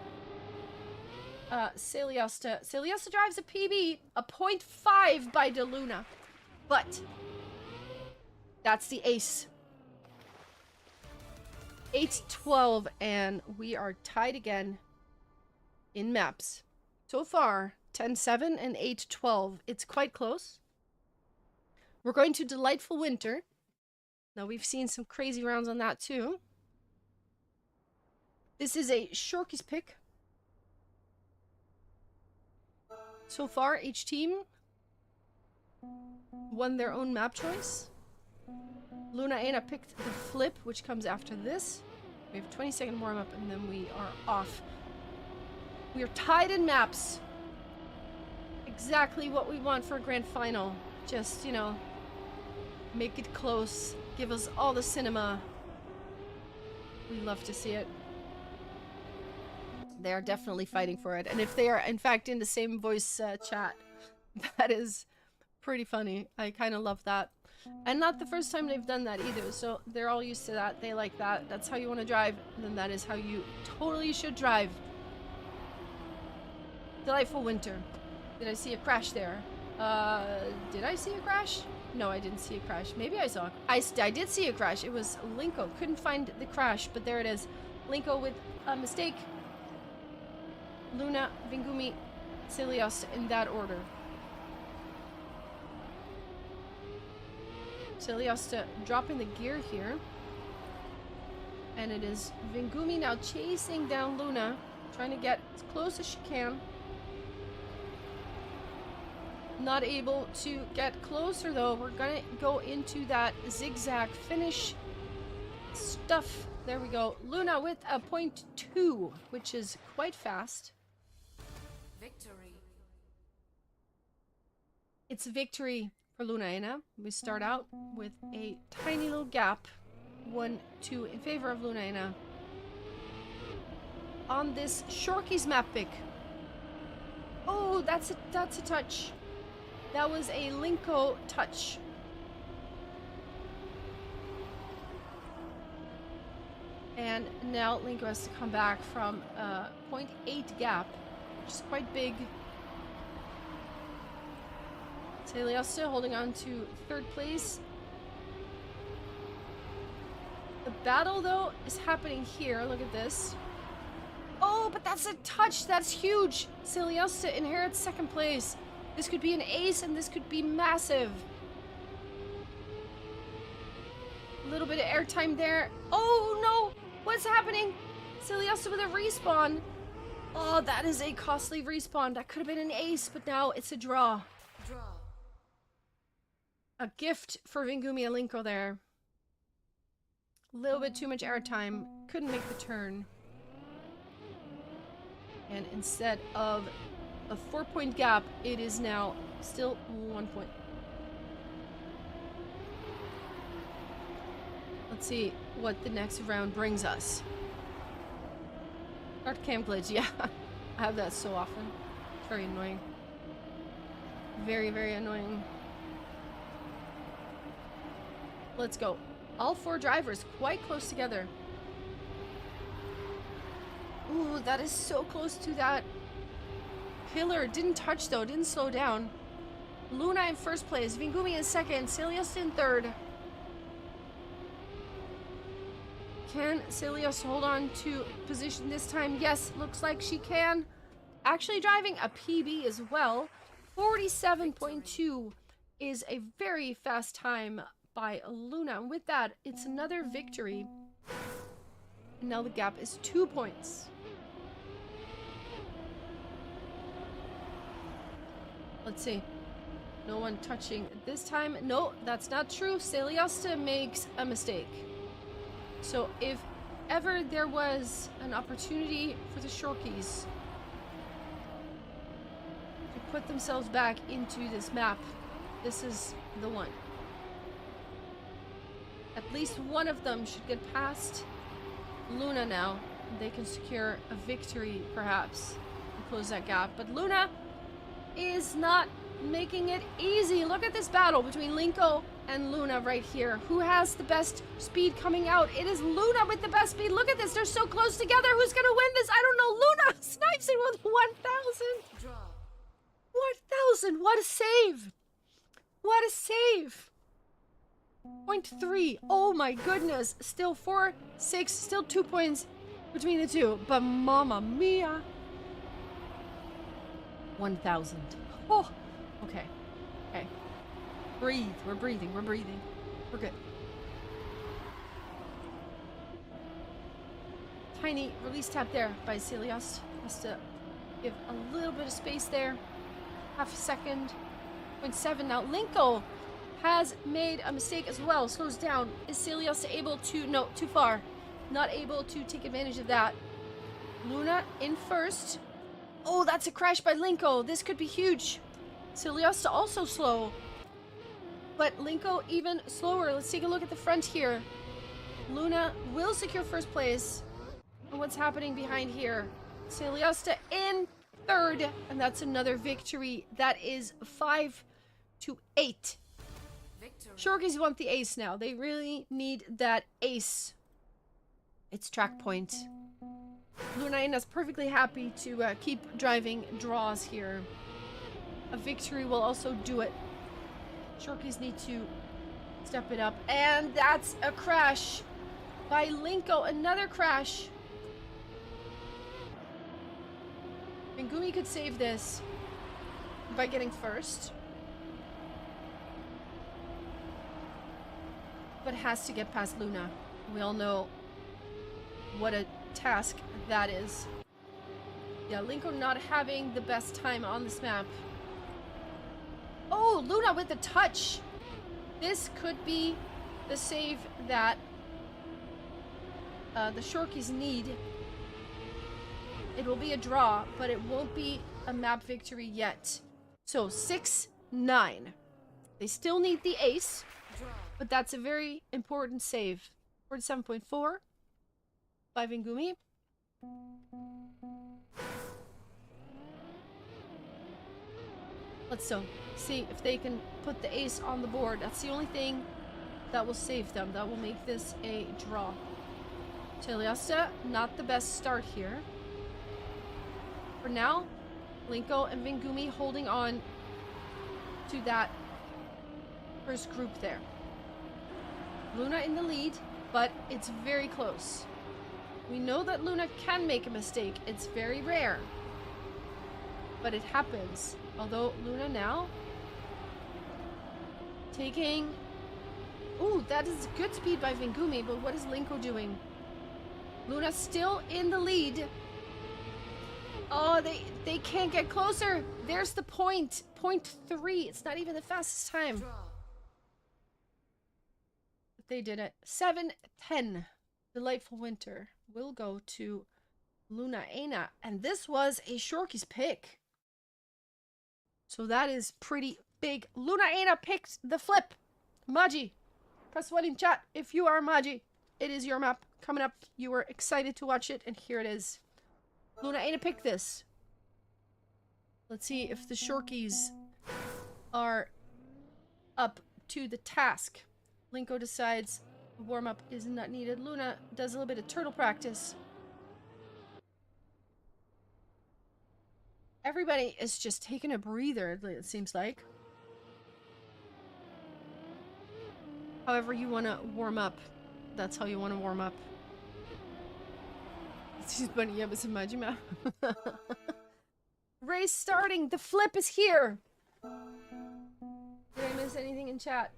Celiosta. Celiosta drives a PB, a 0.5 by DeLuna. But that's the ace. 8-12, and we are tied again in maps. So far, 10-7 and 8-12. It's quite close. We're going to Delightful Winter. Now, we've seen some crazy rounds on that, too. This is a Shorkies pick. So far, each team won their own map choice. Luna Anna picked the flip, which comes after this. We have a 20-second warm-up, and then we are off. We are tied in maps. Exactly what we want for a grand final. Just, you know, make it close. Give us all the cinema. We love to see it. They are definitely fighting for it. And if they are, in fact, in the same voice chat, that is pretty funny. I kind of love that. And not the first time they've done that either. So they're all used to that. They like that. That's how you want to drive. And then that is how you totally should drive. Delightful Winter. Did I see a crash there? Did I see a crash? No, I didn't see a crash. Maybe I saw. I did see a crash. It was Linko. Couldn't find the crash, but there it is. Linko with a mistake. Luna, Vingumi, Celiosta in that order. Celiosta dropping the gear here. And it is Vingumi now chasing down Luna, trying to get as close as she can. Not able to get closer though. We're gonna go into that zigzag finish stuff. There we go. Luna with a 0.2, which is quite fast. Victory. It's a victory for Luna Anna. We start out with a tiny little gap. 1-2 in favor of Luna Anna. On this Shorkies map pick. Oh, that's a touch. That was a Linko touch. And now Linko has to come back from a 0.8 gap, which is quite big. Celiosta holding on to third place. The battle, though, is happening here. Look at this. Oh, but that's a touch. That's huge. Celiosta inherits second place. This could be an ace, and this could be massive. A little bit of airtime there. Oh, no. What's happening? Celiosta with a respawn. Oh, that is a costly respawn. That could have been an ace, but now it's a draw. Draw. A gift for Vingumi and Linko there. A little bit too much airtime. Couldn't make the turn. And instead of a 4-point gap, it is now still 1 point. Let's see what the next round brings us. Start cam glitch, yeah. I have that so often. It's very annoying. Very, very annoying. Let's go. All 4 drivers quite close together. Ooh, that is so close to that pillar. Didn't touch though, didn't slow down. Luna in first place, Vingumi in second, Celios in third. Can Celios hold on to position this time? Yes, looks like she can. Actually driving a PB as well. 47.2 is a very fast time by Luna. And with that, it's another victory. And now the gap is 2 points. Let's see. No one touching this time. No, that's not true. Celiosta makes a mistake. So if ever there was an opportunity for the Shorkies to put themselves back into this map, this is the one. At least one of them should get past Luna now. They can secure a victory, perhaps, and close that gap. But Luna is not making it easy. Look at this battle between Linko and Luna right here. Who has the best speed coming out? It is Luna with the best speed. Look at this. They're so close together. Who's going to win this? I don't know. Luna snipes it with 1,000. Draw. 1,000. What a save. What a save. 0.3. Oh my goodness. Still 4, 6. Still 2 points between the two. But mama mia. 1,000. Oh. Okay. Okay. Breathe. We're breathing. We're breathing. We're good. Tiny release tap there by Celios. Has to give a little bit of space there. Half a second. 0.7 now. Linko has made a mistake as well. Slows down. Is Celios able to... No, too far. Not able to take advantage of that. Luna in first. Oh, that's a crash by Linko. This could be huge. Celios also slow. But Linko even slower. Let's take a look at the front here. Luna will secure first place. And what's happening behind here? Celiosta in third. And that's another victory. That is 5-8. Victory. Shorkies want the ace now. They really need that ace. It's track point. Lunaina's perfectly happy to keep driving draws here. A victory will also do it. Shorkies need to step it up. And that's a crash by Linko. Another crash. Vingumi could save this by getting first. But has to get past Luna. We all know what a task that is. Yeah, Linko not having the best time on this map. Oh, Luna with the touch. This could be the save that the Shorkies need. It will be a draw, but it won't be a map victory yet. So 6-9. They still need the ace, Draw. but that's a very important save. 47.4 by Vingumi. Let's see if they can put the ace on the board. That's the only thing that will save them. That will make this a draw. Celiosta, not the best start here. For now, Linko and Vingumi holding on to that first group there. Luna in the lead, but it's very close. We know that Luna can make a mistake. It's very rare. But it happens. Although Luna now taking... Ooh, that is good speed by Vingumi, but what is Linko doing? Luna still in the lead. Oh, they can't get closer. There's the point. 0.3. It's not even the fastest time. Draw. But they did it. 7-10. Delightful Winter will go to Lunaina. And this was a Shorkies pick. So that is pretty big. Lunaina picked the flip. Maji, press 1 in chat if you are Maji. It is your map coming up. You were excited to watch it, and here it is. Lunaina picked this. Let's see if the Shorkies are up to the task. Linko decides warm-up is not needed. Luna does a little bit of turtle practice. Everybody is just taking a breather, it seems like. However you want to warm up, that's how you want to warm up. She's bunny yamas and Majima. Race starting. The flip is here. Did I miss anything in chat?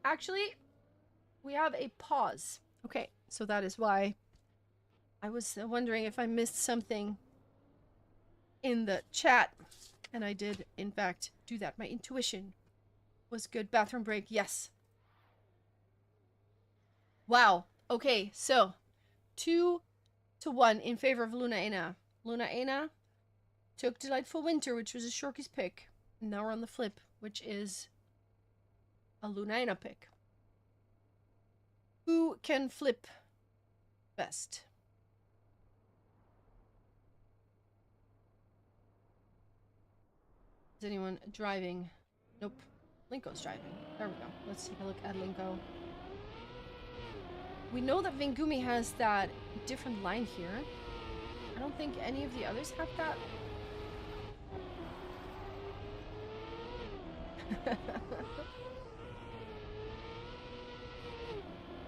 Actually, we have a pause. Okay, so that is why I was wondering if I missed something in the chat, and I did, in fact, do that. My intuition was good. Bathroom break, yes. Wow. Okay, so 2-1 in favor of Luna Ena. Luna Ena took Delightful Winter, which was a Shorky's pick. And now we're on the flip, which is a Luna Ena pick. Who can flip best? Is anyone driving? Nope. Linko's driving. There we go. Let's take a look at Linko. We know that Vingumi has that different line here. I don't think any of the others have that.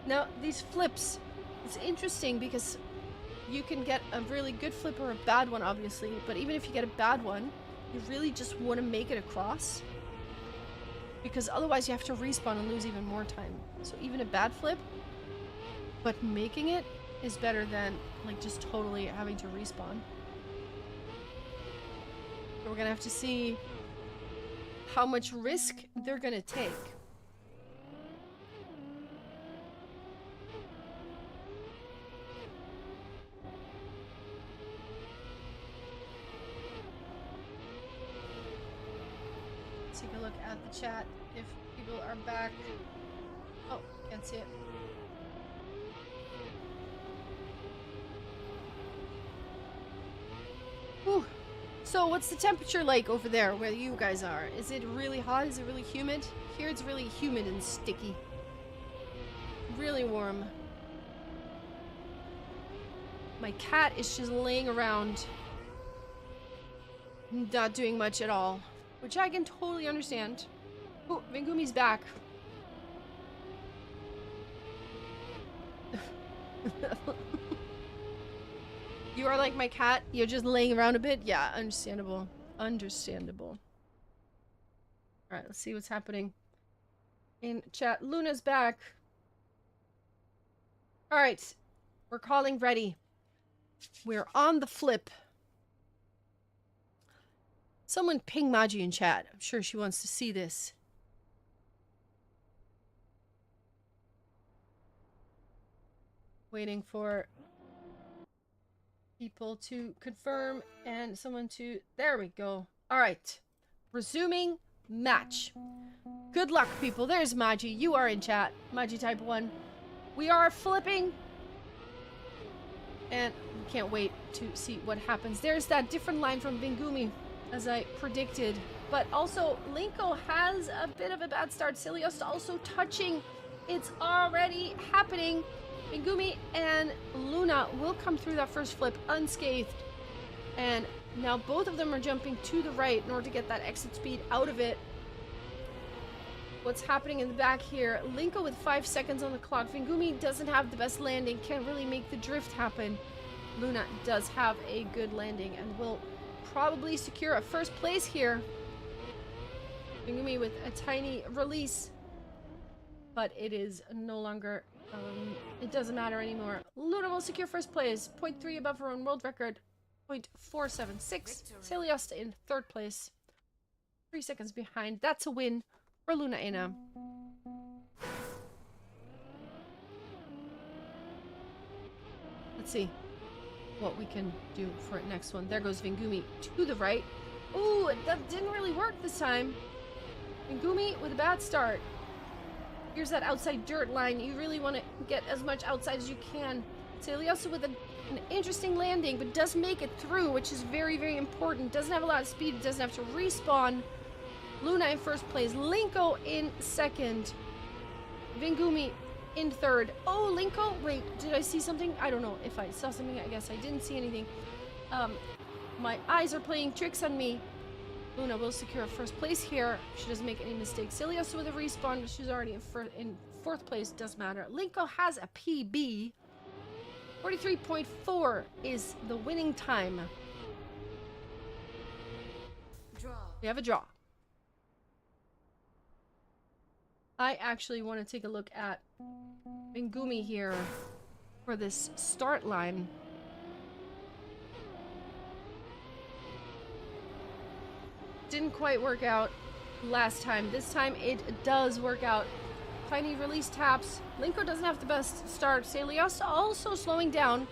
Now, these flips, it's interesting because you can get a really good flip or a bad one, obviously, but even if you get a bad one, you really just want to make it across, because otherwise you have to respawn and lose even more time. So even a bad flip, but making it is better than like just totally having to respawn. So we're gonna have to see how much risk they're gonna take. Let's take a look at the chat if people are back. Oh, can't see it. Whew. So what's the temperature like over there where you guys are? Is it really hot? Is it really humid? Here it's really humid and sticky. Really warm. My cat is just laying around, not doing much at all, which I can totally understand. Oh, Vingumi's back. You are like my cat. You're just laying around a bit. Yeah, understandable. Understandable. Alright, let's see what's happening in chat. Luna's back. Alright. We're calling ready. We're on the flip. Someone ping Maji in chat. I'm sure she wants to see this. Waiting for people to confirm and someone to... There we go. Alright. Resuming match. Good luck, people. There's Maji. You are in chat. Maji type 1. We are flipping. And we can't wait to see what happens. There's that different line from Vingumi, as I predicted. But also, Linko has a bit of a bad start. Cilios also touching. It's already happening. Vingumi and Luna will come through that first flip unscathed. And now both of them are jumping to the right in order to get that exit speed out of it. What's happening in the back here? Linko with 5 seconds on the clock. Vingumi doesn't have the best landing. Can't really make the drift happen. Luna does have a good landing and will probably secure a first place here. Vingumi with a tiny release. But it is no longer... it doesn't matter anymore. Luna will secure first place. 0.3 above her own world record. 0.476. Celiosta in third place. 3 seconds behind. That's a win for Luna Ena. Let's see what we can do for it next one. There goes Vingumi to the right. Ooh, that didn't really work this time. Vingumi with a bad start. Here's that outside dirt line. You really want to get as much outside as you can. Celiosa with an interesting landing, but does make it through, which is very, very important. Doesn't have a lot of speed. Doesn't have to respawn. Luna in first place. Linko in second. Vingumi in third. Oh, Linko. Wait, did I see something? I don't know if I saw something. I guess I didn't see anything. My eyes are playing tricks on me. Luna will secure first place here. She doesn't make any mistakes. Celios with a respawn. She's already in fourth place. Doesn't matter. Linko has a PB. 43.4 is the winning time. Draw. We have a draw. I actually want to take a look at Vingumi here for this start line. Didn't quite work out last time. This time it does work out. Tiny release taps. Linko doesn't have the best start. Celios also slowing down.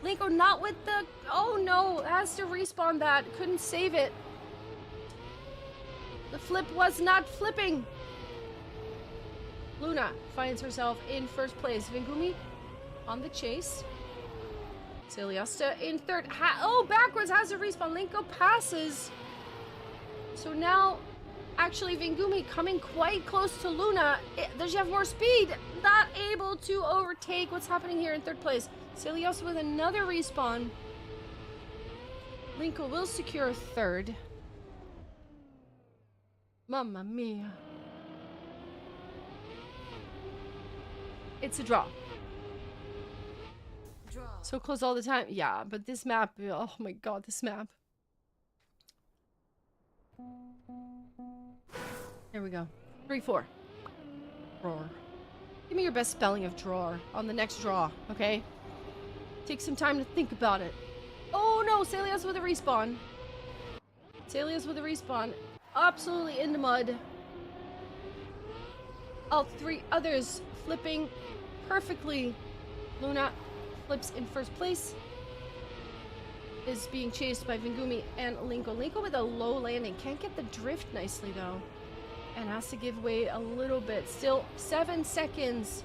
Linko not with the... Oh no, has to respawn that. Couldn't save it. The flip was not flipping. Luna finds herself in first place. Vingumi on the chase. Celiosta in third. Oh, backwards has to respawn. Linko passes. So now, actually, Vingumi coming quite close to Luna. Does she have more speed? Not able to overtake. What's happening here in third place? Celiosta with another respawn. Linko will secure third. Mamma mia. It's a draw. Draw. So close all the time. Yeah, but this map, oh my god, this map. There we go. 3-4. Drawer. Give me your best spelling of drawer on the next draw, okay? Take some time to think about it. Oh no, Celios with a respawn. Celios with a respawn. Absolutely in the mud. All three others flipping perfectly. Luna flips in first place. Is being chased by Vingumi and Linko. Linko with a low landing. Can't get the drift nicely though. And has to give way a little bit. Still 7 seconds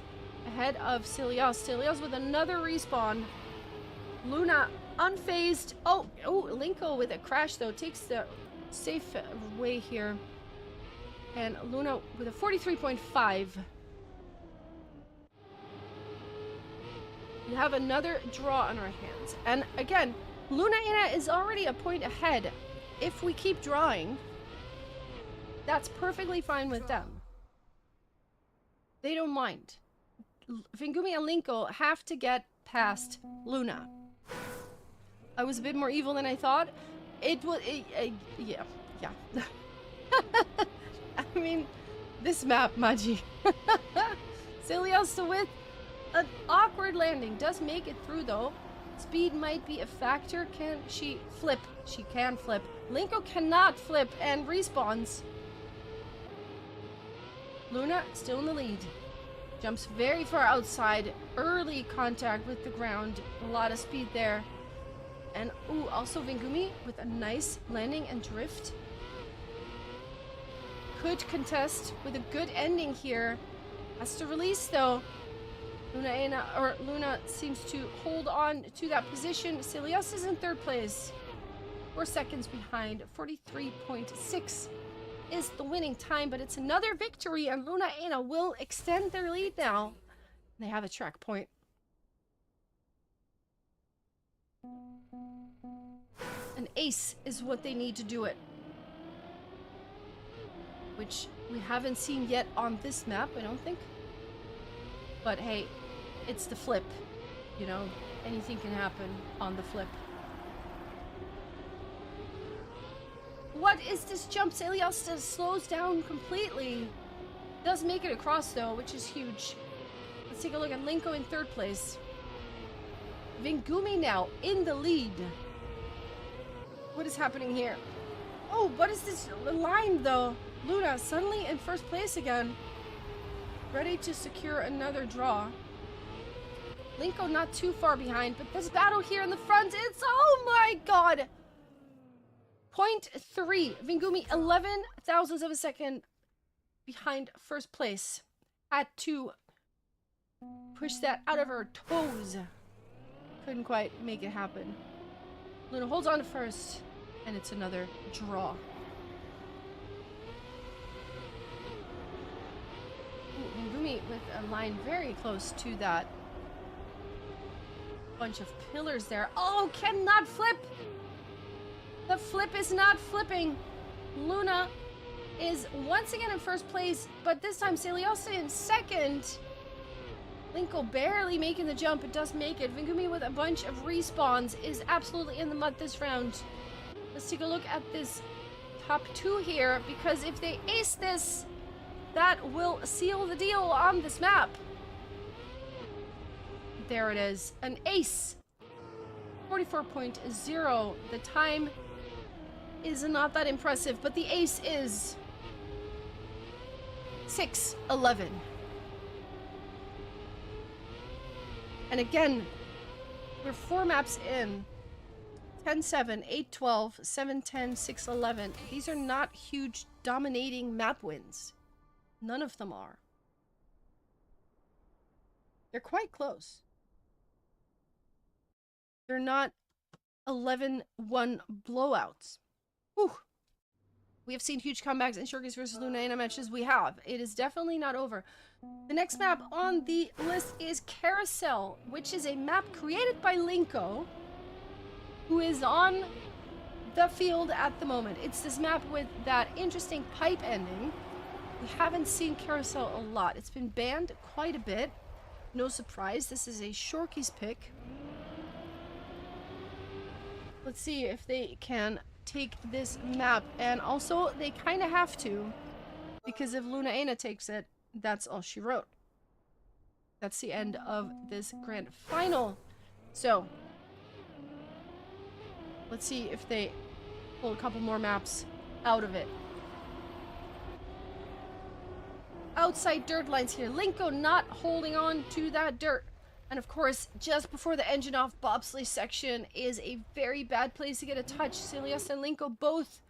ahead of Celios. Celios with another respawn. Luna unfazed. Oh, Linko with a crash though. Takes the safe way here. And Luna with a 43.5. We have another draw on our hands. And again, Luna Ina is already a point ahead. If we keep drawing, that's perfectly fine with them. They don't mind. Vingumi and Linko have to get past Luna. I was a bit more evil than I thought. It was... yeah. I mean, this map, Maji. Celiosta with an awkward landing. Does make it through, though. Speed might be a factor. Can she flip? She can flip. Linko cannot flip and respawns. Luna still in the lead. Jumps very far outside. Early contact with the ground. A lot of speed there. And, ooh, also Vingumi with a nice landing and drift. Could contest with a good ending here. Has to release, though. Luna seems to hold on to that position. Celios is in third place. 4 seconds behind. 43.6 is the winning time, but it's another victory, and Luna Ina will extend their lead now. They have a track point. An ace is what they need to do it. Which we haven't seen yet on this map, I don't think. But hey, it's the flip, you know, anything can happen on the flip. What is this jump? Celiosta slows down completely. Does make it across though, which is huge. Let's take a look at Linko in third place. Vingumi now in the lead. What is happening here? Oh, what is this line though? Luna suddenly in first place again. Ready to secure another draw. Linko not too far behind, but this battle here in the front, it's, oh my god! 0.3. Vingumi 11 thousandths of a second behind first place. Had to push that out of her toes. Couldn't quite make it happen. Luna holds on to first, and it's another draw. Megumi with a line very close to that bunch of pillars there. Oh, cannot flip! The flip is not flipping. Luna is once again in first place, but this time Celiosa in second. Linko barely making the jump. It does make it. Vingumi with a bunch of respawns is absolutely in the mud this round. Let's take a look at this top two here, because if they ace this, that will seal the deal on this map. There it is. An ace. 44.0. The time is not that impressive, but the ace is 6:11. And again, we're 4 maps in. 10-7, 8-12, 7-10, 6-11. These are not huge dominating map wins. None of them are. They're quite close. They're not 11-1 blowouts. Whew. We have seen huge comebacks in Shorties versus Lunana matches. We have. It is definitely not over. The next map on the list is Carousel, which is a map created by Linko, who is on the field at the moment. It's this map with that interesting pipe ending. We haven't seen Carousel a lot. It's been banned quite a bit. No surprise, this is a Shorky's pick. Let's see if they can take this map, and also they kind of have to, because if Lunana takes it, that's all she wrote. That's the end of this grand final. So let's see if they pull a couple more maps out of it. Outside dirt lines here. Linko not holding on to that dirt. And of course, just before the engine off bobsleigh section is a very bad place to get a touch. Celias and Linko both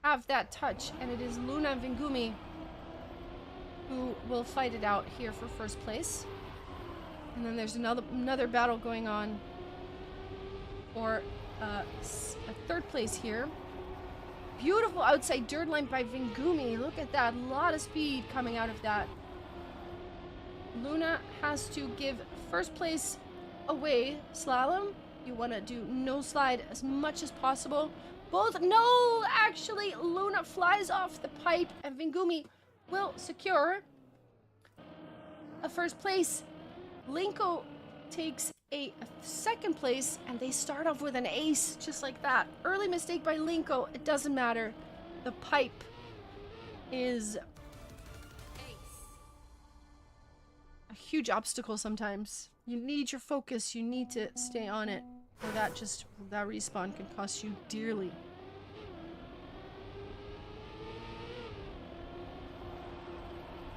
have that touch, and it is Luna and Vingumi who will fight it out here for first place. And then there's another battle going on for a third place here. Beautiful outside dirt line by Vingumi. Look at that. A lot of speed coming out of that. Luna has to give first place away. Slalom, you want to do no slide as much as possible. Both, no, actually, Luna flies off the pipe and Vingumi will secure a first place. Linko takes a second place, and they start off with an ace, just like that. Early mistake by Linko, it doesn't matter. The pipe is a huge obstacle sometimes. You need your focus, you need to stay on it, or that respawn can cost you dearly.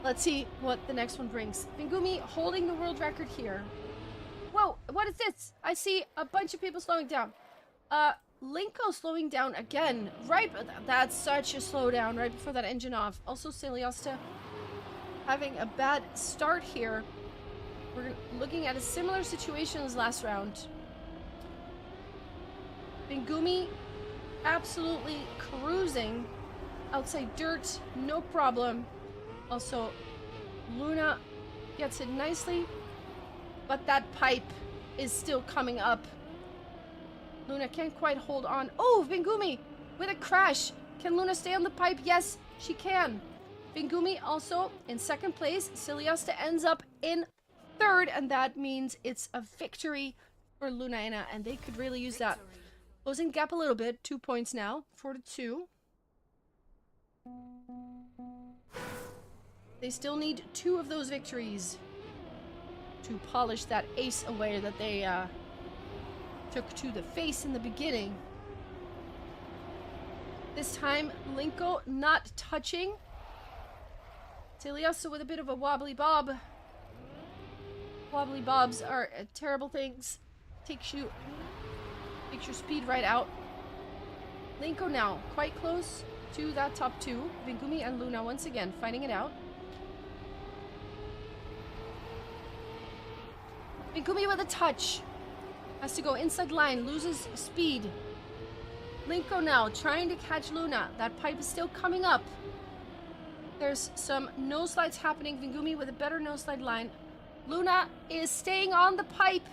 Let's see what the next one brings. Vingumi holding the world record here. Whoa, what is this? I see a bunch of people slowing down. Linko slowing down again. Right, that's such a slowdown right before that engine off. Also, Celiosta having a bad start here. We're looking at a similar situation as last round. Vingumi absolutely cruising. Outside dirt, no problem. Also, Luna gets it nicely, but that pipe is still coming up. Luna can't quite hold on. Oh, Vingumi with a crash. Can Luna stay on the pipe? Yes, she can. Vingumi also in second place. Celiosta ends up in third, and that means it's a victory for Lunana, and they could really use that. Closing the gap a little bit. 2 points now, 4-2. They still need 2 of those victories to polish that ace away that they took to the face in the beginning. This time, Linko not touching. Celiosa with a bit of a wobbly bob. Wobbly bobs are terrible things. Takes your speed right out. Linko now quite close to that top 2. Vingumi and Luna once again fighting it out. Vingumi with a touch. Has to go inside line, loses speed. Linko now trying to catch Luna. That pipe is still coming up. There's some nose slides happening. Vingumi with a better nose slide line. Luna is staying on the pipe.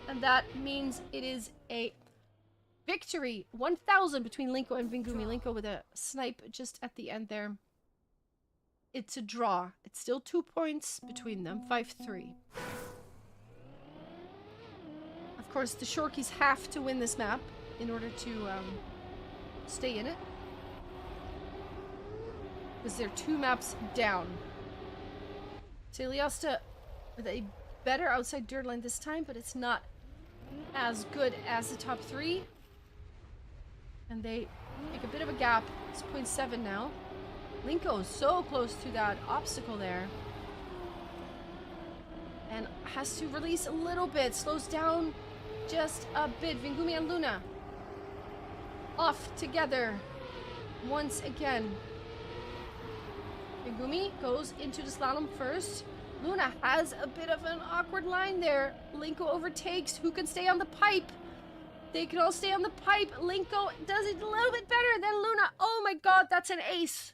And that means it is a victory. 1,000 between Linko and Vingumi. Linko with a snipe just at the end there. It's a draw. It's still 2 points between them. 5-3. Of course, the Shorkies have to win this map in order to stay in it. Because they're 2 maps down. Celiosta with a better outside dirt line this time, but it's not as good as the top 3. And they make a bit of a gap. It's 0.7 now. Linko is so close to that obstacle there. And has to release a little bit. Slows down just a bit. Vingumi and Luna off together once again. Vingumi goes into the slalom first. Luna has a bit of an awkward line there. Linko overtakes. Who can stay on the pipe? They can all stay on the pipe. Linko does it a little bit better than Luna. Oh my god, that's an ace.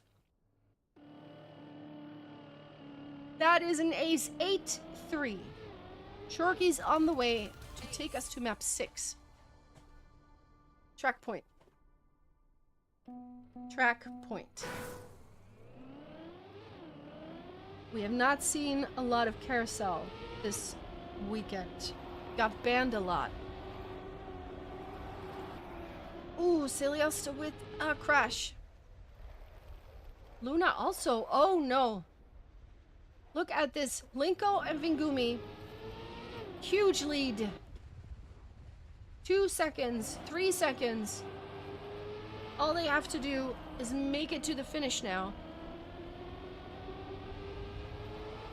That is an ace. 8-3. Shorkies on the way to take us to map 6. Track point. Track point. We have not seen a lot of carousel this weekend. Got banned a lot. Ooh, Celiosta with a crash. Luna also. Oh no. Look at this. Linko and Vingumi. Huge lead. 2 seconds. 3 seconds. All they have to do is make it to the finish now.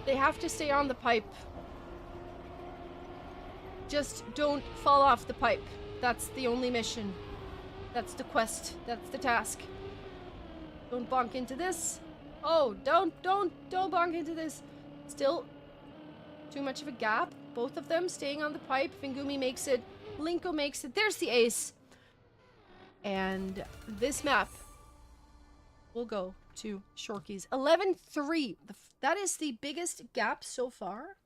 They have to stay on the pipe. Just don't fall off the pipe. That's the only mission. That's the quest. That's the task. Don't bonk into this. Oh, don't bonk into this. Still too much of a gap. Both of them staying on the pipe. Vingumi makes it. Linko makes it. There's the ace. And this map will go to Shorkies. 11-3. That is the biggest gap so far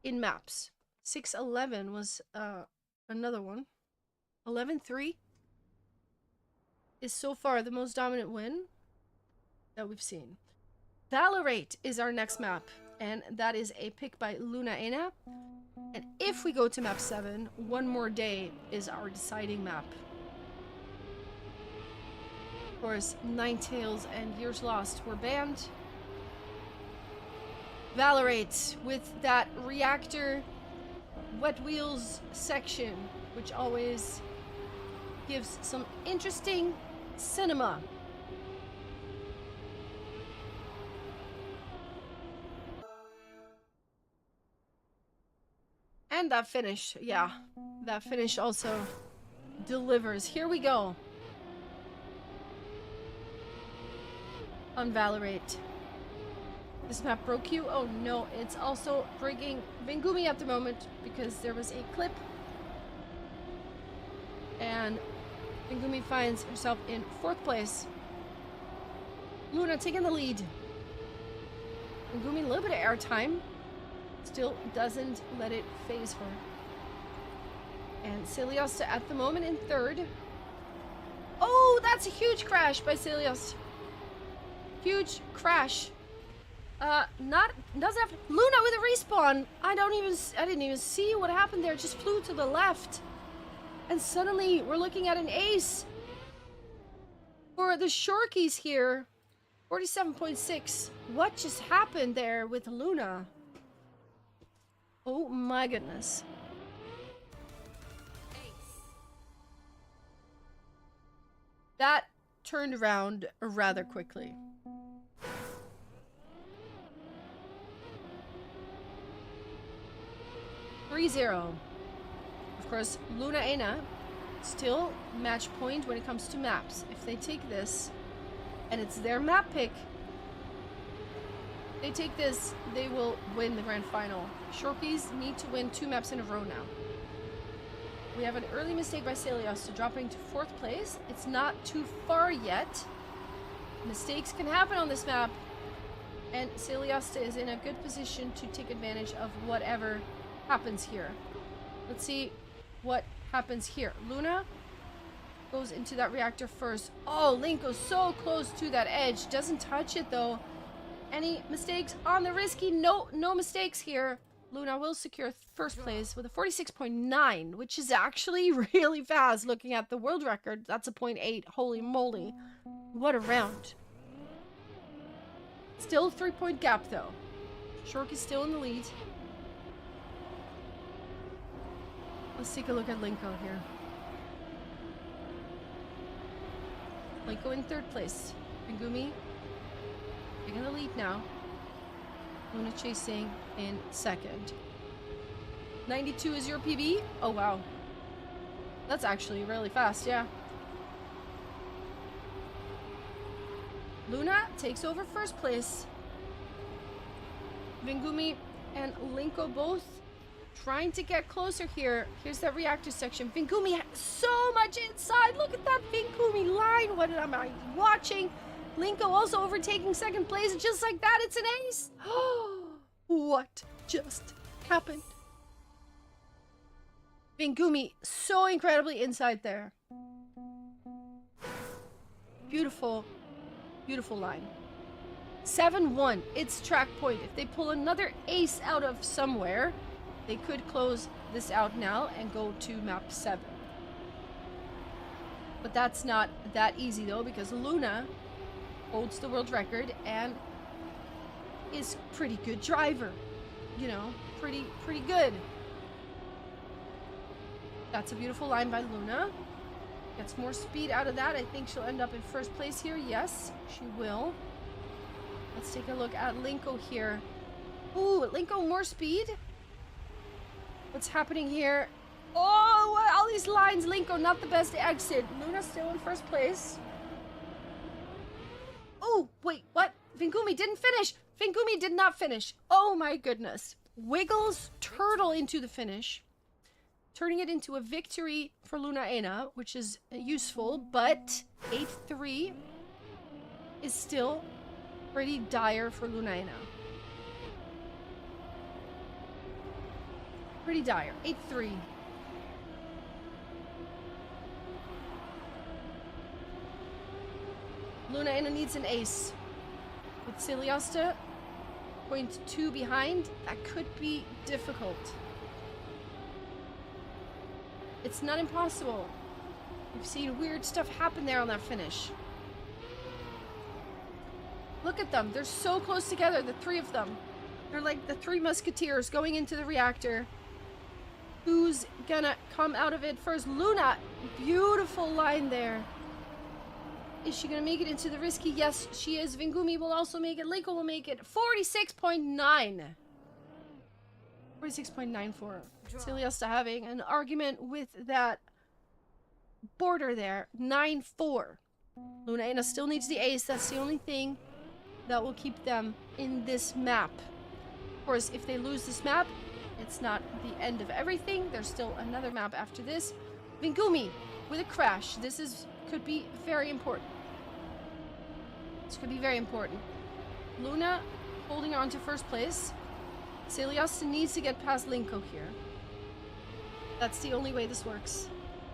in maps. 6-11 was another one. 11-3 is so far the most dominant win that we've seen. Valorate is our next map, and that is a pick by Luna Ena. And if we go to map 7, One More Day is our deciding map. Of course, Ninetales and Years Lost were banned. Valorate with that reactor wet wheels section, which always gives some interesting cinema. And that finish, yeah, that finish also delivers. Here we go. On Valorate. This map broke you? Oh no, it's also breaking Vingumi at the moment because there was a clip. And Vingumi finds herself in 4th place. Luna taking the lead. Vingumi a little bit of airtime. Still doesn't let it phase her. And Celiosta at the moment in 3rd. Oh, that's a huge crash by Celiosta. Huge crash. Doesn't have Luna with a respawn. I didn't even see what happened there. It just flew to the left. And suddenly we're looking at an ace for the Shorkies here. 47.6. What just happened there with Luna? Oh my goodness. That turned around rather quickly. (3-0). Of course, Luna Ena still match point when it comes to maps. If they take this, and it's their map pick, they take this, they will win the grand final. Shorkies need to win 2 maps in a row now. We have an early mistake by Celiosta dropping to 4th place. It's not too far yet. Mistakes can happen on this map. And Celiosta is in a good position to take advantage of whatever happens here. Let's see what happens here. Luna goes into that reactor first. Oh, Link goes so close to that edge. Doesn't touch it, though. Any mistakes on the risky? No mistakes here. Luna will secure first place with a 46.9, which is actually really fast looking at the world record. That's a 0.8. Holy moly. What a round. Still a 3-point gap, though. Shork is still in the lead. Let's take a look at Linko here. Linko in third place. Megumi taking the lead now. Luna chasing in second. 92 is your PB? Oh, wow. That's actually really fast, yeah. Luna takes over first place. Vingumi and Linko both trying to get closer here. Here's that reactor section. Vingumi so much inside. Look at that Vingumi line. What am I watching? Linko also overtaking second place. Just like that, it's an ace. What just happened? Vingumi so incredibly inside there. Beautiful. Beautiful line. 7-1. It's track point. If they pull another ace out of somewhere, they could close this out now and go to map 7. But that's not that easy though, because Luna holds the world record and is pretty good driver. You know, pretty good. That's a beautiful line by Luna. Gets more speed out of that. I think she'll end up in first place here. Yes, she will. Let's take a look at Linko here. Ooh, Linko more speed. What's happening here? Oh, all these lines. Linko, not the best exit. Luna still in first place. Oh, wait, what? Vingumi didn't finish. Vingumi did not finish. Oh my goodness. Wiggles turtle into the finish, turning it into a victory for Lunaena, which is useful, but 8-3 is still pretty dire for Lunaena. Pretty dire. 8-3. Lunaena needs an ace. With Celiosta 0.2 behind, that could be difficult. It's not impossible. We've seen weird stuff happen there on that finish. Look at them. They're so close together, the three of them. They're like the three musketeers going into the reactor. Who's gonna come out of it first? Luna. Beautiful line there. Is she gonna make it into the risky? Yes, she is. Vingumi will also make it. Linko will make it. 46.9. 46.94. Celiosta having an argument with that border there. 9-4. Lunaena still needs the ace. That's the only thing that will keep them in this map. Of course, if they lose this map, it's not the end of everything. There's still another map after this. Vingumi with a crash. This could be very important. This could be very important. Luna holding on to first place. Celiosta needs to get past Linko here. That's the only way this works.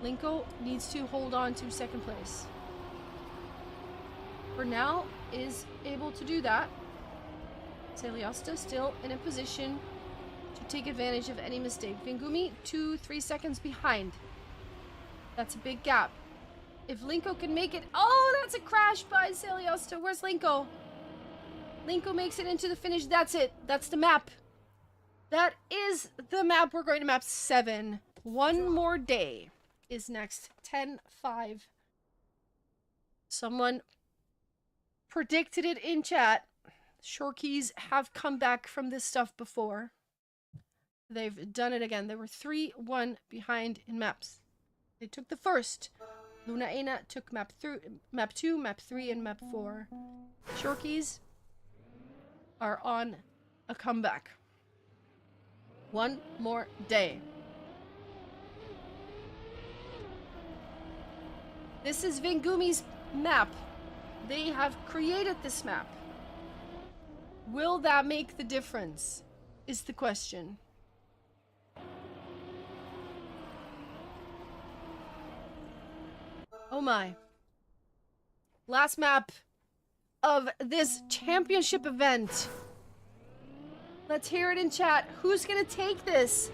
Linko needs to hold on to second place. For now, is able to do that. Celiosta still in a position to take advantage of any mistake. Vingumi 2-3 seconds behind. That's a big gap. If Linko can make it... Oh, that's a crash by Celiosta. Where's Linko? Linko makes it into the finish. That's it. That's the map. That is the map. We're going to map 7. One more day is next. 10-5. Someone predicted it in chat. Shorkies have come back from this stuff before. They've done it again. They were 3-1 behind in maps. They took the first. Lunaena took map 2, map 3, and map 4. Shorkies are on a comeback. One more day. This is Vingumi's map. They have created this map. Will that make the difference? Is the question. Oh my. Last map of this championship event. Let's hear it in chat. Who's gonna take this?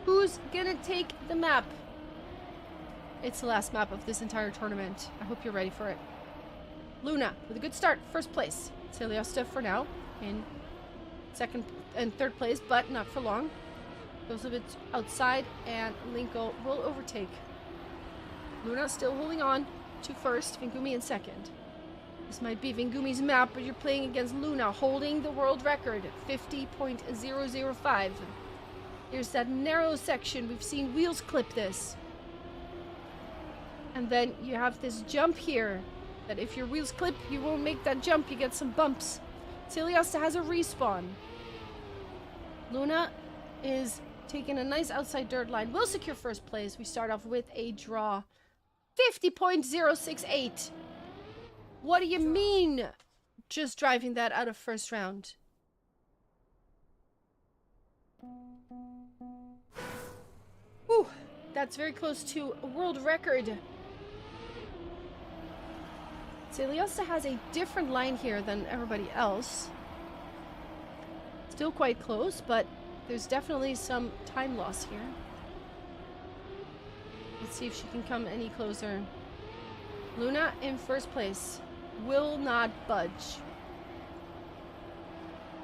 Who's gonna take the map? It's the last map of this entire tournament. I hope you're ready for it. Luna with a good start, first place. Celiosta for now in second and third place, but not for long. Goes a bit outside, and Linko will overtake. Luna still holding on to first, Vingumi in second. This might be Vingumi's map, but you're playing against Luna, holding the world record, 50.005. Here's that narrow section. We've seen Wheels clip this. And then you have this jump here, that if your wheels clip, you won't make that jump, you get some bumps. Celiosta has a respawn. Luna is taking a nice outside dirt line. Will secure first place. We start off with a draw. 50.068. What do you mean just driving that out of first round? Whew, that's very close to a world record. Celiosta has a different line here than everybody else. Still quite close, but there's definitely some time loss here. Let's see if she can come any closer. Luna in first place. Will not budge.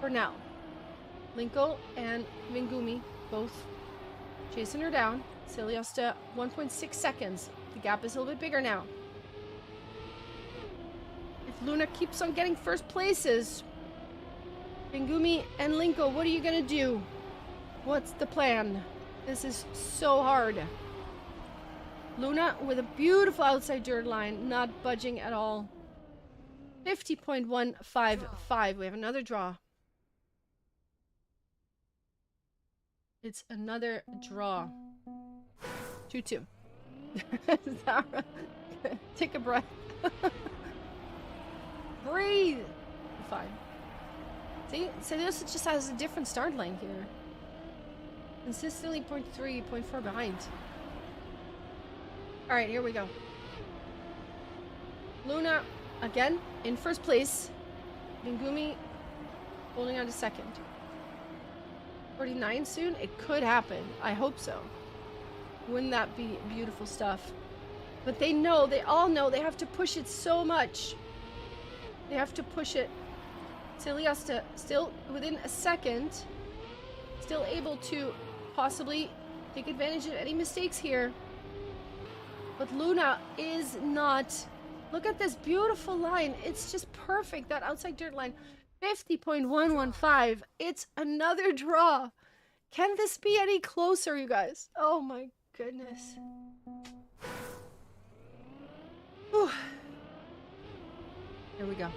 For now. Linko and Vingumi both chasing her down. Celiosta 1.6 seconds. The gap is a little bit bigger now. If Luna keeps on getting first places, Vingumi and Linko, what are you gonna do? What's the plan? This is so hard. Luna with a beautiful outside dirt line, not budging at all. 50.155. We have another draw. It's another draw. 2-2. Zara, take a breath. Breathe. Fine. See, Celiosta just has a different start line here. Consistently 0.3, 0.4 behind. Alright, here we go. Luna, again, in first place. Vingumi holding on to second. 49 soon? It could happen. I hope so. Wouldn't that be beautiful stuff? But they know, they all know they have to push it so much. They have to push it. Celiosta still within a second. Still able to possibly take advantage of any mistakes here. But Luna is not. Look at this beautiful line. It's just perfect. That outside dirt line. 50.115. It's another draw. Can this be any closer, you guys? Oh my goodness. Whew. Here we go.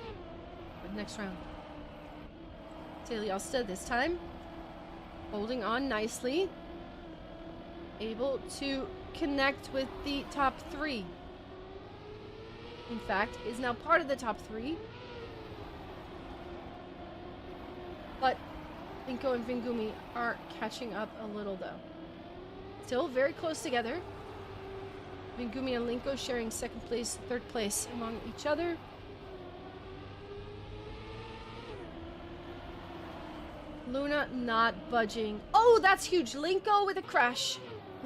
The next round. Celiosta this time. Holding on nicely. Able to connect with the top three. In fact, is now part of the top three. But Linko and Vingumi are catching up a little though. Still very close together. Vingumi and Linko sharing second place, third place among each other. Luna not budging. Oh, that's huge. Linko with a crash.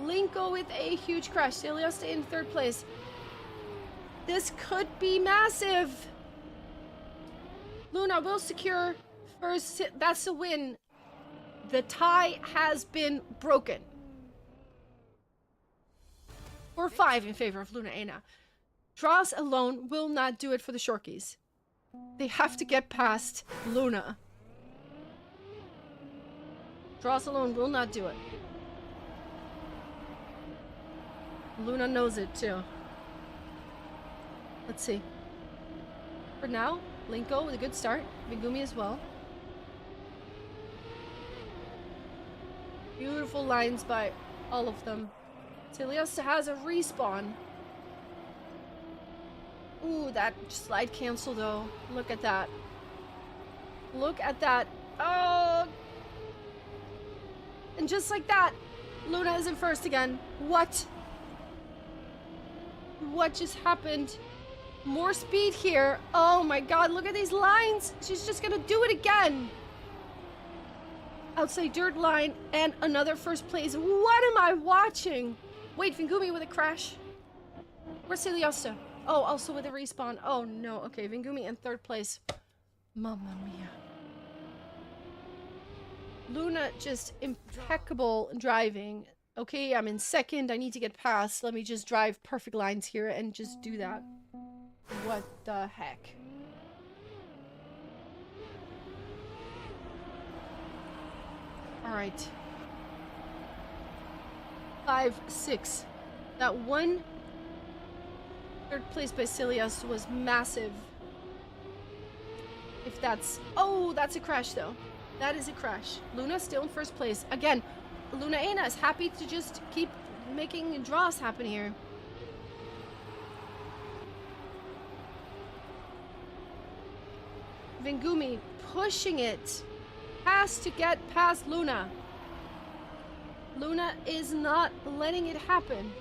Linko with a huge crash. Celiosta in third place. This could be massive. Luna will secure first. That's a win. The tie has been broken. 4-5 in favor of Luna Aina. Draws alone will not do it for the Shorkies. They have to get past Luna. Draws alone will not do it. Luna knows it too. Let's see. For now, Linko with a good start. Vingumi as well. Beautiful lines by all of them. Celiosta has a respawn. Ooh, that slide cancel though. Look at that. Look at that. Oh! And just like that, Luna is in first again. What? What just happened? More speed here. Oh my god, look at these lines. She's just gonna do it again. Outside dirt line and another first place. What am I watching? Wait, Vingumi with a crash. Where's Celiosta? Oh, also with a respawn. Oh no. Okay, Vingumi in third place. Mamma mia. Luna just impeccable driving. Okay, I'm in second. I need to get past. Let me just drive perfect lines here and just do that. What the heck? Alright. 5, 6. That one third place by Cilius was massive. If that's... Oh, that's a crash though. That is a crash. Luna still in first place. Again, Luna Aina is happy to just keep making draws happen here. Vingumi pushing it. Has to get past Luna. Luna is not letting it happen.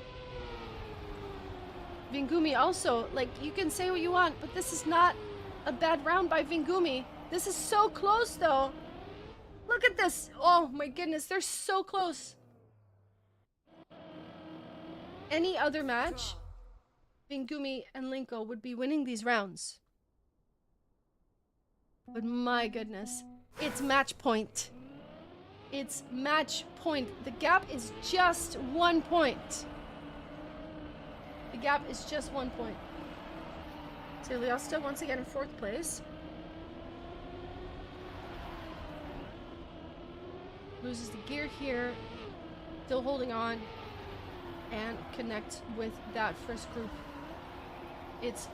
Vingumi also, like, you can say what you want, but this is not a bad round by Vingumi. This is so close though. Look at this. Oh my goodness, they're so close. Any other match, Vingumi and Linko would be winning these rounds. But my goodness, it's match point. It's match point. The gap is just 1 point. The gap is just 1 point. Celiosta once again in fourth place. Loses the gear here. Still holding on. And connect with that first group. It's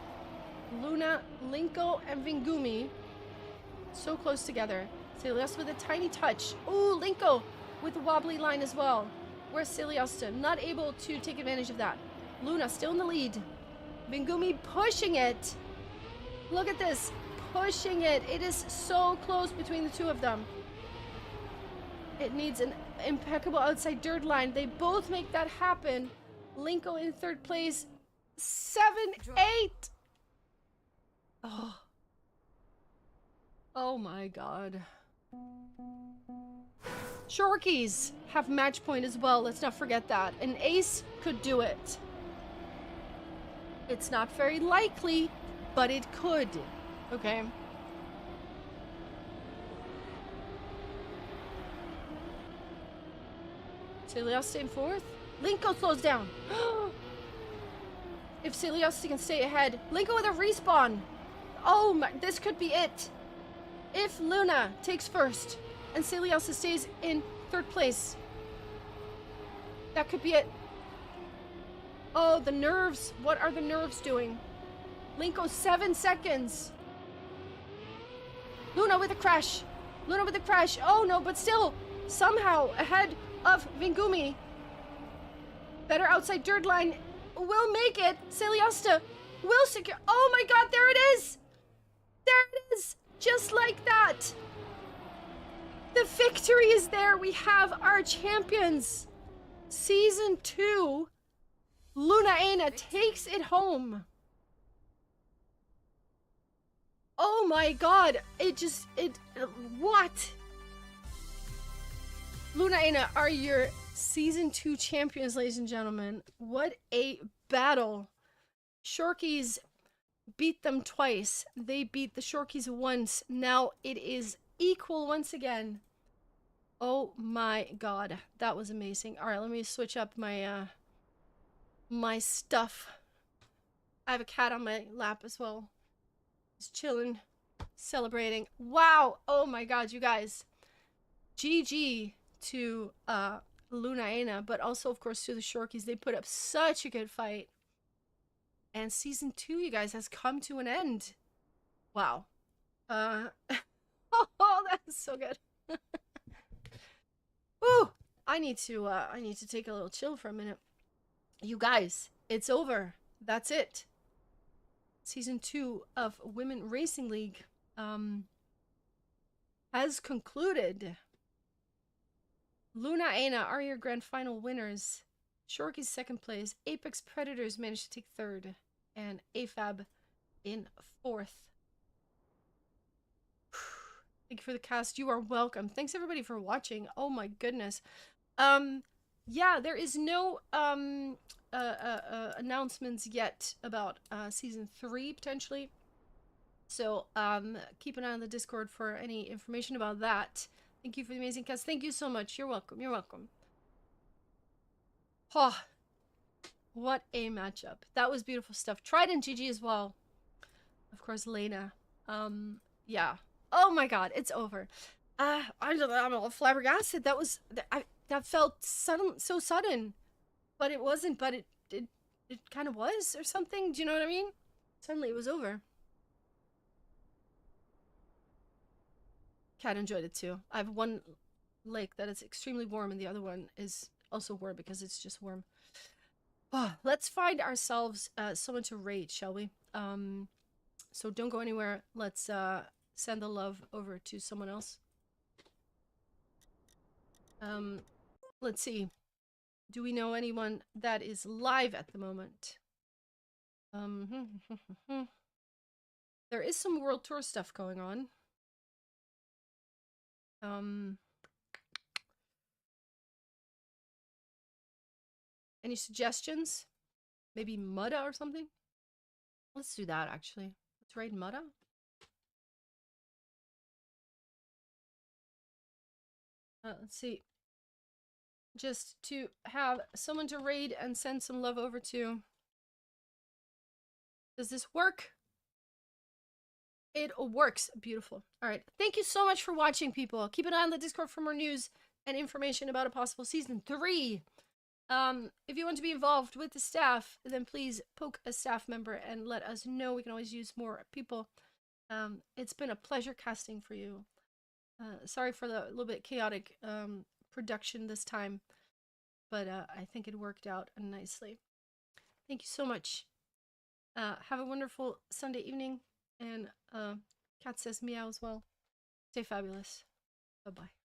Luna, Linko, and Vingumi. So close together. Celiosta with a tiny touch. Ooh, Linko with a wobbly line as well. Where's Celiosta? Not able to take advantage of that. Luna still in the lead. Vingumi pushing it. Look at this. Pushing it. It is so close between the two of them. It needs an impeccable outside dirt line. They both make that happen. Linko in third place. 7, 8. Oh. Oh my god. Shorkies have match point as well. Let's not forget that. An ace could do it. It's not very likely, but it could. Okay. Celiosta in fourth. Linko slows down. If Celiosta can stay ahead. Linko with a respawn. Oh my, this could be it. If Luna takes first and Celiosta stays in third place. That could be it. Oh, the nerves. What are the nerves doing? Linko 7 seconds. Luna with a crash. Luna with a crash. Oh no, but still somehow ahead of Vingumi. Better outside dirt line. Will make it. Celiosta will secure. Oh my god, there it is. There it is. Just like that. The victory is there. We have our champions. Season 2. Luna Aina takes it home. Oh my god. What? Luna Aina are your Season 2 champions, ladies and gentlemen. What a battle. Shorkies beat them twice. They beat the Shorkies once. Now it is equal once again. Oh my god. That was amazing. Alright, let me switch up my my stuff. I have a cat on my lap as well. Just chilling, celebrating. Wow. Oh my god, you guys. GG to Luna Aina, but also of course to the Shorkies. They put up such a good fight. And season 2, you guys, has come to an end. Wow. Oh, that's so good. Ooh, I need to take a little chill for a minute. You guys, it's over. That's it. season 2 of Women Racing League has concluded. Luna Aina are your grand final winners. Shorky's second place. Apex Predators managed to take third. And AFAB in fourth. Thank you for the cast. You are welcome. Thanks everybody for watching. Oh my goodness. Yeah, there is no announcements yet about season 3 potentially. So keep an eye on the Discord for any information about that. Thank you for the amazing cast. Thank you so much. You're welcome. You're welcome. Oh, what a matchup. That was beautiful stuff. Trident GG as well. Of course, Lena. Yeah. Oh my god, it's over. I'm all flabbergasted. That felt sudden, so sudden. But it wasn't, but it kind of was or something. Do you know what I mean? Suddenly it was over. Cat enjoyed it too. I have one lake that is extremely warm and the other one is also warm because it's just warm. Oh, let's find ourselves someone to raid, shall we? So don't go anywhere. Let's send the love over to someone else. Let's see. Do we know anyone that is live at the moment? There is some World Tour stuff going on. Any suggestions? Maybe Mudda or something? Let's do that, actually. Let's raid Mudda. Let's see. Just to have someone to raid and send some love over to. Does this work? It works. Beautiful. All right. Thank you so much for watching, people. Keep an eye on the Discord for more news and information about a possible season 3. If you want to be involved with the staff, then please poke a staff member and let us know. We can always use more people. It's been a pleasure casting for you. Sorry for the little bit chaotic production this time, but I think it worked out nicely. Thank you so much. Have a wonderful Sunday evening, and Kat says meow as well. Stay fabulous. Bye-bye.